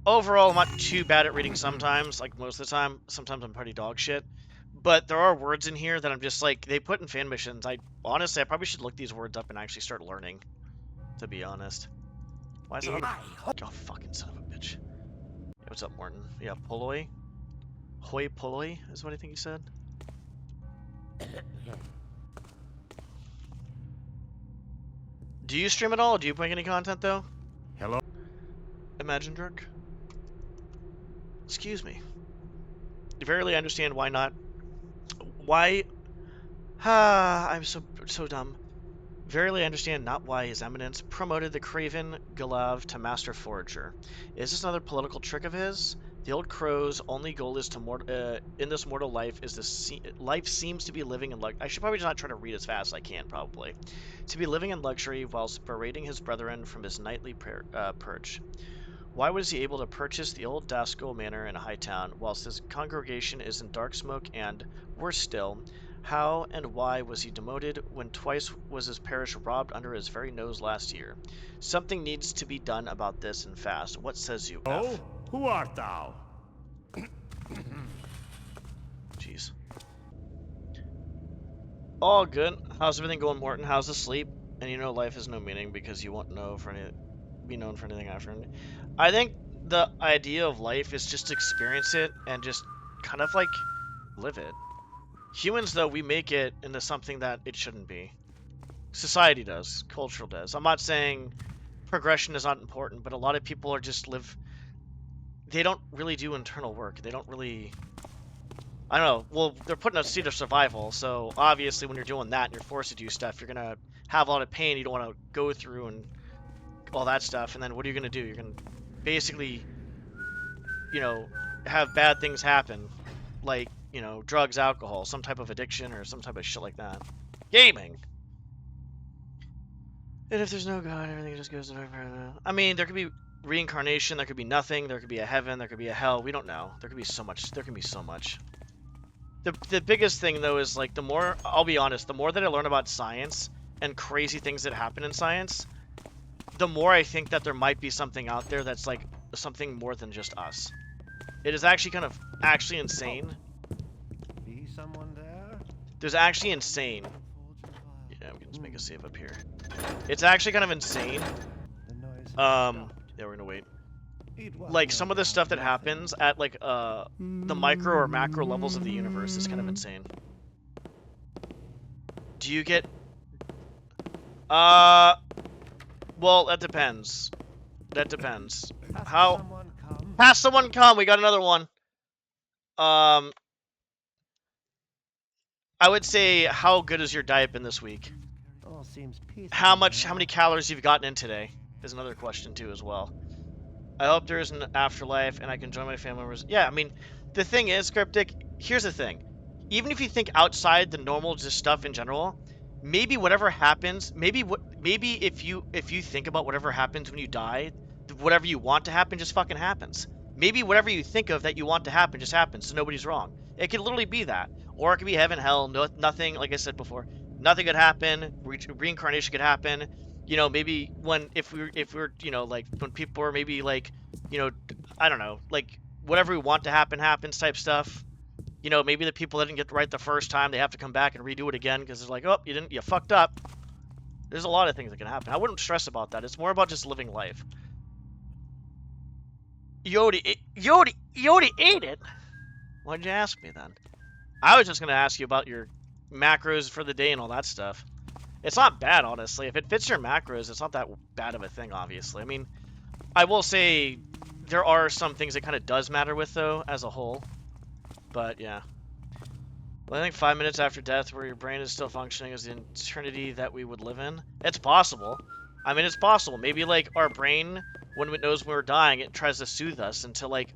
S1: overall, I'm not too bad at reading sometimes, like most of the time. Sometimes I'm pretty dog shit. But there are words in here that I'm just like, they put in fan missions. Honestly, I probably should look these words up and actually start learning, to be honest. Why is it on? Oh, fucking son of a bitch. Yeah, what's up, Morton? Yeah, Poloi? Hoi Poloi is what I think he said. Do you stream at all? Do you make any content, though?
S4: Hello?
S1: Imagine Dirk? Excuse me. I rarely understand why not. Why? I'm so dumb. Verily understand not why His Eminence promoted the Craven Galav to Master Forager. Is this another political trick of his? The old crow's only goal is to in this mortal life is life seems to be living in I should probably just not try to read as fast as I can, probably. To be living in luxury whilst berating his brethren from his nightly perch. Why was he able to purchase the old Dasco manor in a high town, whilst his congregation is in dark smoke and, worse still, how and why was he demoted when twice was his parish robbed under his very nose last year? Something needs to be done about this and fast. What says you, F?
S4: Oh, who art thou?
S1: Jeez. All good. How's everything going, Morton? How's the sleep? And you know life has no meaning because you won't know be known for anything after. I think the idea of life is just to experience it and just kind of like live it. Humans, though, we make it into something that it shouldn't be. Society does. Cultural does. I'm not saying progression is not important, but a lot of people are just they don't really do internal work. They don't really... I don't know. Well, they're put in a state of survival, so obviously when you're doing that and you're forced to do stuff, you're going to have a lot of pain you don't want to go through and all that stuff. And then what are you going to do? You're going to basically, you know, have bad things happen. Like, you know, drugs, alcohol, some type of addiction or some type of shit like that. Gaming! And if there's no God, everything just goes to... I mean, there could be reincarnation, there could be nothing, there could be a heaven, there could be a hell, we don't know. There could be so much, there can be so much. The biggest thing, though, is, like, the more, I'll be honest, the more that I learn about science and crazy things that happen in science, the more I think that there might be something out there that's, like, something more than just us. It is actually kind of, insane.
S10: Be someone there?
S1: There's actually insane. Yeah, we can just make a save up here. It's actually kind of insane. Yeah, we're gonna wait. Like, some of the stuff that happens at, like, the micro or macro levels of the universe is kind of insane. Do you get... well, that depends. That depends. How... Past someone come! We got another one. I would say, how good has your diet been this week? How many calories you've gotten in today is another question, too, as well. I hope there is an afterlife and I can join my family members. Yeah, I mean, the thing is, Cryptic, here's the thing. Even if you think outside the normal just stuff in general, maybe whatever happens, maybe if you think about whatever happens when you die, whatever you want to happen just fucking happens. Maybe whatever you think of that you want to happen just happens, so nobody's wrong. It could literally be that. Or it could be heaven, hell, nothing, like I said before. Nothing could happen, reincarnation could happen. You know, maybe if we're, you know, like, when people are maybe, like, you know, I don't know, like, whatever we want to happen happens type stuff. You know, maybe the people that didn't get right the first time, they have to come back and redo it again because it's like, oh, you fucked up. There's a lot of things that can happen. I wouldn't stress about that. It's more about just living life. You already ate it? Why'd you ask me then? I was just going to ask you about your macros for the day and all that stuff. It's not bad, honestly. If it fits your macros, it's not that bad of a thing, obviously. I mean, I will say there are some things it kind of does matter with, though, as a whole. But, yeah. Well, I think 5 minutes after death, where your brain is still functioning as the eternity that we would live in. It's possible. I mean, it's possible. Maybe, like, our brain when it knows we're dying, it tries to soothe us into like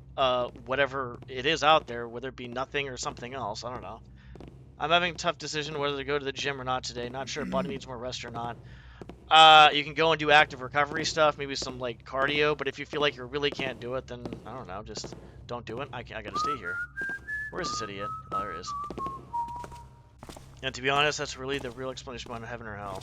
S1: whatever it is out there, whether it be nothing or something else. I don't know. I'm having a tough decision whether to go to the gym or not today. Not sure if body needs more rest or not. You can go and do active recovery stuff, maybe some like cardio, but if you feel like you really can't do it, then I don't know, just don't do it. I gotta stay here. Where is this idiot? Oh, there it is. And to be honest, that's really the real explanation behind heaven or hell.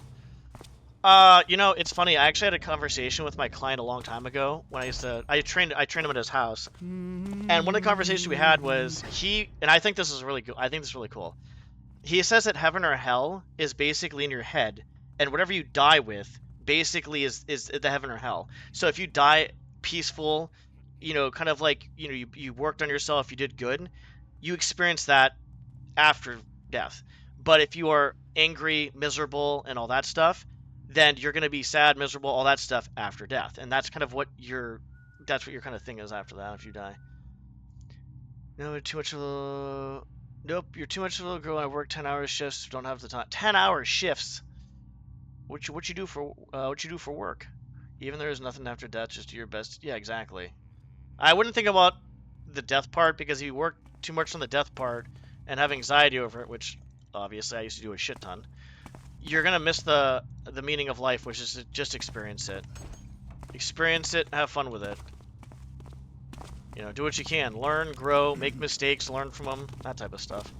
S1: You know, it's funny. I actually had a conversation with my client a long time ago when I trained him at his house. And one of the conversations we had was and I think this is really good. I think this is really cool. He says that heaven or hell is basically in your head, and whatever you die with basically is the heaven or hell. So if you die peaceful, you know, kind of like, you know, you worked on yourself, you did good, you experience that after death. But if you are angry, miserable, and all that stuff, then you're going to be sad, miserable, all that stuff after death. And that's kind of what your kind of thing is after that, if you die. No, too much of a... Nope, you're too much of a little girl. I work 10-hour shifts, don't have the time. 10-hour shifts? What you do for work? Even there is nothing after death, just do your best. Yeah, exactly. I wouldn't think about the death part, because if you work too much on the death part and have anxiety over it, which obviously I used to do a shit ton, you're gonna miss the meaning of life, which is to just experience it. Experience it, have fun with it. You know, do what you can. Learn, grow, make mistakes, learn from them, that type of stuff.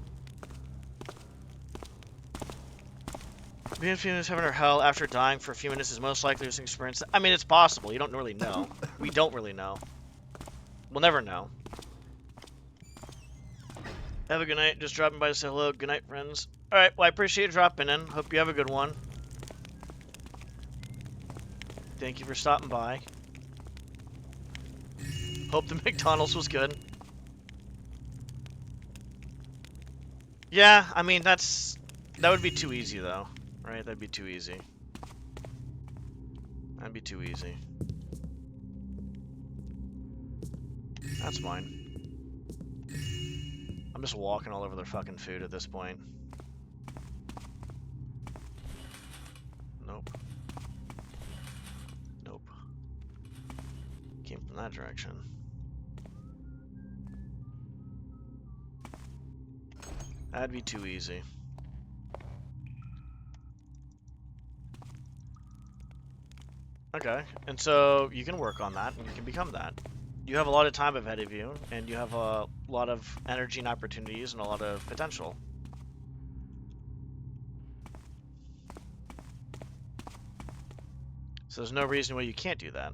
S1: Being a few minutes heaven or hell after dying for a few minutes is most likely to experience. I mean, it's possible. You don't really know. We don't really know. We'll never know. Have a good night. Just dropping by to say hello. Good night, friends. Alright, well, I appreciate you dropping in. Hope you have a good one. Thank you for stopping by. Hope the McDonald's was good. Yeah, I mean, that would be too easy, though. Right? That'd be too easy. That'd be too easy. That's fine. I'm just walking all over their fucking food at this point. Nope. Nope. Came from that direction. That'd be too easy. Okay, and so you can work on that, and you can become that. You have a lot of time ahead of you, and you have a lot of energy and opportunities and a lot of potential. So there's no reason why you can't do that.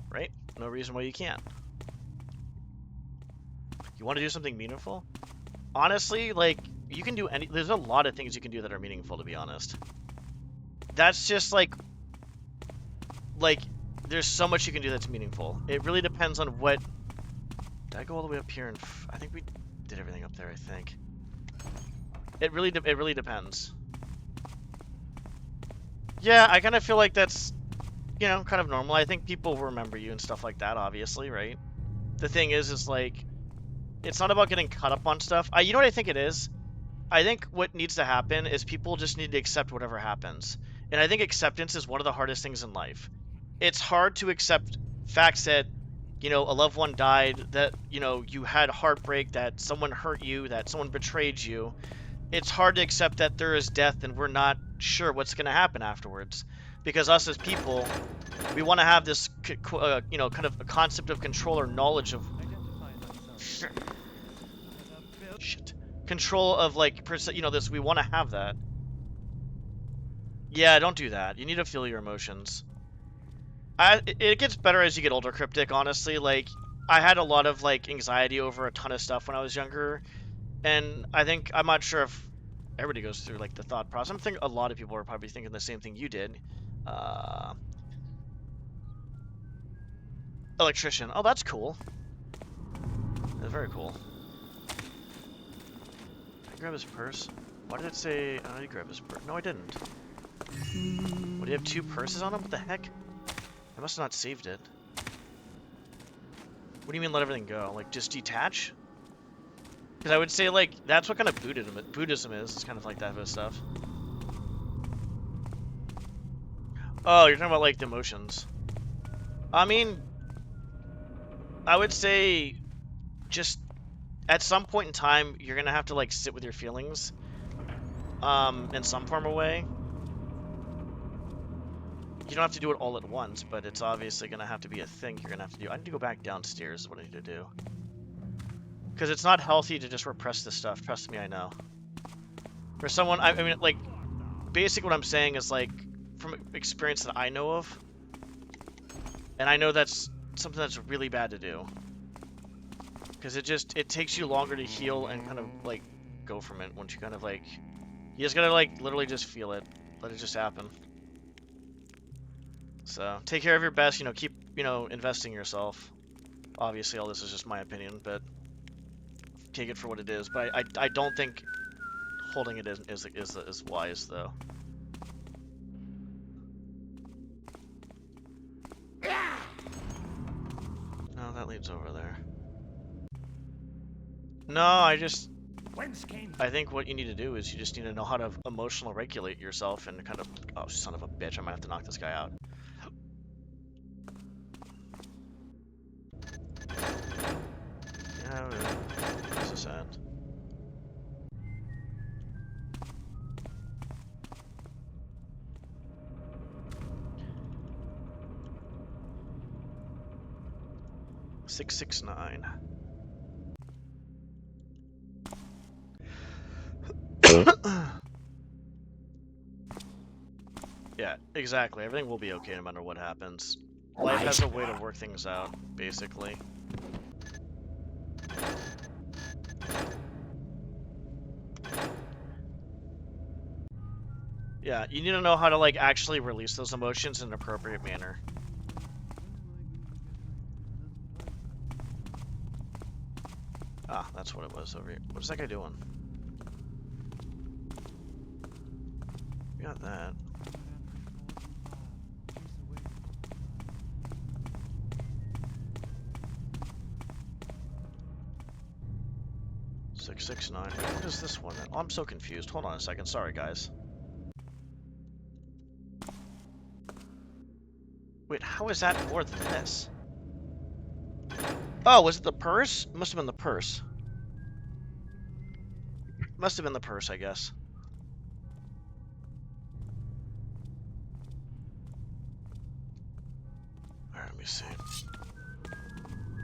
S1: Right? No reason why you can't. You want to do something meaningful? Honestly, like, you can do there's a lot of things you can do that are meaningful, to be honest. That's just like, there's so much you can do that's meaningful. It really depends on what... Did I go all the way up here? And I think we did everything up there, I think. It really depends. Yeah, I kind of feel like that's, you know, kind of normal. I think people will remember you and stuff like that, obviously, right? The thing is like, it's not about getting caught up on stuff. You know what I think it is? I think what needs to happen is people just need to accept whatever happens. And I think acceptance is one of the hardest things in life. It's hard to accept facts that, you know, a loved one died, that, you know, you had heartbreak, that someone hurt you, that someone betrayed you. It's hard to accept that there is death and we're not sure what's going to happen afterwards. Because us as people, we want to have this, you know, kind of a concept of control or knowledge of... Shit. Control of, like, you know, this, we want to have that. Yeah, don't do that. You need to feel your emotions. It gets better as you get older, Cryptic, honestly. Like, I had a lot of, like, anxiety over a ton of stuff when I was younger. And I'm not sure if everybody goes through, like, the thought process. I think a lot of people are probably thinking the same thing you did. Electrician. Oh, that's cool. That's very cool. I grab his purse. Why did it say... Oh, you grab his purse. No, I didn't. What, do you have 2 purses on him? What the heck? I must have not saved it. What do you mean let everything go? Like, just detach? Because I would say, like, that's what kind of Buddhism is. It's kind of like that kind of stuff. Oh, you're talking about, like, the emotions. I mean, I would say just at some point in time, you're gonna have to like sit with your feelings, in some form or way. You don't have to do it all at once, but it's obviously gonna have to be a thing you're gonna have to do. I need to go back downstairs is what I need to do. Because it's not healthy to just repress this stuff. Trust me, I know. For someone, I mean, like, basically what I'm saying is, like, from experience that I know of, and I know that's something that's really bad to do. Because it takes you longer to heal and kind of, like, go from it once you kind of, like, you just gotta, like, literally just feel it. Let it just happen. So, take care of your best, you know, keep, you know, investing in yourself. Obviously, all this is just my opinion, but take it for what it is. But I don't think holding it is wise, though. No, that leads over there. No, I think what you need to do is you just need to know how to emotionally regulate yourself and kind of... Oh, son of a bitch, I might have to knock this guy out. Yeah, where's this at? $669. Yeah, exactly. Everything will be okay no matter what happens. Life has a way to work things out, basically. Yeah, you need to know how to, like, actually release those emotions in an appropriate manner. Ah, that's what it was over here. What is that guy doing? We got that. $669. What is this one then? Oh, I'm so confused. Hold on a second. Sorry, guys. Wait, how is that more than this? Oh, was it the purse? Must have been the purse. Must have been the purse, I guess. Alright, let me see.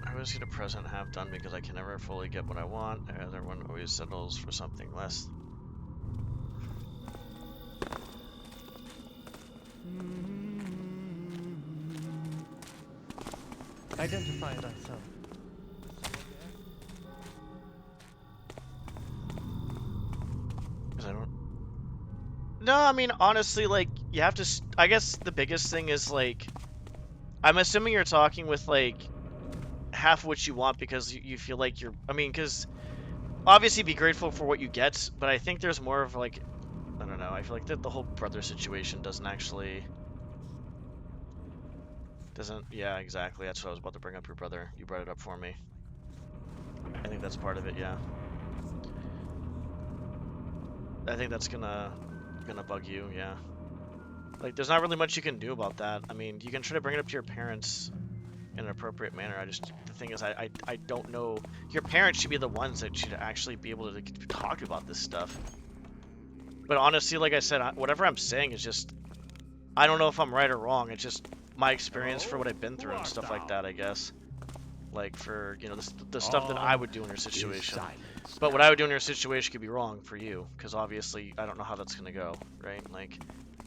S1: I always get a present half done because I can never fully get what I want. Everyone always settles for something less.
S10: Identify thyself.
S1: Because I don't... No, I mean, honestly, like, you have to... I guess the biggest thing is, like... I'm assuming you're talking with, like, half what you want because you feel like you're... I mean, because... Obviously, be grateful for what you get, but I think there's more of, like... I don't know, I feel like the whole brother situation doesn't actually... Yeah, exactly. That's what I was about to bring up, your brother. You brought it up for me. I think that's part of it, yeah. I think that's gonna bug you, yeah. Like, there's not really much you can do about that. I mean, you can try to bring it up to your parents in an appropriate manner. The thing is, I don't know. Your parents should be the ones that should actually be able to talk about this stuff. But honestly, like I said, whatever I'm saying is just... I don't know if I'm right or wrong. It's just my experience for what I've been through and stuff like that, I guess. Like, for, you know, the stuff that I would do in your situation. But what I would do in your situation could be wrong for you, because obviously I don't know how that's going to go, right? Like,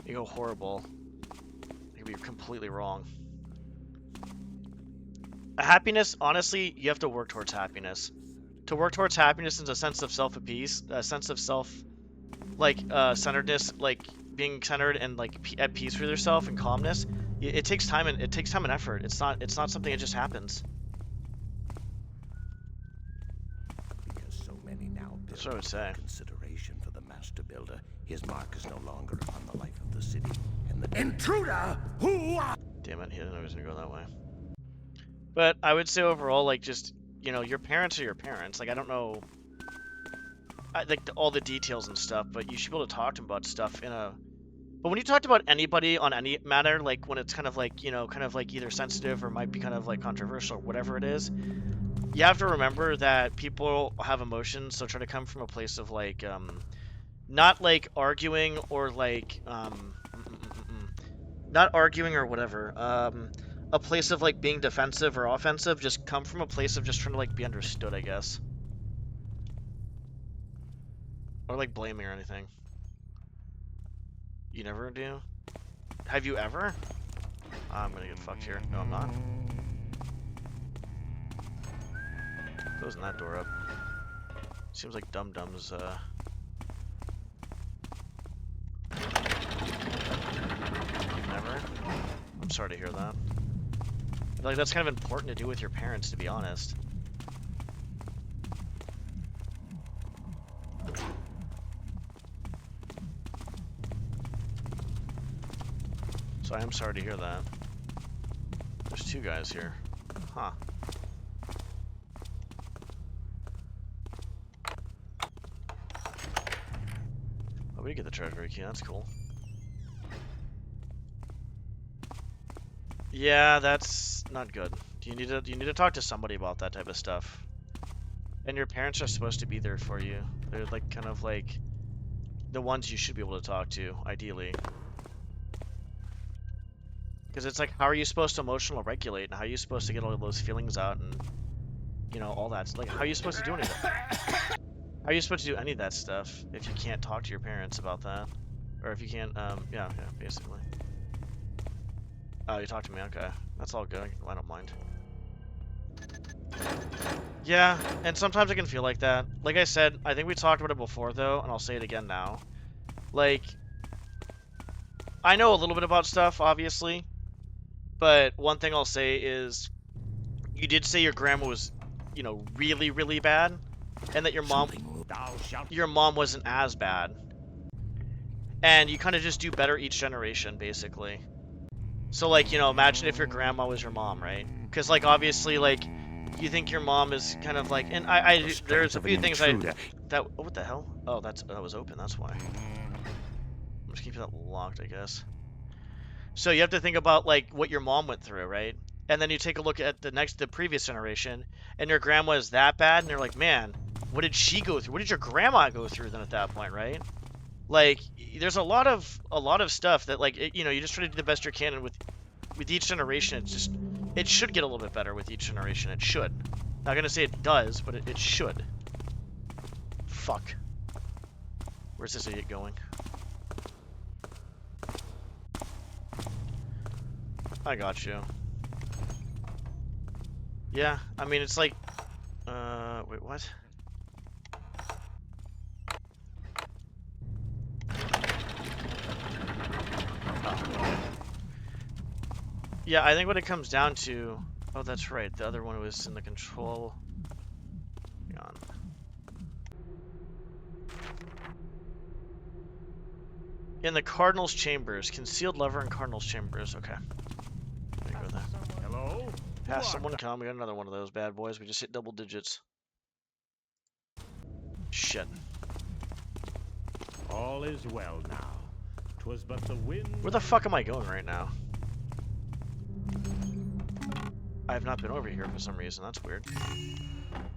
S1: you go horrible, it could be completely wrong. Happiness, honestly, you have to work towards happiness. To work towards happiness is a sense of self-appease, a sense of self, like, centeredness, like, being centered and, like, at peace with yourself and calmness. It takes time and effort. It's not something that just happens.
S5: Because so many now
S1: That's what I would say.
S5: Consideration for the master builder, his mark is no longer on the life of the city. And the intruder who...
S1: Damn it, he didn't know he was gonna go that way. But I would say overall, like, just, you know, your parents are your parents. Like, I don't know, like, all the details and stuff, but you should be able to talk to them about stuff in a But when you talked about anybody on any matter, like when it's kind of like, you know, kind of like either sensitive or might be kind of like controversial or whatever it is, you have to remember that people have emotions, so try to come from a place of like, not like arguing or like, not arguing or whatever, a place of like being defensive or offensive, just come from a place of just trying to like be understood, I guess. Or like blaming or anything. You never do? Have you ever? I'm gonna get fucked here. No, I'm not. Closing that door up. Seems like Dum-Dum's, Never? I'm sorry to hear that. I feel like that's kind of important to do with your parents, to be honest. So I am sorry to hear that. There's two guys here. Huh. Oh, we get the treasury key, that's cool. Yeah, that's not good. You need to talk to somebody about that type of stuff. And your parents are supposed to be there for you. They're like kind of like the ones you should be able to talk to, ideally. Because it's like, how are you supposed to emotional regulate, and how are you supposed to get all of those feelings out, and you know, all that. Like, how are you supposed to do anything? How are you supposed to do any of that stuff if you can't talk to your parents about that? Or if you can't, yeah, basically. Oh, you talk to me, okay. That's all good, I don't mind. Yeah, and sometimes it can feel like that. Like I said, I think we talked about it before, though, and I'll say it again now. Like, I know a little bit about stuff, obviously, but one thing I'll say is, you did say your grandma was, you know, really, really bad, and that your mom wasn't as bad. And you kind of just do better each generation, basically. So, like, you know, imagine if your grandma was your mom, right? Because, like, obviously, like, you think your mom is kind of like, and there's a few things what the hell? Oh, that was open, that's why. I'm just keeping that locked, I guess. So you have to think about, like, what your mom went through, right? And then you take a look at the previous generation, and your grandma is that bad, and you're like, man, what did she go through? What did your grandma go through then at that point, right? Like, there's a lot of stuff that, like, you know, you just try to do the best you can, and with each generation, it should get a little bit better with each generation. It should. Not gonna say it does, but it should. Fuck. Where's this idiot going? I got you. Yeah, I mean, it's like, wait, what? Yeah, I think what it comes down to... Oh, that's right. The other one was in the control... Hang on. In the Cardinal's Chambers. Concealed lever in Cardinal's Chambers. Okay. There you go there.
S4: Hello?
S1: Has someone come? We got another one of those bad boys. We just hit double digits. Shit.
S4: All is well now. 'Twas but the wind.
S1: Where the fuck am I going right now? I have not been over here for some reason. That's weird.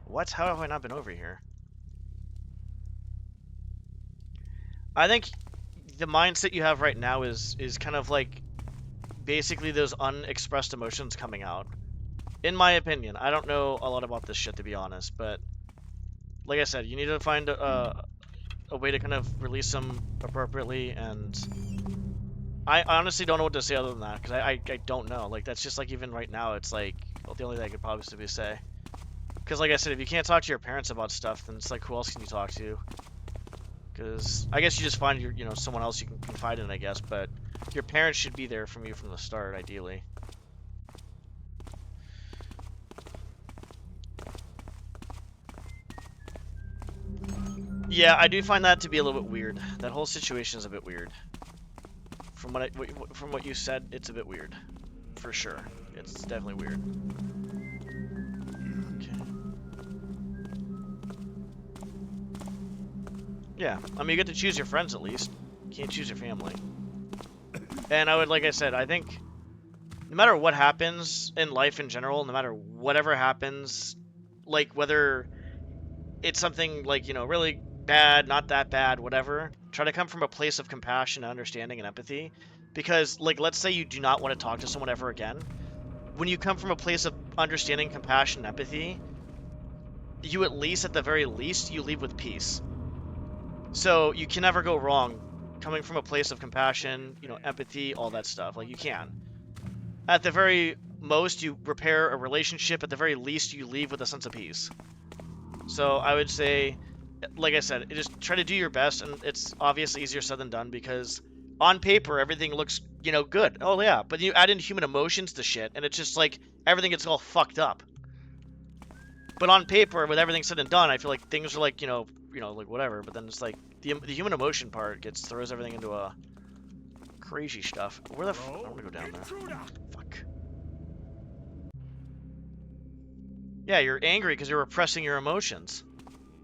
S1: What? How have I not been over here? I think the mindset you have right now is kind of like basically those unexpressed emotions coming out. In my opinion, I don't know a lot about this shit, to be honest, but like I said, you need to find a way to kind of release them appropriately, and I honestly don't know what to say other than that, because I don't know. Like, that's just like, even right now, it's like, well, the only thing I could probably say. Because like I said, if you can't talk to your parents about stuff, then it's like, who else can you talk to? Because I guess you just find you know, someone else you can confide in, I guess, but your parents should be there from you from the start, ideally. Yeah, I do find that to be a little bit weird. That whole situation is a bit weird. From what you said, it's a bit weird, for sure. It's definitely weird. Okay. Yeah, I mean, you get to choose your friends at least. You can't choose your family. And I would, like I said, I think no matter what happens in life in general, no matter whatever happens, like whether it's something like, you know, really bad, not that bad, whatever, try to come from a place of compassion, understanding, and empathy. Because, like, let's say you do not want to talk to someone ever again. When you come from a place of understanding, compassion, and empathy, you at least, at the very least, you leave with peace. So you can never go wrong coming from a place of compassion, you know, empathy, all that stuff. Like, you can. At the very most, you repair a relationship. At the very least, you leave with a sense of peace. So I would say, like I said, just try to do your best, and it's obviously easier said than done because on paper, everything looks, you know, good. Oh, yeah, but you add in human emotions to shit, and it's just like everything gets all fucked up. But on paper, with everything said and done, I feel like things are like, you know, like whatever. But then it's like the human emotion part throws everything into a crazy stuff. Where the f? I'm gonna go down there. Fuck. Yeah, you're angry because you're repressing your emotions.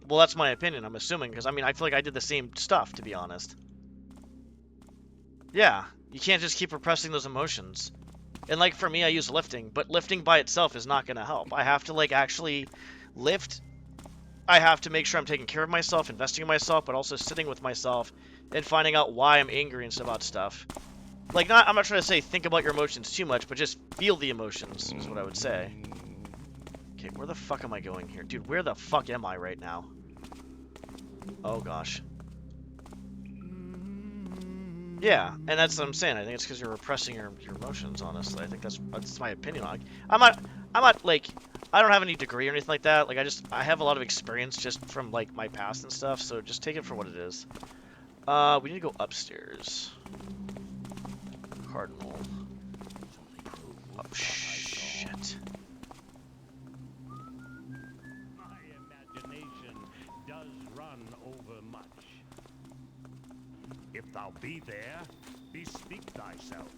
S1: Well, that's my opinion. I'm assuming because I mean I feel like I did the same stuff, to be honest. Yeah, you can't just keep repressing those emotions. And like for me, I use lifting, but lifting by itself is not gonna help. I have to like actually lift. I have to make sure I'm taking care of myself, investing in myself, but also sitting with myself and finding out why I'm angry and about stuff. Like, I'm not trying to say think about your emotions too much, but just feel the emotions is what I would say. Okay, where the fuck am I going here? Dude, where the fuck am I right now? Oh, gosh. Yeah, and that's what I'm saying. I think it's because you're repressing your emotions, honestly. I think that's my opinion. I'm not, like, I don't have any degree or anything like that. Like, I have a lot of experience just from, like, my past and stuff, so just take it for what it is. We need to go upstairs. Cardinal. Oh, shit.
S4: My imagination does run over much. If thou be there, bespeak thyself.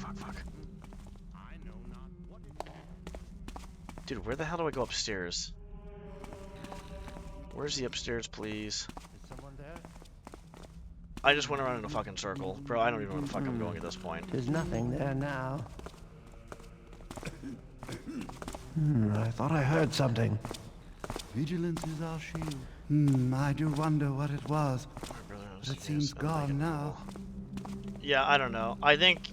S1: Fuck.
S4: I know not what it is.
S1: Dude, where the hell do I go upstairs? Where's the upstairs, please?
S10: Is someone there?
S1: I just went around in a fucking circle. Bro, I don't even know where the fuck I'm going at this point.
S10: There's nothing there now. I thought I heard something.
S8: Vigilance is our shield. I do wonder what it was. But it seems gone now.
S1: Yeah, I don't know. I think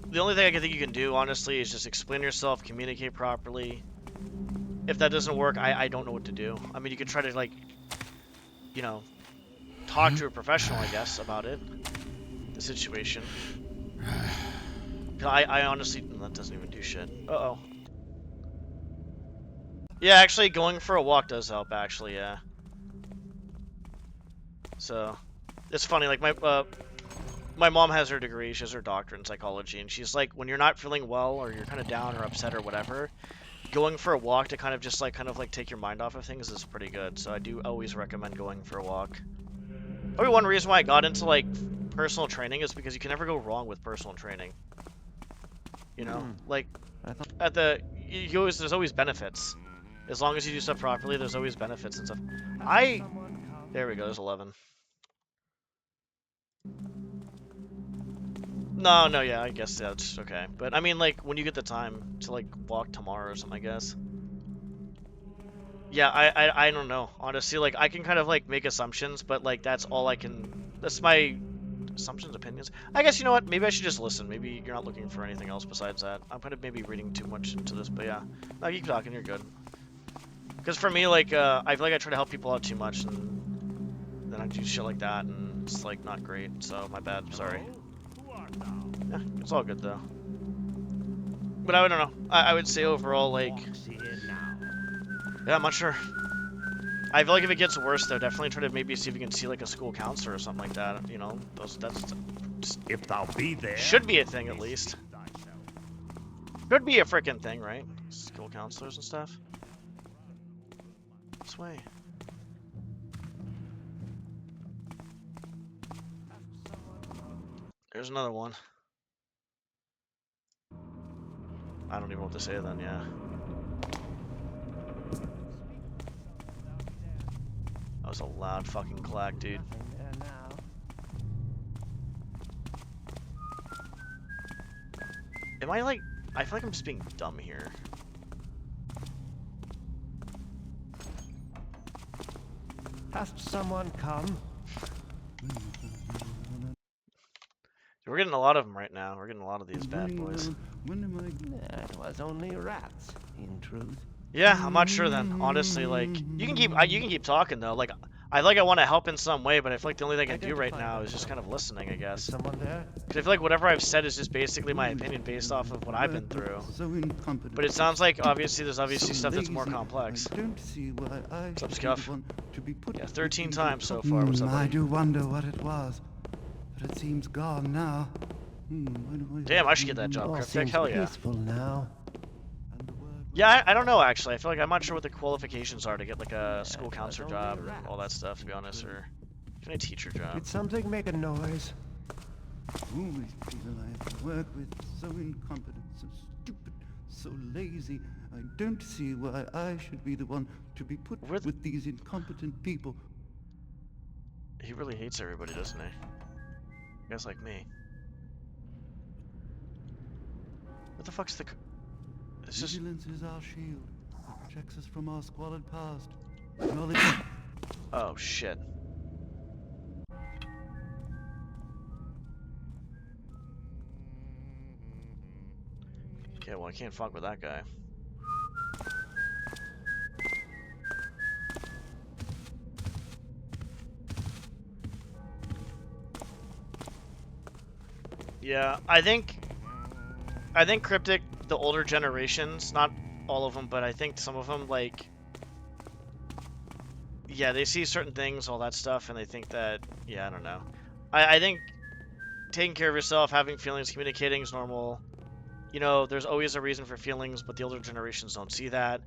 S1: the only thing I can think you can do, honestly, is just explain yourself, communicate properly. If that doesn't work, I don't know what to do. I mean, you could try to, like, you know, talk to a professional, I guess, about it. The situation. I honestly, that doesn't even do shit. Uh-oh. Yeah, actually, going for a walk does help, actually, yeah. So, it's funny, like, my mom has her degree, she has her doctorate in psychology, and she's like, when you're not feeling well, or you're kind of down or upset or whatever, going for a walk to kind of just, like, take your mind off of things is pretty good. So I do always recommend going for a walk. Probably one reason why I got into, like, personal training is because you can never go wrong with personal training. You know? Like, there's always benefits. As long as you do stuff properly, there's always benefits and stuff. There we go, there's 11. No, yeah, I guess that's okay. But, I mean, like, when you get the time to, like, walk tomorrow or something, I guess. Yeah, I don't know. Honestly, like, I can kind of, like, make assumptions, but, like, that's all I can... That's my assumptions, opinions. I guess, you know what? Maybe I should just listen. Maybe you're not looking for anything else besides that. I'm kind of maybe reading too much into this, but yeah. No, you keep talking, you're good. Because for me, like, I feel like I try to help people out too much, and then I do shit like that, and it's, like, not great. So, my bad. Sorry. Yeah, it's all good, though. But I don't know. I would say overall, like... Yeah, I'm not sure. I feel like if it gets worse, though, definitely try to maybe see if you can see, like, a school counselor or something like that. You know, that's
S4: if thou be there,
S1: should be a thing, at least. Could be a freaking thing, right? School counselors and stuff. This way. There's another one. I don't even know what to say then, yeah. That was a loud fucking clack, dude. am I like... I feel like I'm just being dumb here.
S10: Has someone come?
S1: We're getting a lot of them right now. We're getting a lot of these bad boys.
S8: When am I?
S10: It was only rats, in truth.
S1: Yeah, I'm not sure then. Honestly, like you can keep talking though. Like I want to help in some way, but I feel like the only thing I can do right now is just kind of listening, I guess.
S10: Someone there?
S1: Because I feel like whatever I've said is just basically my opinion based off of what I've been through.
S8: So incompetent.
S1: But it sounds like there's
S8: So
S1: stuff that's more
S8: lazy.
S1: complex.
S8: I don't see why I
S1: What's up,
S8: should be
S1: Scuff?
S8: the one to be put
S1: Yeah,
S8: with
S1: 13
S8: these
S1: times so far. What's up,
S8: I
S1: buddy?
S8: do wonder what it was, but it seems gone now.
S1: Damn, I should get that job,
S10: All
S1: Cryptic.
S10: seems
S1: Hell yeah.
S10: peaceful now.
S1: Yeah, I don't know actually. I feel like I'm not sure what the qualifications are to get like a school counselor job and all that stuff, to be honest, or even a teacher job.
S10: Did something make a noise?
S8: Always people I have to work with, so incompetent, so stupid, so lazy. I don't see why I should be the one to be put with these incompetent people.
S1: He really hates everybody, doesn't he? I guess like me. What the fuck's the... It's just...
S8: Vigilance is our shield. It protects us from our squalid past. Knowledge...
S1: Oh, shit. Okay, well I can't fuck with that guy. Yeah, I think Cryptic, the older generations, not all of them, but I think some of them, like, yeah, they see certain things, all that stuff, and they think that, yeah, I don't know. I think taking care of yourself, having feelings, communicating is normal. You know, there's always a reason for feelings, but the older generations don't see that.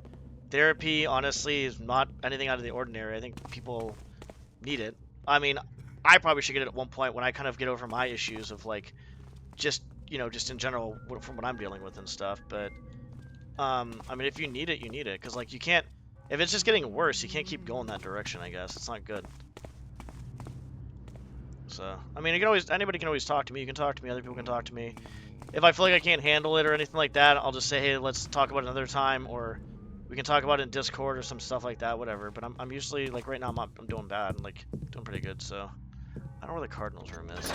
S1: Therapy, honestly, is not anything out of the ordinary. I think people need it. I mean, I probably should get it at one point when I kind of get over my issues of, like, just, you know, just in general from what I'm dealing with and stuff. But, I mean, if you need it, you need it. Because, like, you can't, if it's just getting worse, you can't keep going that direction, I guess. It's not good. So, I mean, you can always, anybody can always talk to me. You can talk to me. Other people can talk to me. If I feel like I can't handle it or anything like that, I'll just say, hey, let's talk about it another time, or we can talk about it in Discord or some stuff like that, whatever. But I'm usually, like, right now I'm doing bad. I'm, like, doing pretty good, so. I don't know where the Cardinals room is.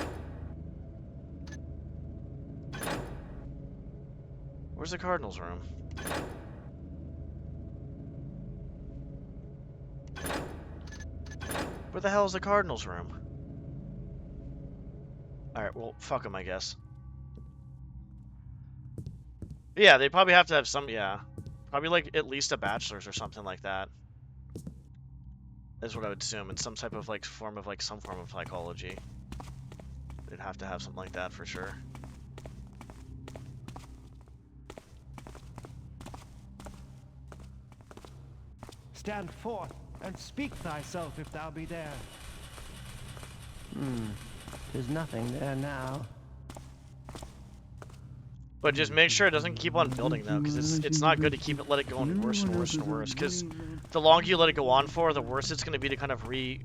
S1: Where's the Cardinals room? Where the hell is the Cardinals room? Alright, well, fuck them, I guess. Yeah, they probably have to have some, yeah. Probably, like, at least a bachelor's or something like that. Is what I would assume, in some type of, like, form of psychology. They'd have to have something like that for sure.
S10: Stand forth and speak thyself if thou be there. There's nothing there now.
S1: But just make sure it doesn't keep on building though, because it's not good to let it go on worse and worse and worse. Because the longer you let it go on for, the worse it's going to be to kind of to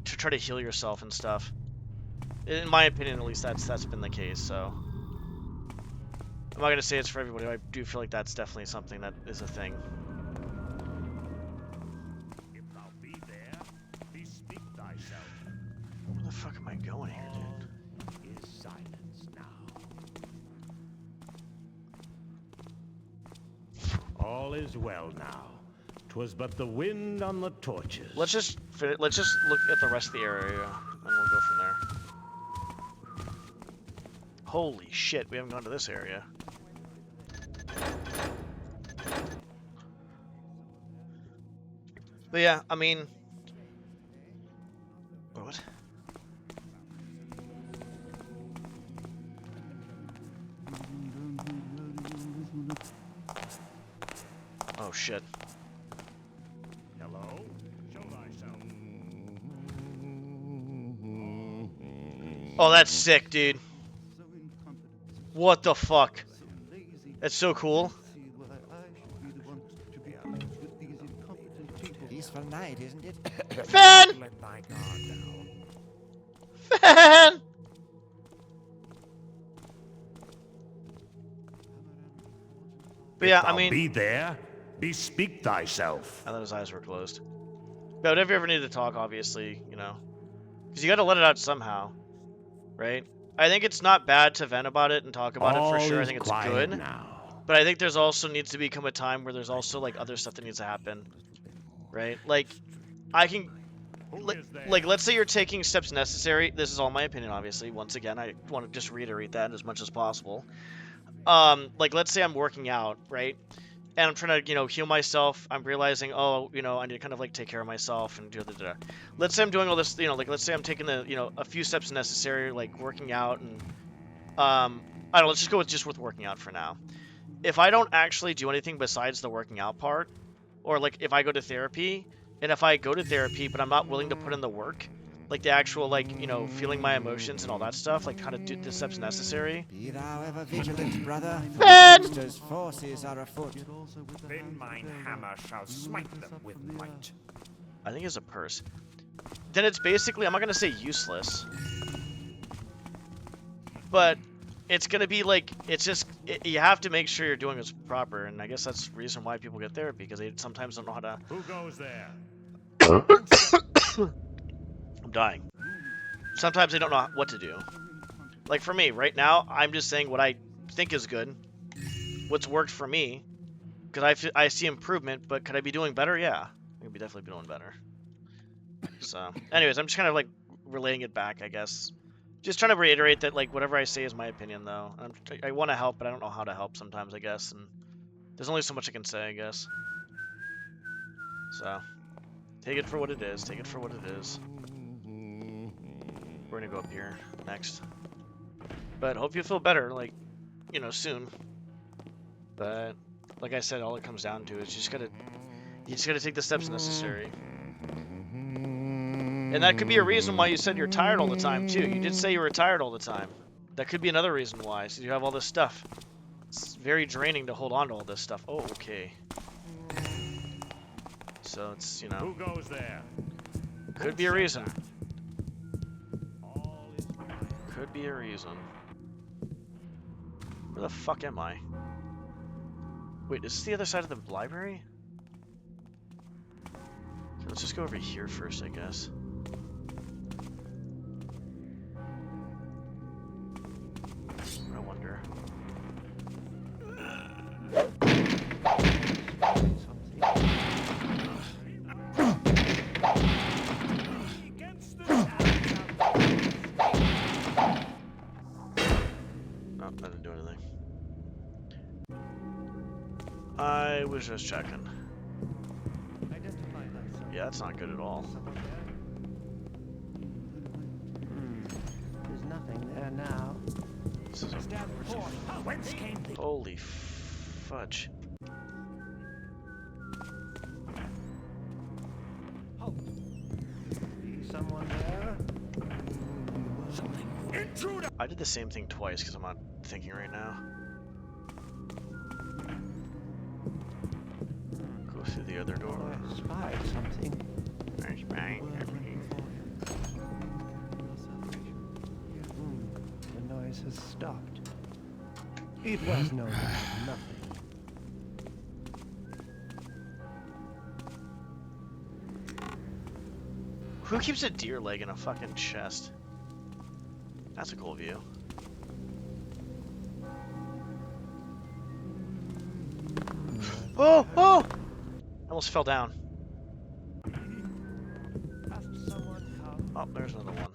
S1: try to heal yourself and stuff. In my opinion, at least that's been the case. So I'm not going to say it's for everybody. But I do feel like that's definitely something that is a thing.
S4: If thou be there, bespeak thyself.
S1: Where the fuck am I going here, dude?
S4: Is silence now. All is well now. 'Twas but the wind on the torches.
S1: Let's just look at the rest of the area, and we'll go from there. Holy shit, we haven't gone to this area. But yeah, I mean... What? Oh shit.
S4: Hello? Show thyself.
S1: Oh, that's sick, dude. What the fuck? That's so cool.
S7: Peaceful night, isn't it?
S1: Fan!
S4: Let thy guard down.
S1: Fan! But yeah,
S4: If thou
S1: I mean,
S4: be there, bespeak thyself.
S1: I thought his eyes were closed. But if you ever need to talk, obviously, you know, because you got to let it out somehow, right? I think it's not bad to vent about it and talk about it for sure. I think it's good.
S4: Now.
S1: But I think there's also needs to become a time where there's also like other stuff that needs to happen, right? Like, I can, like let's say you're taking steps necessary. This is all my opinion, obviously. Once again, I want to just reiterate that as much as possible. Like let's say I'm working out, right? And I'm trying to, you know, heal myself. I'm realizing, oh, you know, I need to kind of like take care of myself and do da. Let's say I'm doing all this, you know, like let's say I'm taking the, you know, a few steps necessary, like working out and, I don't know, let's just go with working out for now. If I don't actually do anything besides the working out part, or like if I go to therapy, and if I go to therapy but I'm not willing to put in the work, like the actual, like, you know, feeling my emotions and all that stuff, like how to do the steps necessary.
S7: Be thou ever vigilant, brother, for
S1: Ben!
S7: the monster's forces are afoot.
S4: Then mine hammer shall smite them with might.
S1: I think it's a purse. Then it's basically, I'm not gonna say useless, but it's gonna be like, it's just, you have to make sure you're doing what's proper, and I guess that's the reason why people get therapy, because they sometimes don't know how to.
S4: Who goes there?
S1: I'm dying. Sometimes they don't know what to do. Like for me, right now, I'm just saying what I think is good, what's worked for me, because I see improvement, but could I be doing better? Yeah, I could definitely be doing better. So, anyways, I'm just kind of like relaying it back, I guess. Just trying to reiterate that, like, whatever I say is my opinion, though. I want to help, but I don't know how to help sometimes, I guess, and there's only so much I can say, I guess. So, take it for what it is. Take it for what it is. We're gonna go up here next. But hope you feel better, like, you know, soon. But, like I said, all it comes down to is you just gotta take the steps necessary. And that could be a reason why you said you're tired all the time, too. You did say you were tired all the time. That could be another reason why, so you have all this stuff. It's very draining to hold on to all this stuff. Oh, okay. So it's, you know.
S4: Who goes there?
S1: Could be a reason. Could be a reason. Where the fuck am I? Wait, is this the other side of the library? Okay, let's just go over here first, I guess. I wonder. No, that didn't do anything. I was just checking. Yeah, that's not good at all.
S10: There's nothing there now.
S1: This is a... Holy fudge.
S10: Someone there?
S4: Intruder!
S1: I did the same thing twice because I'm not thinking right now. Go through the other door.
S10: I spied something. The noise has stopped. It was no nothing.
S1: Who keeps a deer leg in a fucking chest? That's a cool view. Oh! Oh! I almost fell down. Oh, there's another one.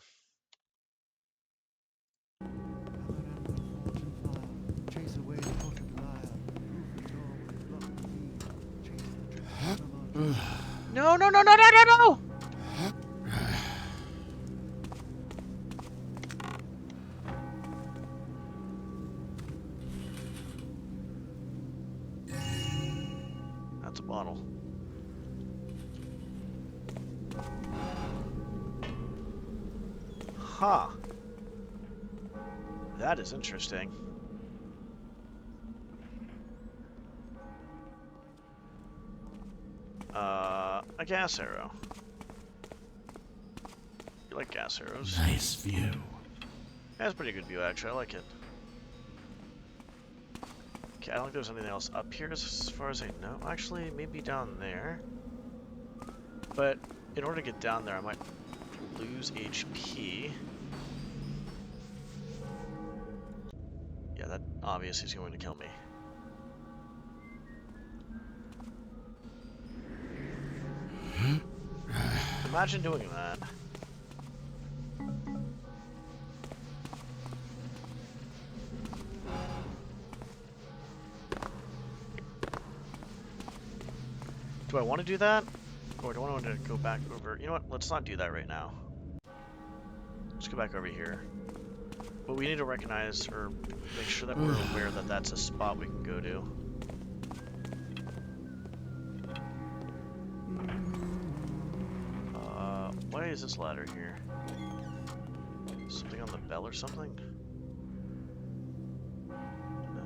S1: No, no, no, no, no, no, no! That's a bottle. Huh. That is interesting. A gas arrow. You like gas arrows?
S6: Nice view.
S1: That's a pretty good view, actually. I like it. Okay, I don't think there's anything else up here as far as I know. Actually, maybe down there. But in order to get down there, I might lose HP. Yeah, that obviously is going to kill me. Imagine doing that. Do I want to do that? Or do I want to go back over? You know what? Let's not do that right now. Let's go back over here. But we need to recognize or make sure that we're aware that that's a spot we can go to. Why is this ladder here? Something on the bell or something? No.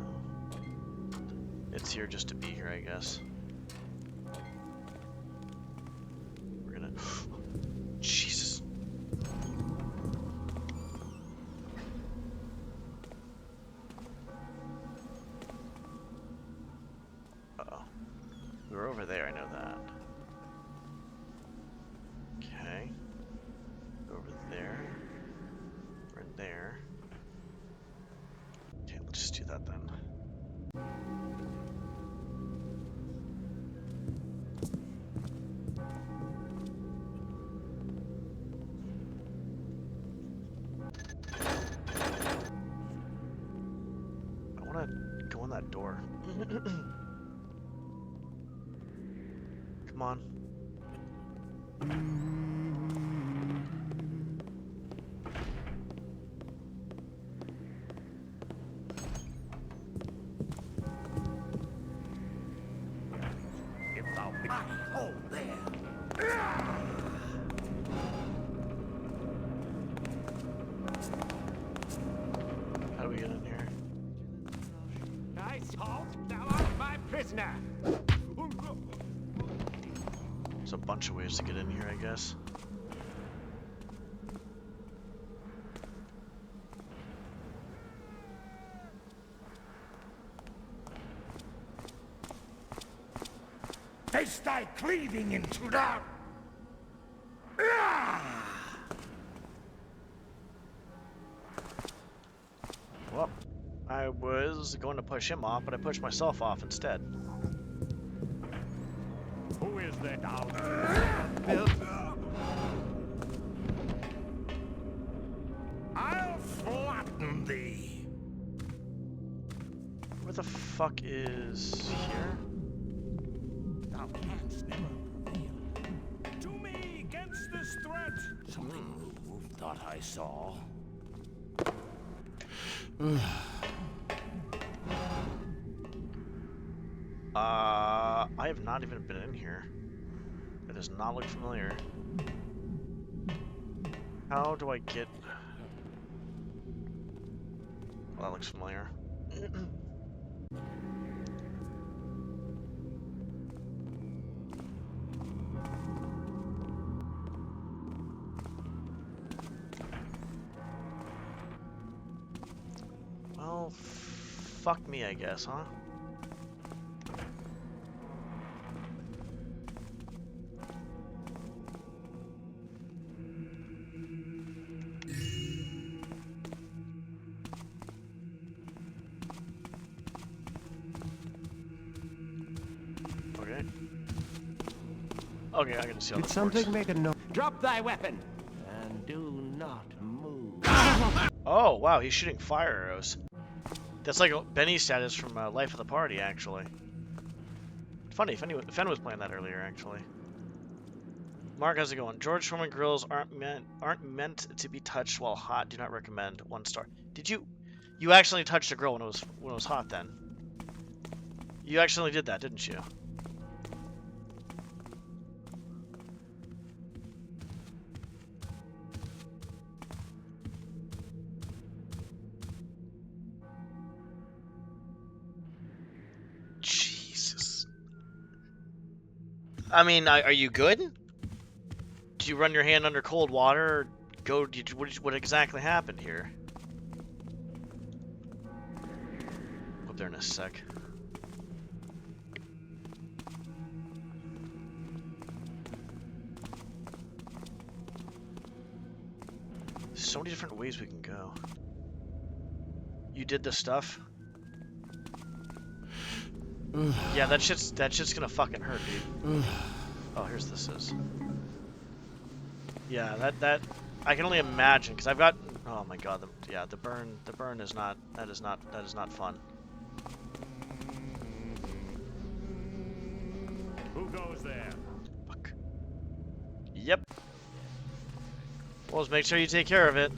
S1: It's here just to be here, I guess. We're gonna... Jesus. Uh-oh. We were over there, I know that. Okay. Over there. Right there. Okay, let's just do that then. I want to go in that door. Come on.
S5: Oh, there.
S1: How do we get in here?
S10: Nice halt. Thou art my prisoner.
S1: There's a bunch of ways to get in here, I guess.
S5: Face thy cleaving, intruder!
S1: Well, I was going to push him off, but I pushed myself off instead.
S10: Who is that down?
S5: I'll flatten thee.
S1: Where the fuck is here?
S5: Thou canst never prevail.
S4: To me against this threat!
S5: Something moved, thought I saw.
S1: I have not even been in here. It does not look familiar. How do I get... Well, that looks familiar. Well, fuck me, I guess, huh? Okay. Okay, I can see how
S10: Did
S1: this
S10: something
S1: works.
S10: make a noise? Drop thy weapon and do not move.
S1: Oh, wow, he's shooting fire arrows. That's like Benny's status from Life of the Party, actually. Funny, Fen was playing that earlier, actually. Mark, how's it going? George Foreman grills aren't meant to be touched while hot. Do not recommend. 1 star. Did you actually touched a grill when it was hot? Then you actually did that, didn't you? Jesus. I mean, are you good? Did you run your hand under cold water? Or what exactly happened here? Up there in a sec. so many different ways we can go. You did the stuff? Yeah, that shit's gonna fucking hurt, dude. Oh, here's this is. Yeah, that I can only imagine because I've got. Oh my god, the burn is not. That is not fun.
S4: Who goes there?
S1: Fuck. Yep. Well, just make sure you take care of it.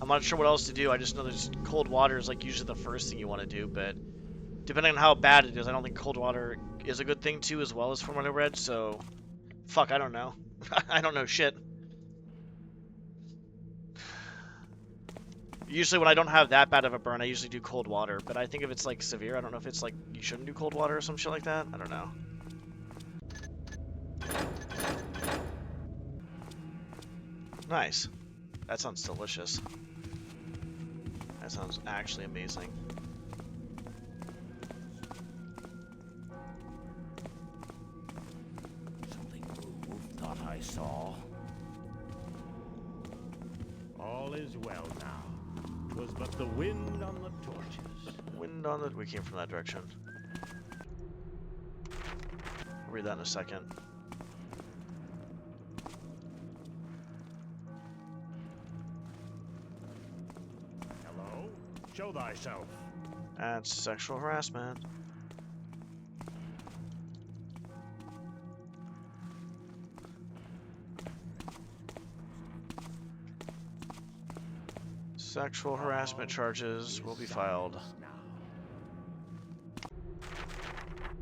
S1: I'm not sure what else to do. I just know there's cold water is like usually the first thing you want to do, but depending on how bad it is, I don't think cold water is a good thing too, as well as from what I read. So, fuck, I don't know. I don't know shit. Usually when I don't have that bad of a burn, I usually do cold water. But I think if it's like severe, I don't know if it's like you shouldn't do cold water or some shit like that. I don't know. Nice. That sounds delicious. That sounds actually amazing.
S5: Something moved, thought I saw.
S4: All is well now. 'Twas but the wind on the torches.
S1: Wind on the... We came from that direction. I'll read that in a second.
S4: Hello? Show thyself.
S1: That's sexual harassment. Sexual harassment charges will be filed.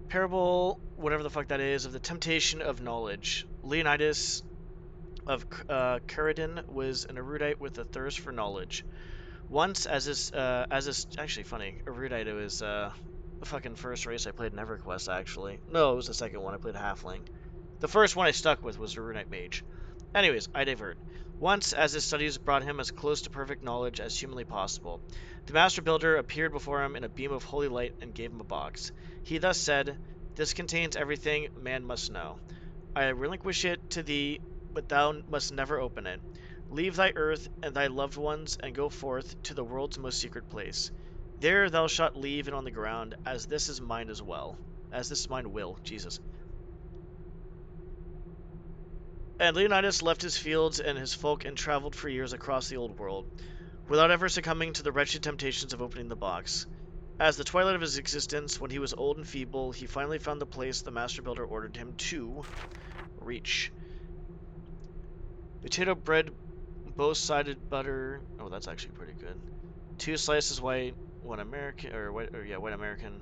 S1: Parable, whatever the fuck that is, of the temptation of knowledge. Leonidas of Caridin was an erudite with a thirst for knowledge. Once, as is actually funny, erudite was the fucking first race I played in EverQuest. Actually, no, it was the second one. I played Halfling. The first one I stuck with was erudite mage. Anyways, I divert. Once, as his studies brought him as close to perfect knowledge as humanly possible, the Master Builder appeared before him in a beam of holy light and gave him a box. He thus said, "This contains everything man must know. I relinquish it to thee, but thou must never open it. Leave thy earth and thy loved ones, and go forth to the world's most secret place. There thou shalt leave it on the ground, as this is mine as well. As this is mine will." Jesus. And Leonidas left his fields and his folk and traveled for years across the old world, without ever succumbing to the wretched temptations of opening the box. As the twilight of his existence, when he was old and feeble, he finally found the place the Master Builder ordered him to reach. Potato bread, both-sided butter. Oh, that's actually pretty good. 2 slices white, white American.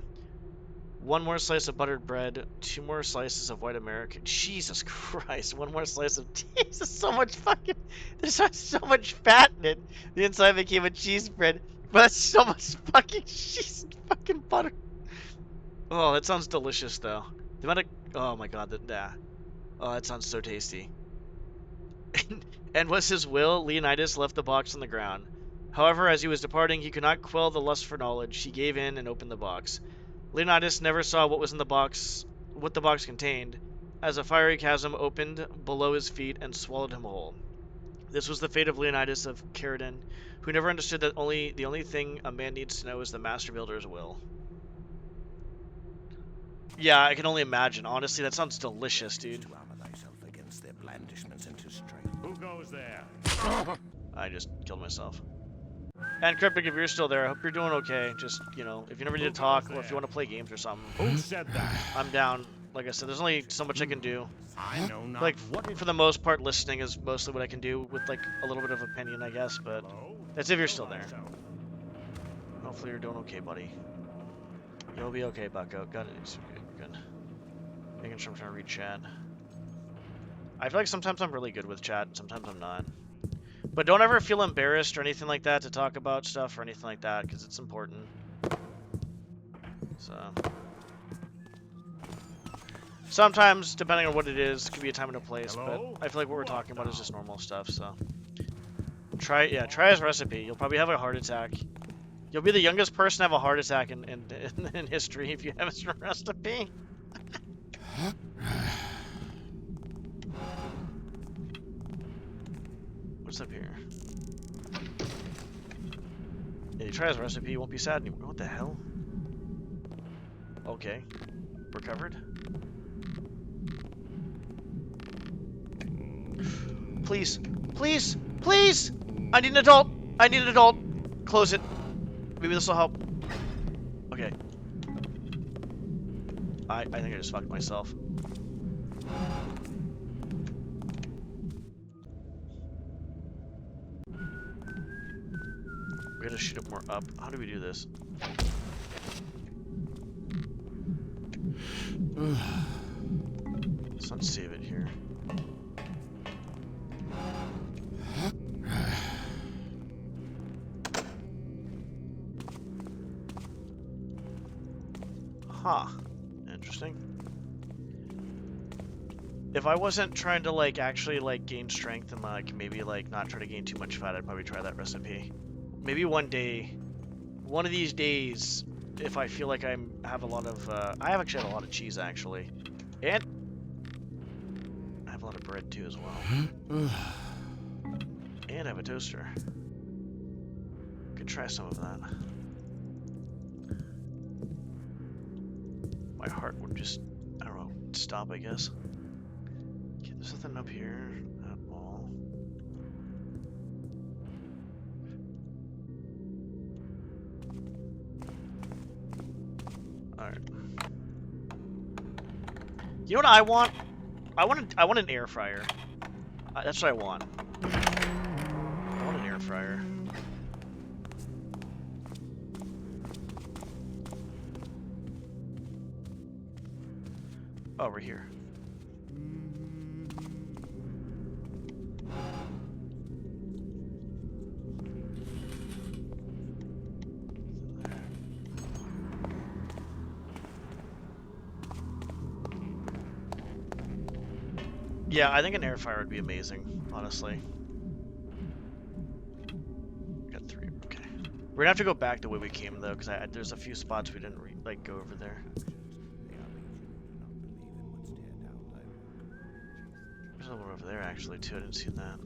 S1: 1 more slice of buttered bread, 2 more slices of white American. Jesus Christ, 1 more slice of Jesus, so much fucking, there's so much fat in it. The inside became a cheese bread, but that's so much fucking cheese and fucking butter. Oh, that sounds delicious though. The amount of, oh my god, oh, that sounds so tasty. And was his will, Leonidas left the box on the ground. However, as he was departing, he could not quell the lust for knowledge. He gave in and opened the box. Leonidas never saw what was in the box, what the box contained, as a fiery chasm opened below his feet and swallowed him whole. This was the fate of Leonidas of Caridin, who never understood that the only thing a man needs to know is the Master Builder's will. Yeah, I can only imagine. Honestly, that sounds delicious, dude.
S5: To armor thyself against their blandishments and to strike.
S4: Who goes there?
S1: I just killed myself. And Cryptic, if you're still there, I hope you're doing okay. Just, you know, if you never need to talk or if you want to play games or something.
S4: Who said that?
S1: I'm down. Like I said, there's only so much I can do.
S4: I know not.
S1: Like, for the most part, listening is mostly what I can do with, like, a little bit of opinion, I guess, but that's if you're still there. Hopefully you're doing okay, buddy. You'll be okay, Bucko. Got it. It's good. Making sure I'm trying to read chat. I feel like sometimes I'm really good with chat, and sometimes I'm not. But don't ever feel embarrassed or anything like that to talk about stuff or anything like that, because it's important. So... sometimes, depending on what it is, it could be a time and a place, but I feel like what we're talking about is just normal stuff, so... Try his recipe. You'll probably have a heart attack. You'll be the youngest person to have a heart attack in history if you have his recipe. What's up here? If you try his recipe, you won't be sad anymore. What the hell? Okay. We're covered. Please. Please. Please! I need an adult! I need an adult! Close it. Maybe this will help. Okay. I think I just fucked myself. We gotta shoot it more up. How do we do this? Let's not save it here. Huh. Interesting. If I wasn't trying to like actually like gain strength and like maybe like not try to gain too much fat, I'd probably try that recipe. Maybe one day, one of these days, if I feel like I have a lot of, I have actually had a lot of cheese actually, and I have a lot of bread too as well, and I have a toaster. Could try some of that. My heart would just, I don't know, stop, I guess. Okay, there's nothing up here at all. Alright. You know what I want? I want an air fryer. That's what I want. I want an air fryer. Over here. Yeah, I think an air fryer would be amazing, honestly. Got 3. Okay. We're gonna have to go back the way we came though, because there's a few spots we didn't like go over there. There's another one over there actually too. I didn't see that.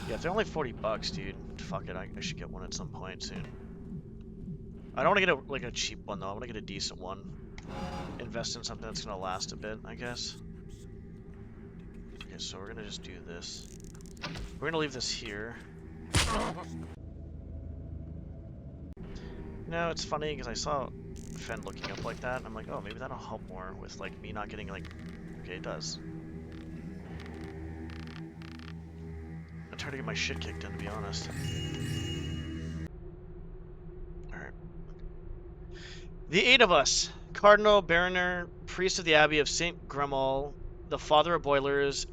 S1: Yeah, if they're only $40, dude. Fuck it, I should get one at some point soon. I don't want to get a cheap one though. I want to get a decent one. Invest in something that's gonna last a bit, I guess. Okay, so we're gonna just do this. We're gonna leave this here. You know, it's funny because I saw Fen looking up like that, and I'm like, oh, maybe that'll help more with like me not getting like. Okay, it does. I'm trying to get my shit kicked in, to be honest. Alright. The 8 of us. Cardinal, Baroner, priest of the Abbey of St. Gremol, the father of boilers,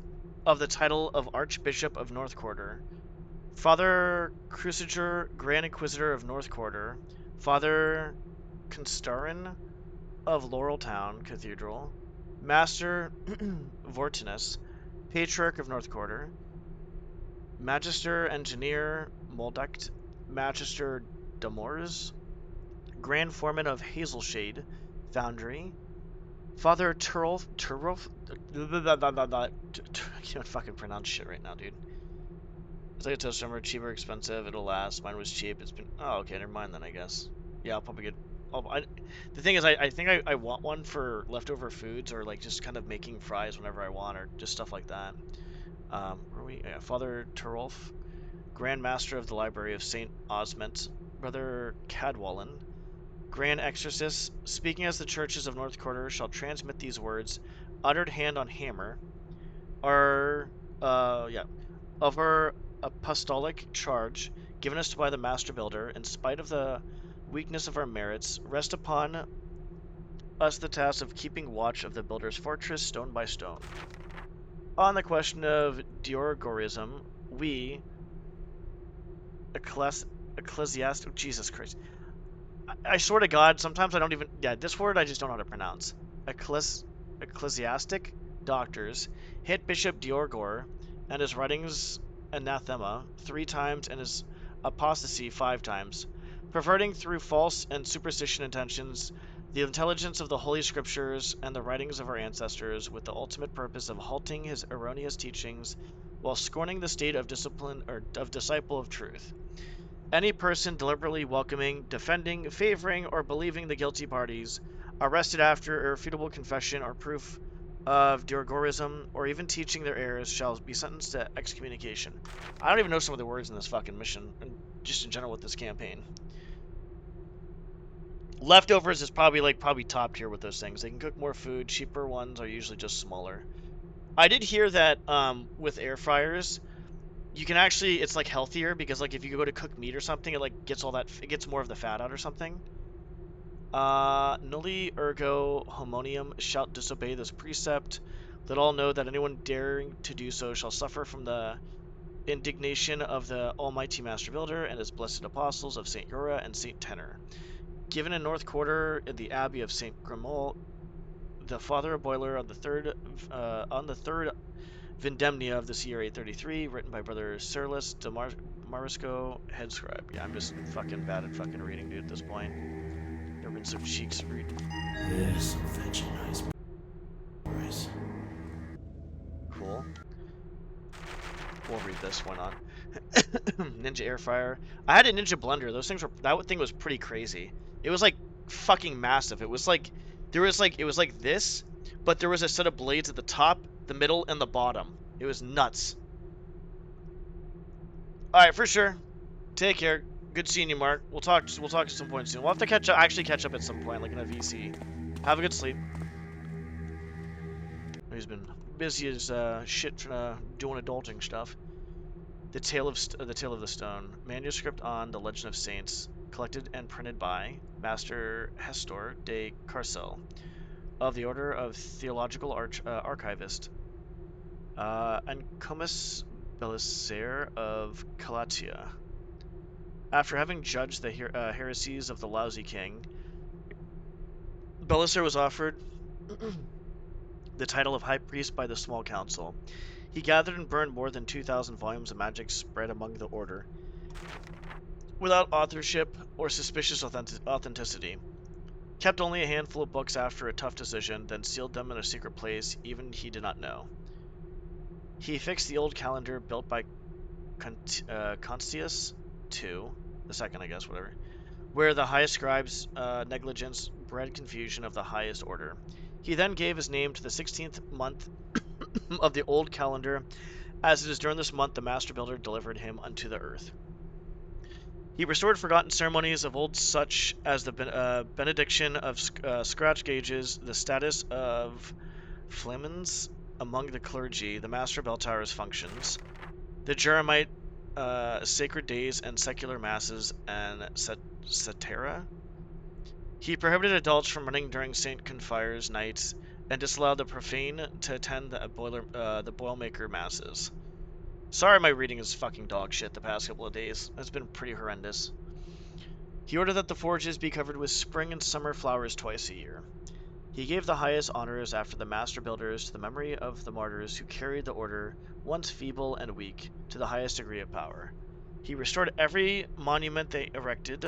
S1: of the title of Archbishop of North Quarter. Father Cruciger, Grand Inquisitor of North Quarter. Father Constarin of Laureltown Cathedral. Master Vortinus, Patriarch of North Quarter. Magister Engineer Molduct, Magister Damors, Grand Foreman of Hazelshade Foundry, Father Turulf, I can't fucking pronounce shit right now, dude. It's like a toast summer, cheaper, expensive, it'll last. Mine was cheap, it's been, oh, okay, never mind then, I guess. Yeah, I'll probably get, the thing is, I think I want one for leftover foods, or like just kind of making fries whenever I want, or just stuff like that. Where are we? Yeah, Father Turulf, Grand Master of the Library of St. Osment, Brother Cadwallon, Grand Exorcist, speaking as the churches of North Quarter shall transmit these words, uttered hand on hammer, of our apostolic charge, given us by the Master Builder, in spite of the weakness of our merits, rest upon us the task of keeping watch of the Builder's fortress stone by stone. On the question of Diorgorism, we, ecclesiastic, Jesus Christ. I swear to God, sometimes I don't even, this word I just don't know how to pronounce. Ecclesiastic doctors hit Bishop Diorgor and his writings anathema 3 times and his apostasy 5 times, perverting through false and superstition intentions the intelligence of the Holy Scriptures and the writings of our ancestors with the ultimate purpose of halting his erroneous teachings while scorning the state of discipline or of disciple of truth. Any person deliberately welcoming, defending, favoring, or believing the guilty parties, arrested after irrefutable confession or proof of Dirgorism, or even teaching their errors, shall be sentenced to excommunication. I don't even know some of the words in this fucking mission, and just in general with this campaign. Leftovers is probably top tier with those things. They can cook more food. Cheaper ones are usually just smaller. I did hear that with air fryers, you can actually, it's like healthier because like if you go to cook meat or something, it like gets it gets more of the fat out or something. Nulli ergo homonium shalt disobey this precept. Let all know that anyone daring to do so shall suffer from the indignation of the Almighty Master Builder and his blessed apostles of Saint Ura and Saint Tenor. Given in North Quarter in the Abbey of Saint Grimoald, the Father of Boiler on the third Vindemnia of this year 833, written by Brother Cyrillus de Marisco, head scribe. Yeah, I'm just fucking bad at fucking reading, dude, at this point. There have been some cheeks read.
S6: Yes, some fetching nice price.
S1: Cool. We'll read this, why not? Ninja air fryer. I had a Ninja blender. That thing was pretty crazy. It was like fucking massive. It was like it was like this, but there was a set of blades at the top, the middle, and the bottom. It was nuts. All right, for sure. Take care. Good seeing you, Mark. We'll talk at some point soon. We'll have to catch up at some point, like in a VC. Have a good sleep. He's been busy as shit doing adulting stuff. The Tale of the Stone, manuscript on the Legend of Saints, collected and printed by Master Hestor de Carcel of the Order of Theological Archivist, and Comus Belissaire of Calatia. After having judged the heresies of the lousy king, Belissaire was offered the title of High Priest by the Small Council. He gathered and burned more than 2,000 volumes of magic spread among the order, without authorship or suspicious authenticity. Kept only a handful of books after a tough decision, then sealed them in a secret place even he did not know. He fixed the old calendar built by Constius II, the second, I guess, whatever, where the highest scribe's negligence bred confusion of the highest order. He then gave his name to the 16th month of the old calendar, as it is during this month the Master Builder delivered him unto the earth. He restored forgotten ceremonies of old, such as the benediction of scratch gauges, the status of flamens among the clergy, the Master Bell Tower's functions, the Jeremite sacred days and secular masses, and Satera. He prohibited adults from running during St. Confire's nights, and disallowed the profane to attend the Boilmaker masses. Sorry my reading is fucking dog shit the past couple of days. It's been pretty horrendous. He ordered that the forges be covered with spring and summer flowers twice a year. He gave the highest honors after the master builders to the memory of the martyrs who carried the order, once feeble and weak, to the highest degree of power. He restored every monument they erected,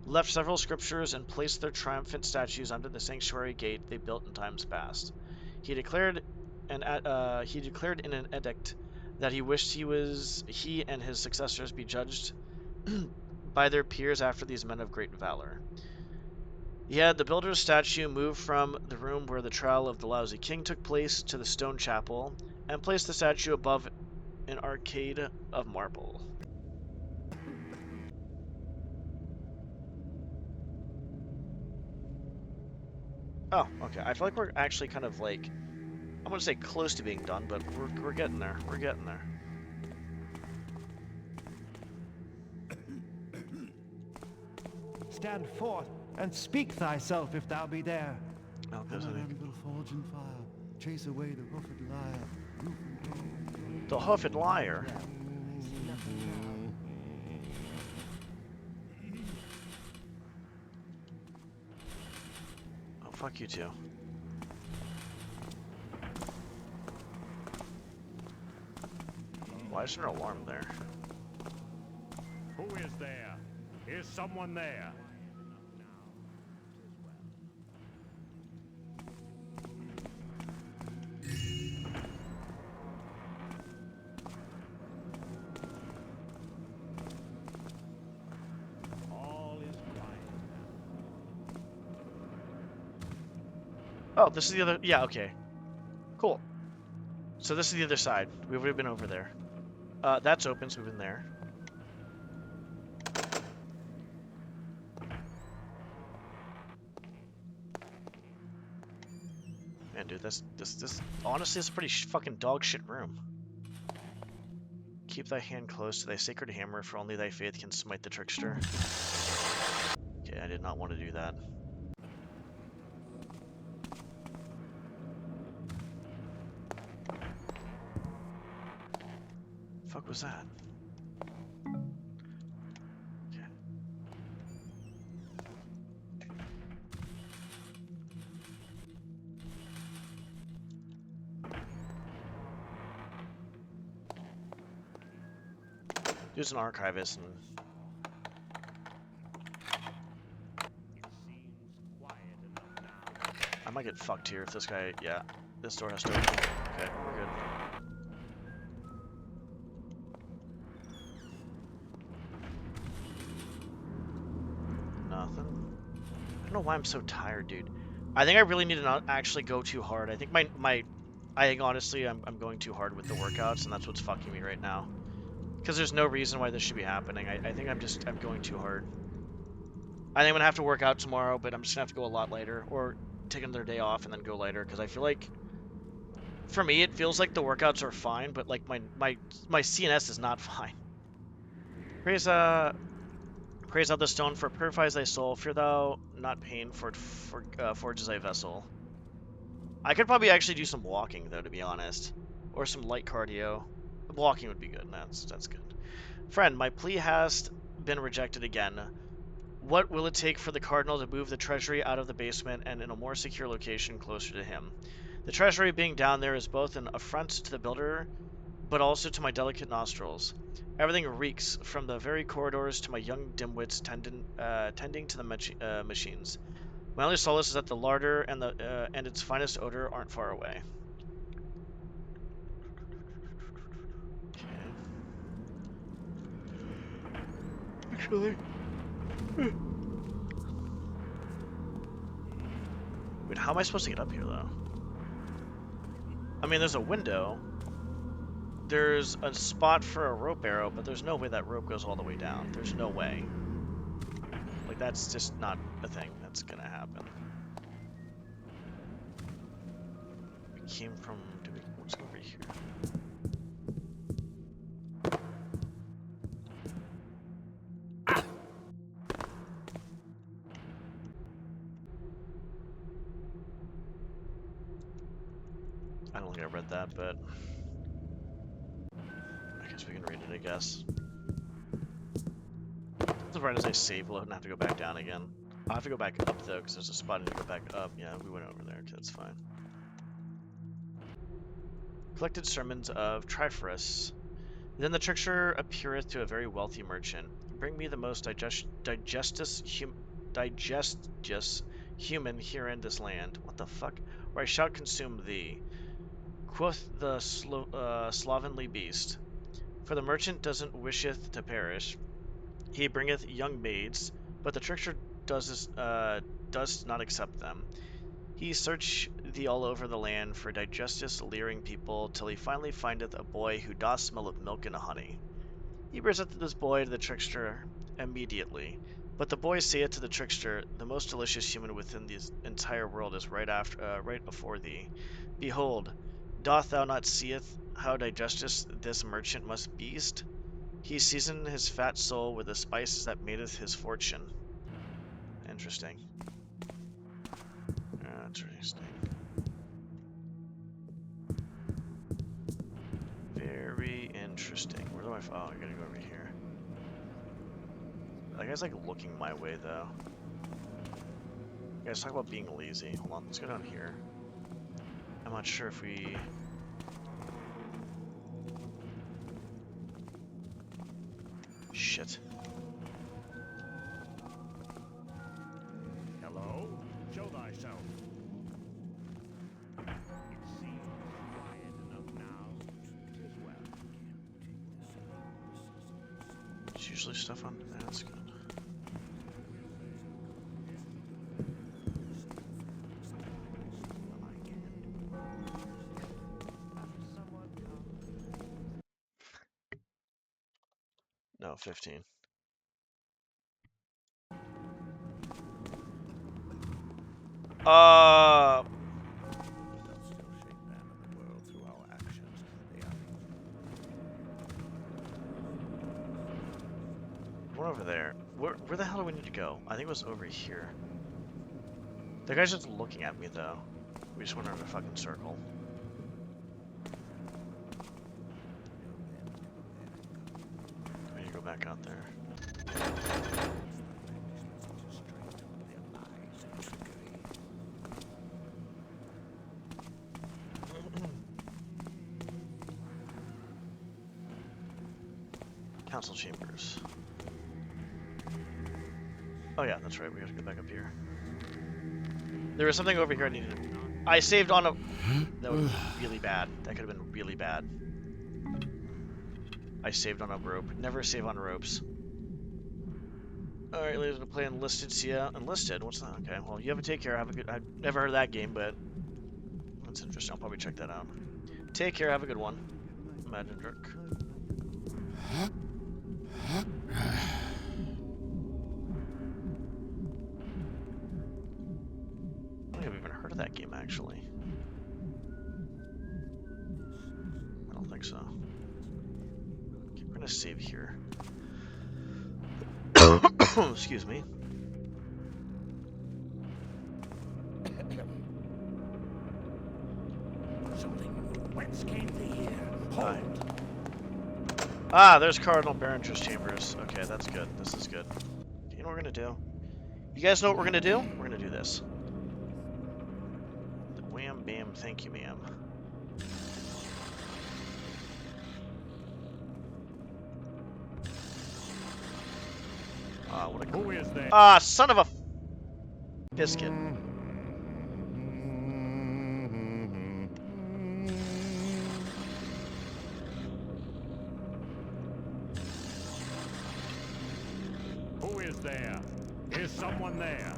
S1: left several scriptures, and placed their triumphant statues under the sanctuary gate they built in times past. He declared in an edict that he wished he and his successors be judged by their peers after these men of great valor. He had the builder's statue moved from the room where the trial of the lousy king took place to the stone chapel, and placed the statue above an arcade of marble. Oh, okay. I feel like we're actually kind of like, I'm gonna say close to being done, but we're getting there. We're getting there.
S10: Stand forth and speak thyself if thou be there.
S8: Come on, will forge and fire, chase away the hoofed liar.
S1: The hoofed liar. Oh, fuck you too. Why is there an alarm there?
S4: Who is there? Is someone there?
S1: Oh, this is the other... Yeah, okay. Cool. So this is the other side. We would have been over there. That's open, so we've been there. Man, dude, this honestly is a pretty fucking dog shit room. Keep thy hand close to thy sacred hammer, for only thy faith can smite the trickster. Okay, I did not want to do that. Fuck was that? Okay. Dude's an archivist and I might get fucked here if this guy, yeah, this door has to open. Okay, we're good. Nothing. I don't know why I'm so tired, dude. I think I really need to not actually go too hard. I think I think honestly I'm going too hard with the workouts, and that's what's fucking me right now. Because there's no reason why this should be happening. I think I'm going too hard. I think I'm gonna have to work out tomorrow, but I'm just gonna have to go a lot later, or take another day off and then go later. Because I feel like, for me, it feels like the workouts are fine, but like my CNS is not fine. Praise out the stone, for it purifies thy soul. Fear thou not pain, for it forges thy vessel. I could probably actually do some walking though, to be honest, or some light cardio. Walking would be good. That's good. Friend, my plea has been rejected again. What will it take for the Cardinal to move the treasury out of the basement and in a more secure location closer to him? The treasury being down there is both an affront to the builder, but also to my delicate nostrils. Everything reeks, from the very corridors to my young dimwits tending to the machines. My only solace is that the larder and its finest odor aren't far away. Actually. Wait, how am I supposed to get up here, though? I mean, there's a window. There's a spot for a rope arrow, but there's no way that rope goes all the way down. There's no way. Like, that's just not a thing that's gonna happen. We came from... What's over here? I don't think I read that, but I guess we can read it, I guess. As right as I save load and have to go back down again. I'll have to go back up though, because there's a spot I need to go back up. Yeah, we went over there, okay, that's fine. Collected sermons of Triforus. Then the trickster appeareth to a very wealthy merchant. Bring me the most digestious human here in this land. What the fuck? Or I shall consume thee. Quoth the slovenly beast. For the merchant doesn't wisheth to perish. He bringeth young maids, but the trickster does not accept them. He search thee all over the land for digestious, leering people, till he finally findeth a boy who doth smell of milk and honey. He presenteth this boy to the trickster immediately. But the boy saith to the trickster, the most delicious human within the entire world is right before thee. Behold, doth thou not seeth how digestious this merchant must beast? He seasoned his fat soul with the spices that madeth his fortune. Interesting. Interesting. Very interesting. Where do I... Oh, I gotta go over here. That guy's like looking my way though. Guys, talk about being lazy. Hold on, let's go down here. I'm not sure if we... Shit.
S4: Hello? Show thyself. It seems quiet enough now. Well,
S1: There's usually stuff on... That's good. No, 15.
S5: They'll still shape man of the world through our actions. They are
S1: One over there. Where the hell do we need to go? I think it was over here. The guy's just looking at me, though. We just went around a fucking circle. I need to go back out there. Council chambers. Oh yeah, that's right. We have to go back up here. There was something over here I needed to... I saved on a... That would be really bad. That could have been really bad. I saved on a rope. Never save on ropes. Alright, ladies, to play Enlisted. See ya. Enlisted? What's that? Okay, well, you have a take care. Have a good... I've never heard of that game, but... That's interesting. I'll probably check that out. Take care. Have a good one. Imagine Dirk. I don't think I've even heard of that game, actually. I don't think so. Okay, we're gonna save here. Excuse me.
S5: something. Whence came the here?
S1: Hi. Ah, there's Cardinal Berenger's chambers. Okay, that's good. This is good. You know what we're gonna do? You guys know what we're gonna do? We're gonna do this. Wham, bam, thank you, ma'am. Ah, what a...
S4: Who is there?
S1: Ah, son of a... biscuit.
S4: Who is there? Is someone there?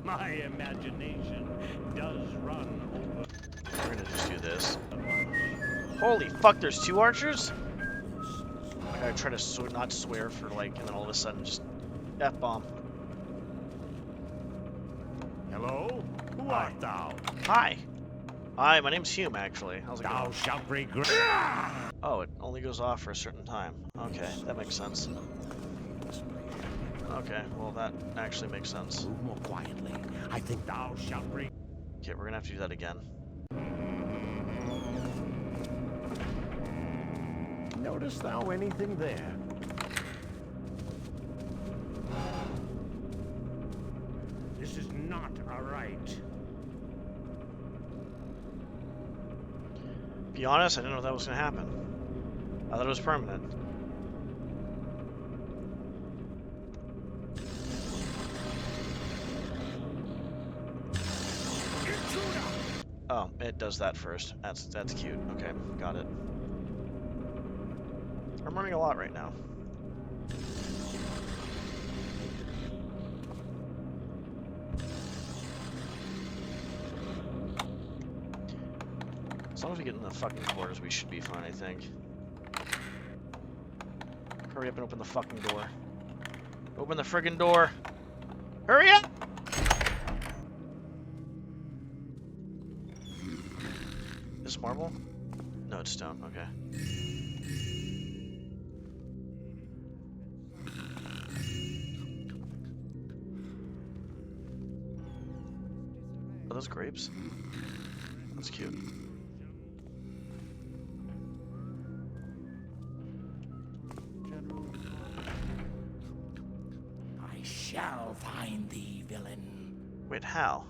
S10: My imagination does run over.
S1: We're gonna just do this. Holy fuck, there's two archers? I try to not swear for like, and then all of a sudden just F-bomb.
S4: Hello? Who art thou?
S1: Hi. Hi, my name's Hume, actually. How's it
S4: Thou
S1: going?
S4: shalt regret.
S1: Oh, it only goes off for a certain time. Okay, that makes sense. Okay, well that actually makes sense.
S5: Move more quietly. I think
S4: Thou shalt regret.
S1: Okay, we're gonna have to do that again.
S5: Notice thou anything there?
S4: This is not a right.
S1: Be honest, I didn't know that was gonna happen. I thought it was permanent. Oh, it does that first. That's cute. Okay, got it. I'm running a lot right now. As long as we get in the fucking quarters, we should be fine, I think. Hurry up and open the fucking door. Open the friggin' door! Hurry up! Is this marble? No, it's stone. Okay. Are those grapes? That's cute.
S5: I shall find thee, villain.
S1: Wait, how?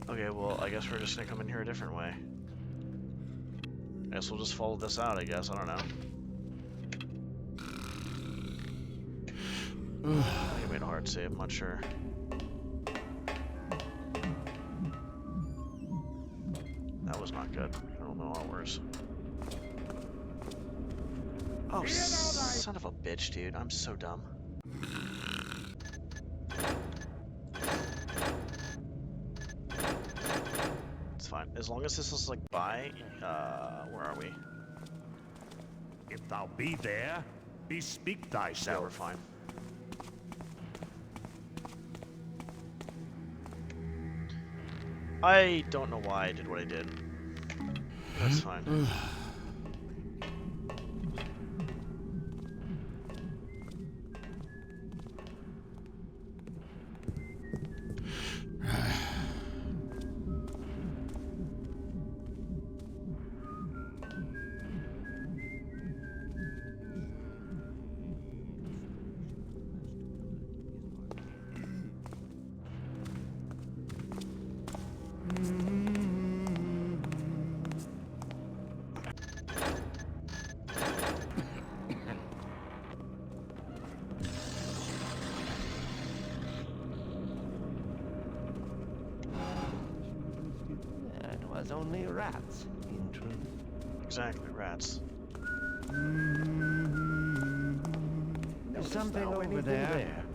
S1: Okay, well, I guess we're just gonna come in here a different way. I guess we'll just follow this out, I guess. I don't know. I think I made a hard save, I'm not sure. That was not good. I don't know how worse. Oh, son of a bitch, dude. I'm so dumb. It's fine. As long as this is like by, where are we?
S4: If thou be there, bespeak
S1: Yeah, we're
S4: thyself.
S1: fine. I don't know why I did what I did. That's fine.
S10: It was only rats, in truth.
S1: Exactly, rats.
S10: There's something over there.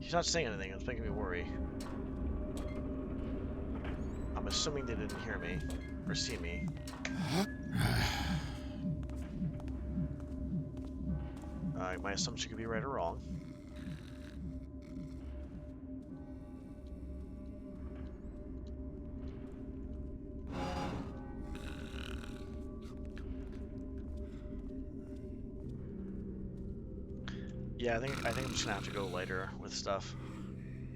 S1: He's not saying anything, it's making me worry. I'm assuming they didn't hear me or see me. My assumption could be right or wrong. Yeah, I think I'm just gonna have to go later with stuff.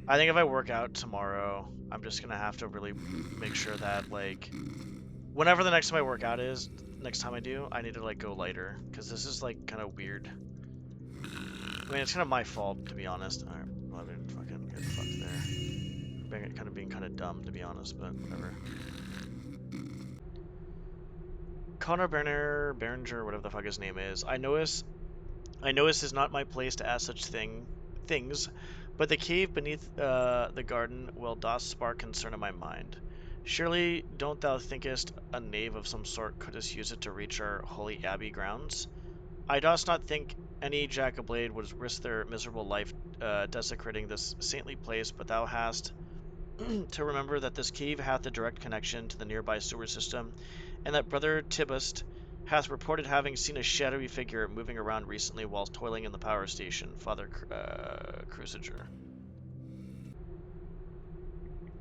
S1: I think if I work out tomorrow, I'm just gonna have to really make sure that like whenever the next time I work out is, next time I do, I need to like go lighter because this is like kind of weird. I mean, it's kind of my fault to be honest. Alright, well, I mean, fucking get fucked there. Being kind of dumb to be honest, but whatever. Connor Berenger, whatever the fuck his name is. I know this is not my place to ask such things, but the cave beneath the garden will doth spark concern in my mind. Surely don't thou thinkest a knave of some sort couldst use it to reach our holy abbey grounds? I dost not think any jack-a-blade would risk their miserable life desecrating this saintly place, but thou hast to remember that this cave hath a direct connection to the nearby sewer system, and that Brother Tibust hath reported having seen a shadowy figure moving around recently whilst toiling in the power station, Father Cruciger.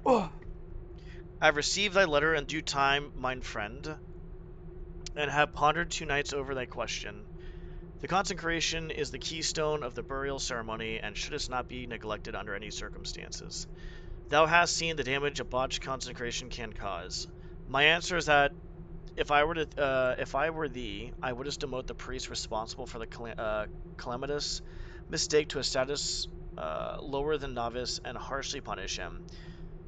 S1: Oh. I have received thy letter in due time, mine friend, and have pondered 2 nights over thy question. The consecration is the keystone of the burial ceremony, and shouldst not be neglected under any circumstances. Thou hast seen the damage a botched consecration can cause. My answer is that if I were thee, I wouldst demote the priest responsible for the calamitous mistake to a status lower than novice, and harshly punish him.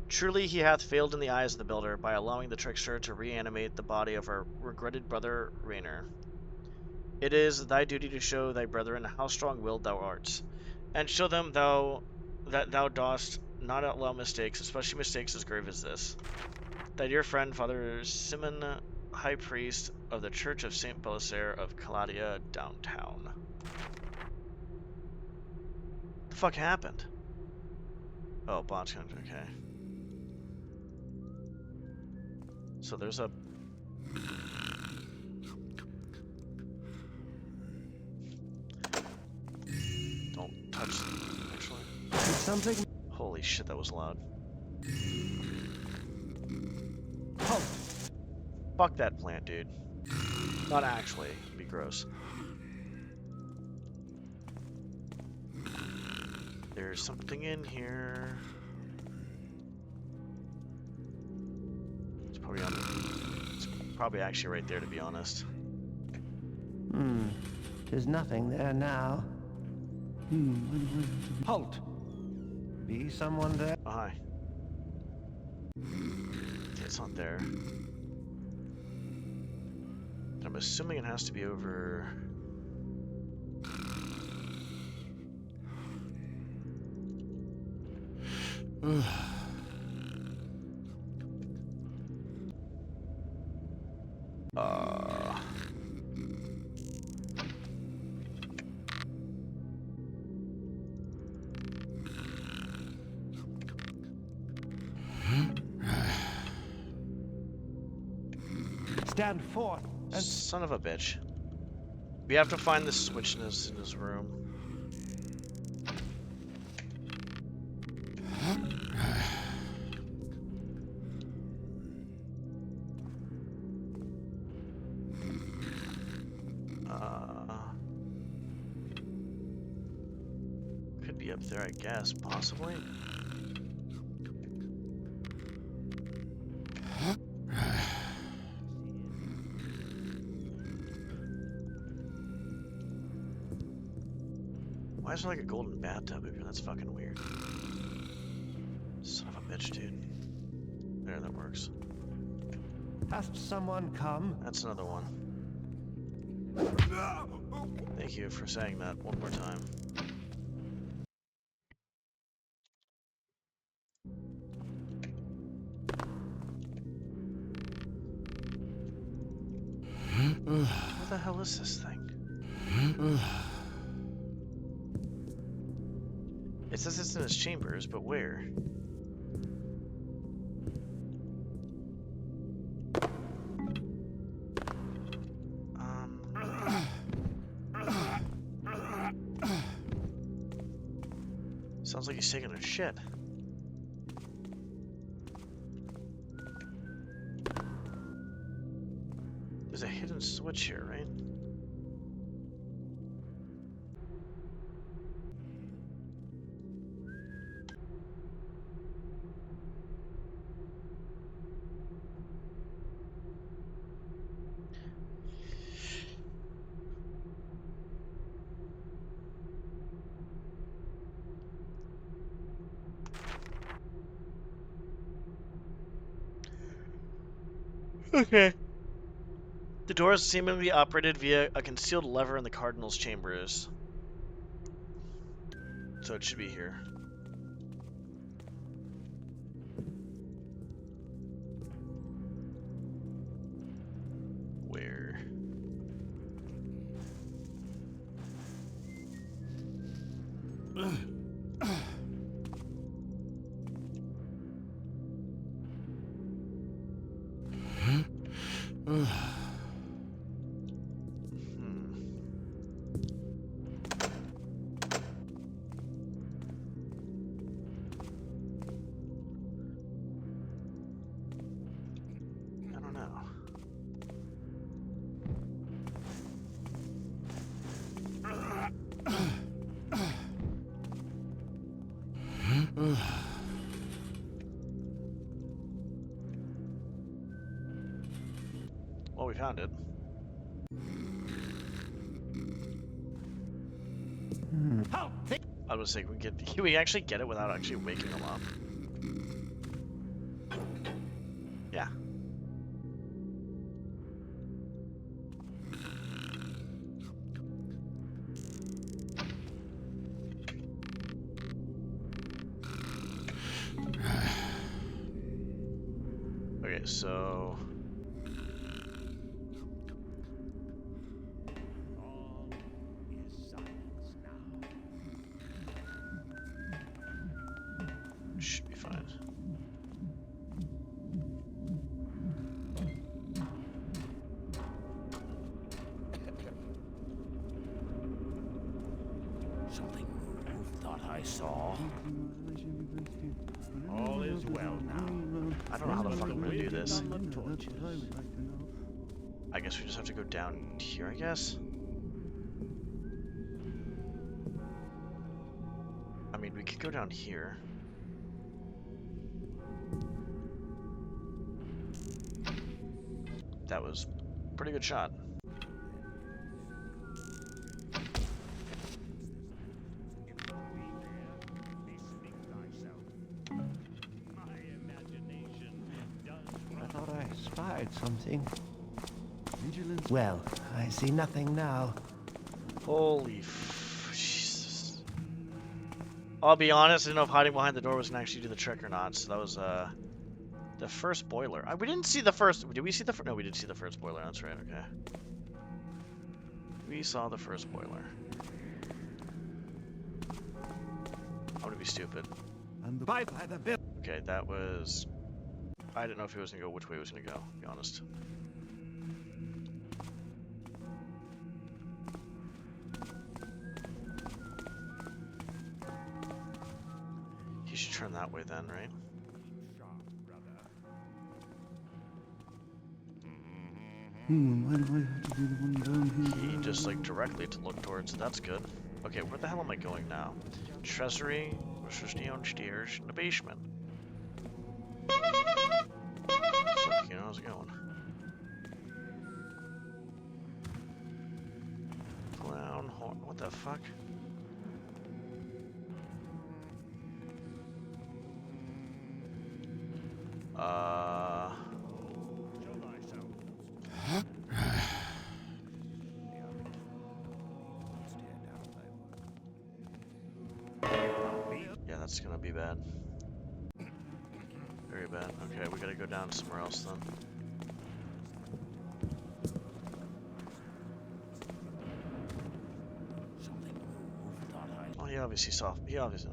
S1: Truly he hath failed in the eyes of the builder by allowing the trickster to reanimate the body of our regretted brother Rainer. It is thy duty to show thy brethren how strong-willed thou art, and show them that thou dost not allow mistakes, especially mistakes as grave as this. Thy dear friend, Father Simon, High Priest of the Church of St. Belisaire of Caladia, downtown. What the fuck happened? Oh, bot's gonna, okay. So there's a... Don't touch them, actually.
S10: Something.
S1: Holy shit, that was loud.
S10: Halt!
S1: Fuck that plant, dude. Not actually. It'd be gross. There's something in here. It's probably actually right there, to be honest.
S10: There's nothing there now. Halt! Be someone there?
S1: Oh, hi. Okay, it's not there. I'm assuming it has to be over...
S10: Stand forth and...
S1: Son of a bitch. We have to find the switch in his room. Could be up there, I guess, possibly. Why is there like a golden bathtub up here? That's fucking weird. Son of a bitch, dude. There, that works.
S10: Has someone come?
S1: That's another one. Thank you for saying that one more time. What the hell is this thing? It says it's in his chambers, but where? Sounds like he's taking a shit. There's a hidden switch here, right? Okay. The door is seemingly operated via a concealed lever in the Cardinal's chambers. So it should be here. Where? Well, we found it. I was saying, can we actually get it without actually waking them up? Yeah. Okay, so... should be fine.
S5: Something moved, thought I saw.
S4: All is well now.
S1: I don't know how the fuck I'm gonna do this. I guess we just have to go down here, I guess? I mean, we could go down here. That was a pretty good shot.
S10: I thought I spied something. Well, I see nothing now.
S1: Holy Jesus. I'll be honest, I didn't know if hiding behind the door was gonna actually do the trick or not, so that was, the first boiler. We didn't see the first... Did we see the first... No, we did see the first boiler. That's right, okay. We saw the first boiler. I'm gonna be stupid. Okay, that was... I didn't know if it was gonna go which way it was gonna go, to be honest. should turn that way then, right?
S8: Why do I have to be the one down here?
S1: He just like directly to look towards it. That's good. Okay, where the hell am I going now? Treasury, Wyszynski downstairs, in the basement. Fuck, you know, how's it going? Clown horn. What the fuck? Yeah, that's gonna be bad. Very bad. Okay, we gotta go down somewhere else then. Oh, he obviously saw. He obviously.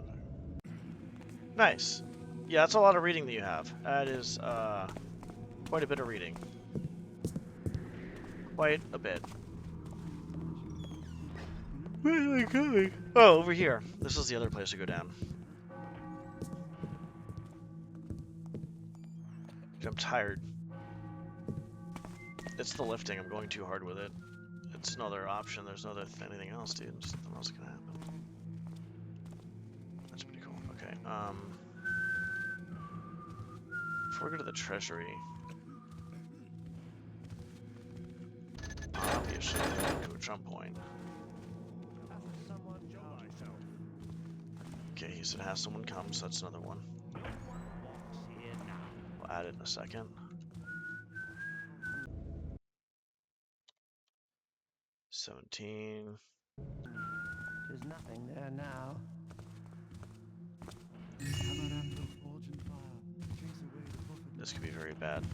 S1: Nice. Yeah, that's a lot of reading that you have. That is quite a bit of reading. Quite a bit. Where am I going? Oh, over here. This is the other place to go down. I'm tired. It's the lifting. I'm going too hard with it. It's another option. There's no anything else, dude. Just nothing else can happen. That's pretty cool. Okay. Before we go to the treasury, obviously to a jump point. Okay, he said has someone come, so that's another one. We'll add it in a second. 17.
S10: There's nothing there now.
S1: This could be very bad.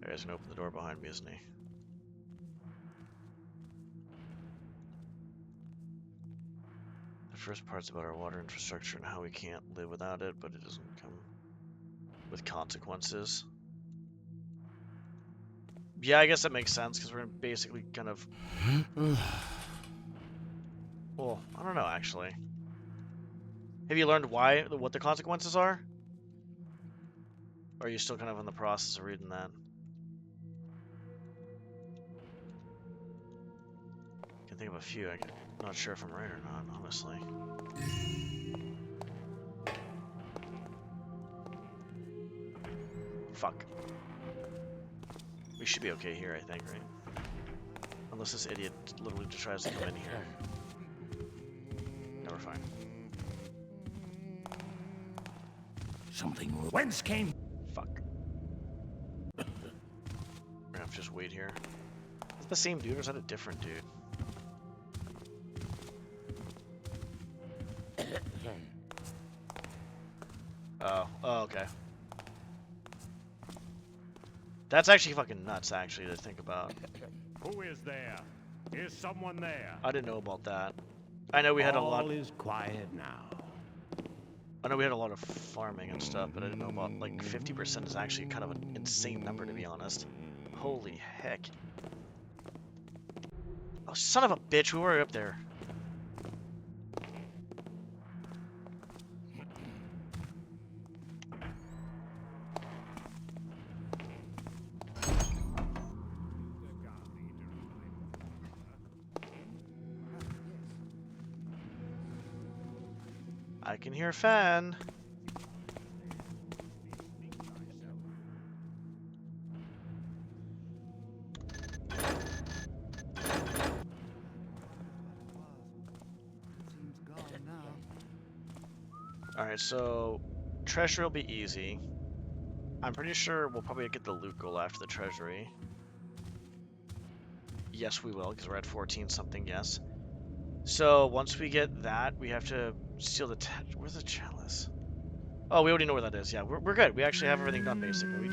S1: He's gonna open the door behind me, isn't he? The first part's about our water infrastructure and how we can't live without it, but it doesn't come with consequences. Yeah, I guess that makes sense, because we're basically kind of... Well, I don't know, actually. Have you learned what the consequences are? Or are you still kind of in the process of reading that? I can think of a few. I'm not sure if I'm right or not, honestly. Fuck. We should be okay here, I think, right? Unless this idiot literally just tries to come in here. No, we're fine.
S5: Something whence came.
S1: Fuck. We're gonna have to just wait here. Is it the same dude or is that a different dude? Oh, okay. That's actually fucking nuts, actually, to think about.
S4: Who is there? Is someone there?
S1: I didn't know about that. I know we had a lot.
S5: All is quiet now.
S1: I know we had a lot of farming and stuff, but I didn't know about, like, 50% is actually kind of an insane number, to be honest. Holy heck. Oh, son of a bitch, we were up there. I can hear Fan. Alright, so treasury will be easy. I'm pretty sure we'll probably get the loot goal after the treasury. Yes, we will, because we're at 14 something, yes. So once we get that, we have to steal the... Where's the chalice? Oh, we already know where that is. Yeah, we're good. We actually have everything done, basically.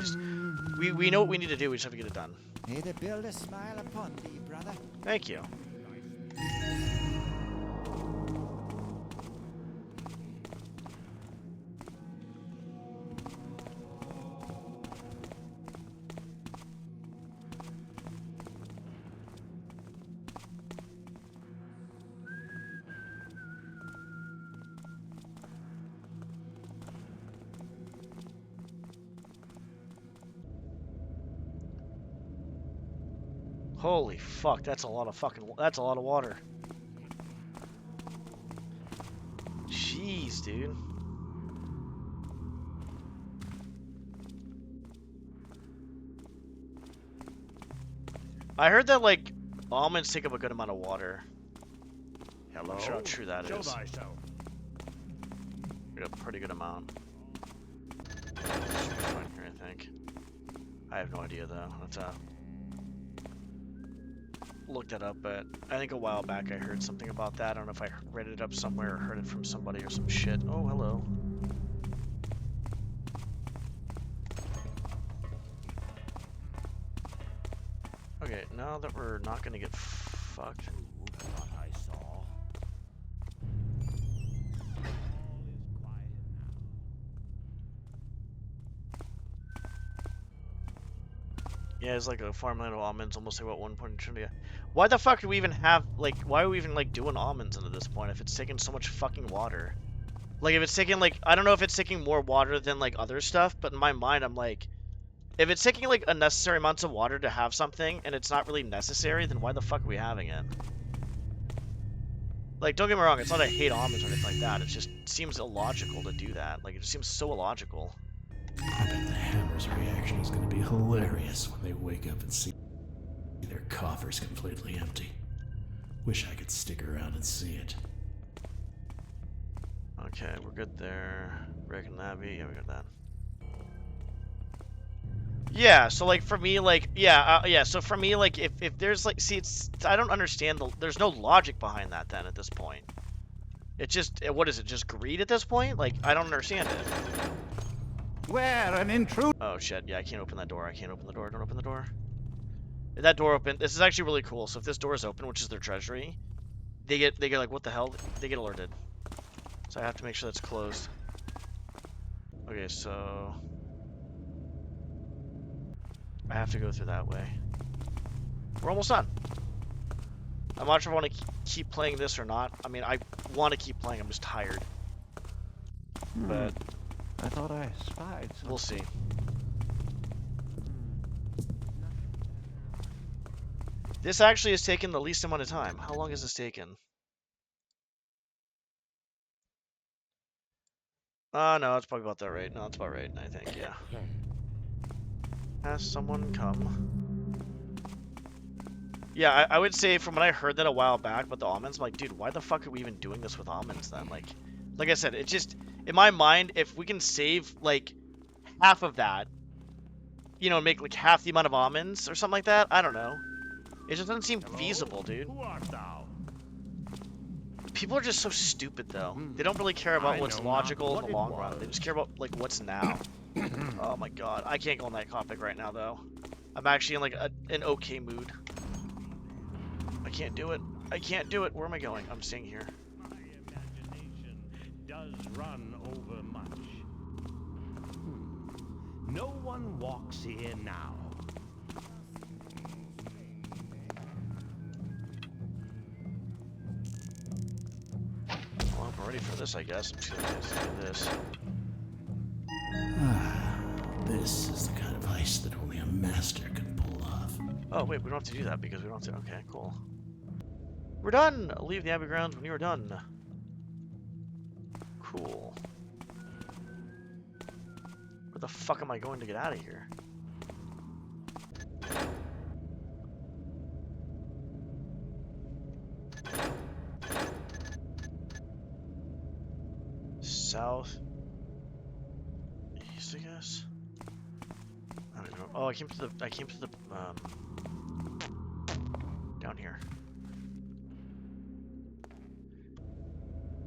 S1: We know what we need to do. We just have to get it done.
S7: May the builder smile upon thee, brother.
S1: Thank you. Holy fuck, that's a lot of that's a lot of water. Jeez, dude. I heard that, like, almonds take up a good amount of water.
S5: Hello?
S1: I'm not sure how true that
S5: Show
S1: is.
S5: thyself.
S1: A pretty good amount. Fine here, I think. I have no idea, though. Let's, look that up, but I think a while back I heard something about that. I don't know if I read it up somewhere or heard it from somebody or some shit. Oh, hello. Okay, now that we're not gonna get fucked.
S5: What I saw.
S1: Yeah, it's like a farmland of almonds, almost like what one point in trivia. Why the fuck do we even have, like, why are we even, like, doing almonds into this point if it's taking so much fucking water? Like, if it's taking, like, I don't know if it's taking more water than, like, other stuff, but in my mind, I'm like, if it's taking, like, unnecessary amounts of water to have something, and it's not really necessary, then why the fuck are we having it? Like, don't get me wrong, it's not I hate almonds or anything like that, it just seems illogical to do that. Like, it just seems so illogical.
S6: I bet the Hammer's reaction is going to be hilarious when they wake up and see their coffers completely empty. Wish I could stick around and see it.
S1: Okay, we're good there. Breaking Abbey, yeah, we got that. Yeah, so like for me, like, yeah, so for me, like, if there's like, see, it's, I don't understand there's no logic behind that then at this point. It's just, what is it, just greed at this point? Like, I don't understand it.
S10: Where an intruder?
S1: Oh shit, yeah, I can't open that door, I can't open the door, don't open the door. If that door open, this is actually really cool, so if this door is open, which is their treasury, they get like, what the hell, they get alerted. So I have to make sure that's closed. Okay, so I have to go through that way. We're almost done. I'm not sure if I want to keep playing this or not. I mean, I want to keep playing, I'm just tired. But
S10: I thought I spied something.
S1: we'll see. This actually has taken the least amount of time. How long has this taken? No, it's probably about that right. No, it's about right, I think, yeah. Has someone come? Yeah, I would say from when I heard that a while back with the almonds, I'm like, dude, why the fuck are we even doing this with almonds then? Like I said, it just, in my mind, if we can save, like, half of that, you know, make, like, half the amount of almonds or something like that, I don't know. It just doesn't seem feasible, dude.
S5: Who art thou?
S1: People are just so stupid, though. They don't really care about what's logical in the long run. They just care about, like, what's now. Oh my god. I can't go on that topic right now, though. I'm actually in, like, an okay mood. I can't do it. I can't do it. Where am I going? I'm staying here.
S5: My imagination does run over much. No one walks here now.
S1: Well, I'm ready for this, I guess. I'm just gonna do this.
S6: This is the kind of heist that only a master can pull off.
S1: Oh, wait, we don't have to do that because we don't have to. Okay, cool. We're done! Leave the Abbey grounds when you are done. Cool. Where the fuck am I going to get out of here? South. East, I guess. I don't know. Oh, I came to the down here.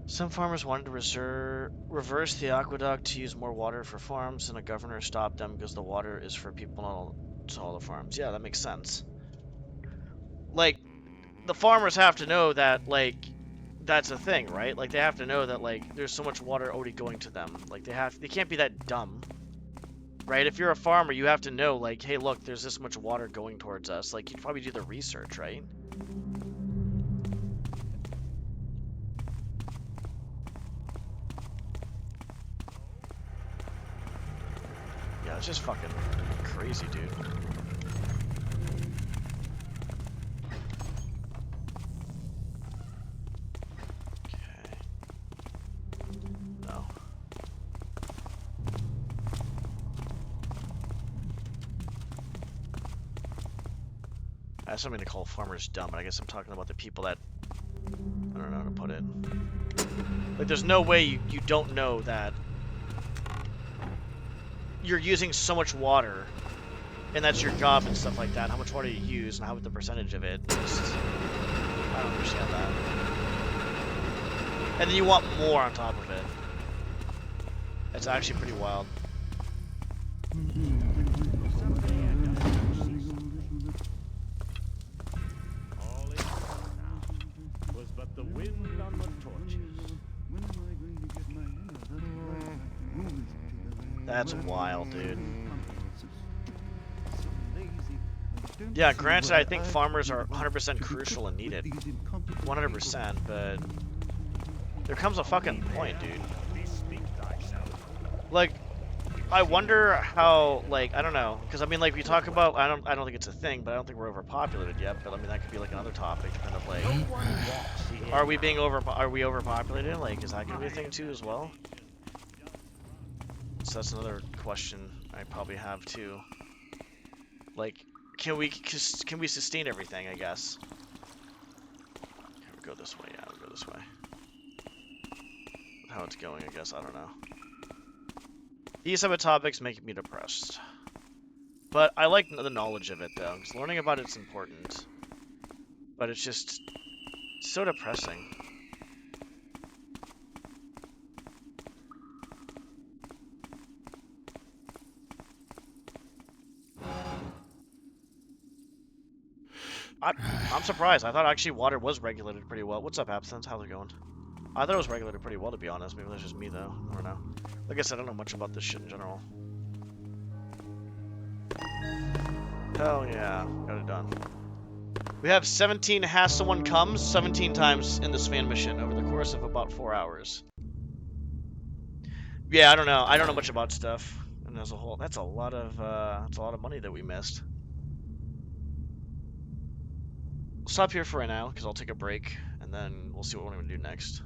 S1: Some farmers wanted to reverse the aqueduct to use more water for farms, and a governor stopped them because the water is for people, not all the farms. Yeah, that makes sense. Like, the farmers have to know that, like, that's a thing, right? Like, they have to know that, like, there's so much water already going to them. Like, they can't be that dumb, right? If you're a farmer, you have to know, like, hey, look, there's this much water going towards us. Like, you'd probably do the research, right? Yeah, it's just fucking crazy, dude. I don't mean to call farmers dumb, but I guess I'm talking about the people that, I don't know how to put it. Like, there's no way you don't know that you're using so much water, and that's your job and stuff like that. How much water you use and how the percentage of it. Just, I don't understand that. And then you want more on top of it. That's actually pretty wild.
S4: All it now was but the wind on the torches.
S8: When am I going to get my dinner?
S1: That's wild, dude.
S8: So lazy. I don't
S1: Yeah,
S8: see
S1: granted,
S8: why
S1: I think farmers are 100%
S8: should be
S1: crucial
S8: put
S1: and
S8: with
S1: needed.
S8: these incompetent
S1: 100%, but there comes a fucking point, dude.
S4: Bespeak thyself.
S1: Like, I wonder how, like, I don't know, because I mean, like, we talk about, I don't think it's a thing, but I don't think we're overpopulated yet. But I mean, that could be like another topic, kind of like, are we overpopulated? Like, is that gonna be a thing too as well? So that's another question I probably have too. Like, can we sustain everything? I guess. Okay, we'll go this way. Yeah, we'll go this way. How it's going, I guess. I don't know. These type of topics make me depressed. But I like the knowledge of it, though, because learning about it's important. But it's just so depressing. I'm surprised. I thought actually water was regulated pretty well. What's up, Absinthe? How's it going? I thought it was regulated pretty well, to be honest. Maybe that's just me, though. I don't know. Like I said, I don't know much about this shit in general. Hell yeah. Got it done. We have 17 has someone comes 17 times in this fan mission over the course of about 4 hours. Yeah, I don't know. I don't know much about stuff. And as a whole, that's a lot of money that we missed. I'll stop here for right now, because I'll take a break, and then we'll see what we're going to do next.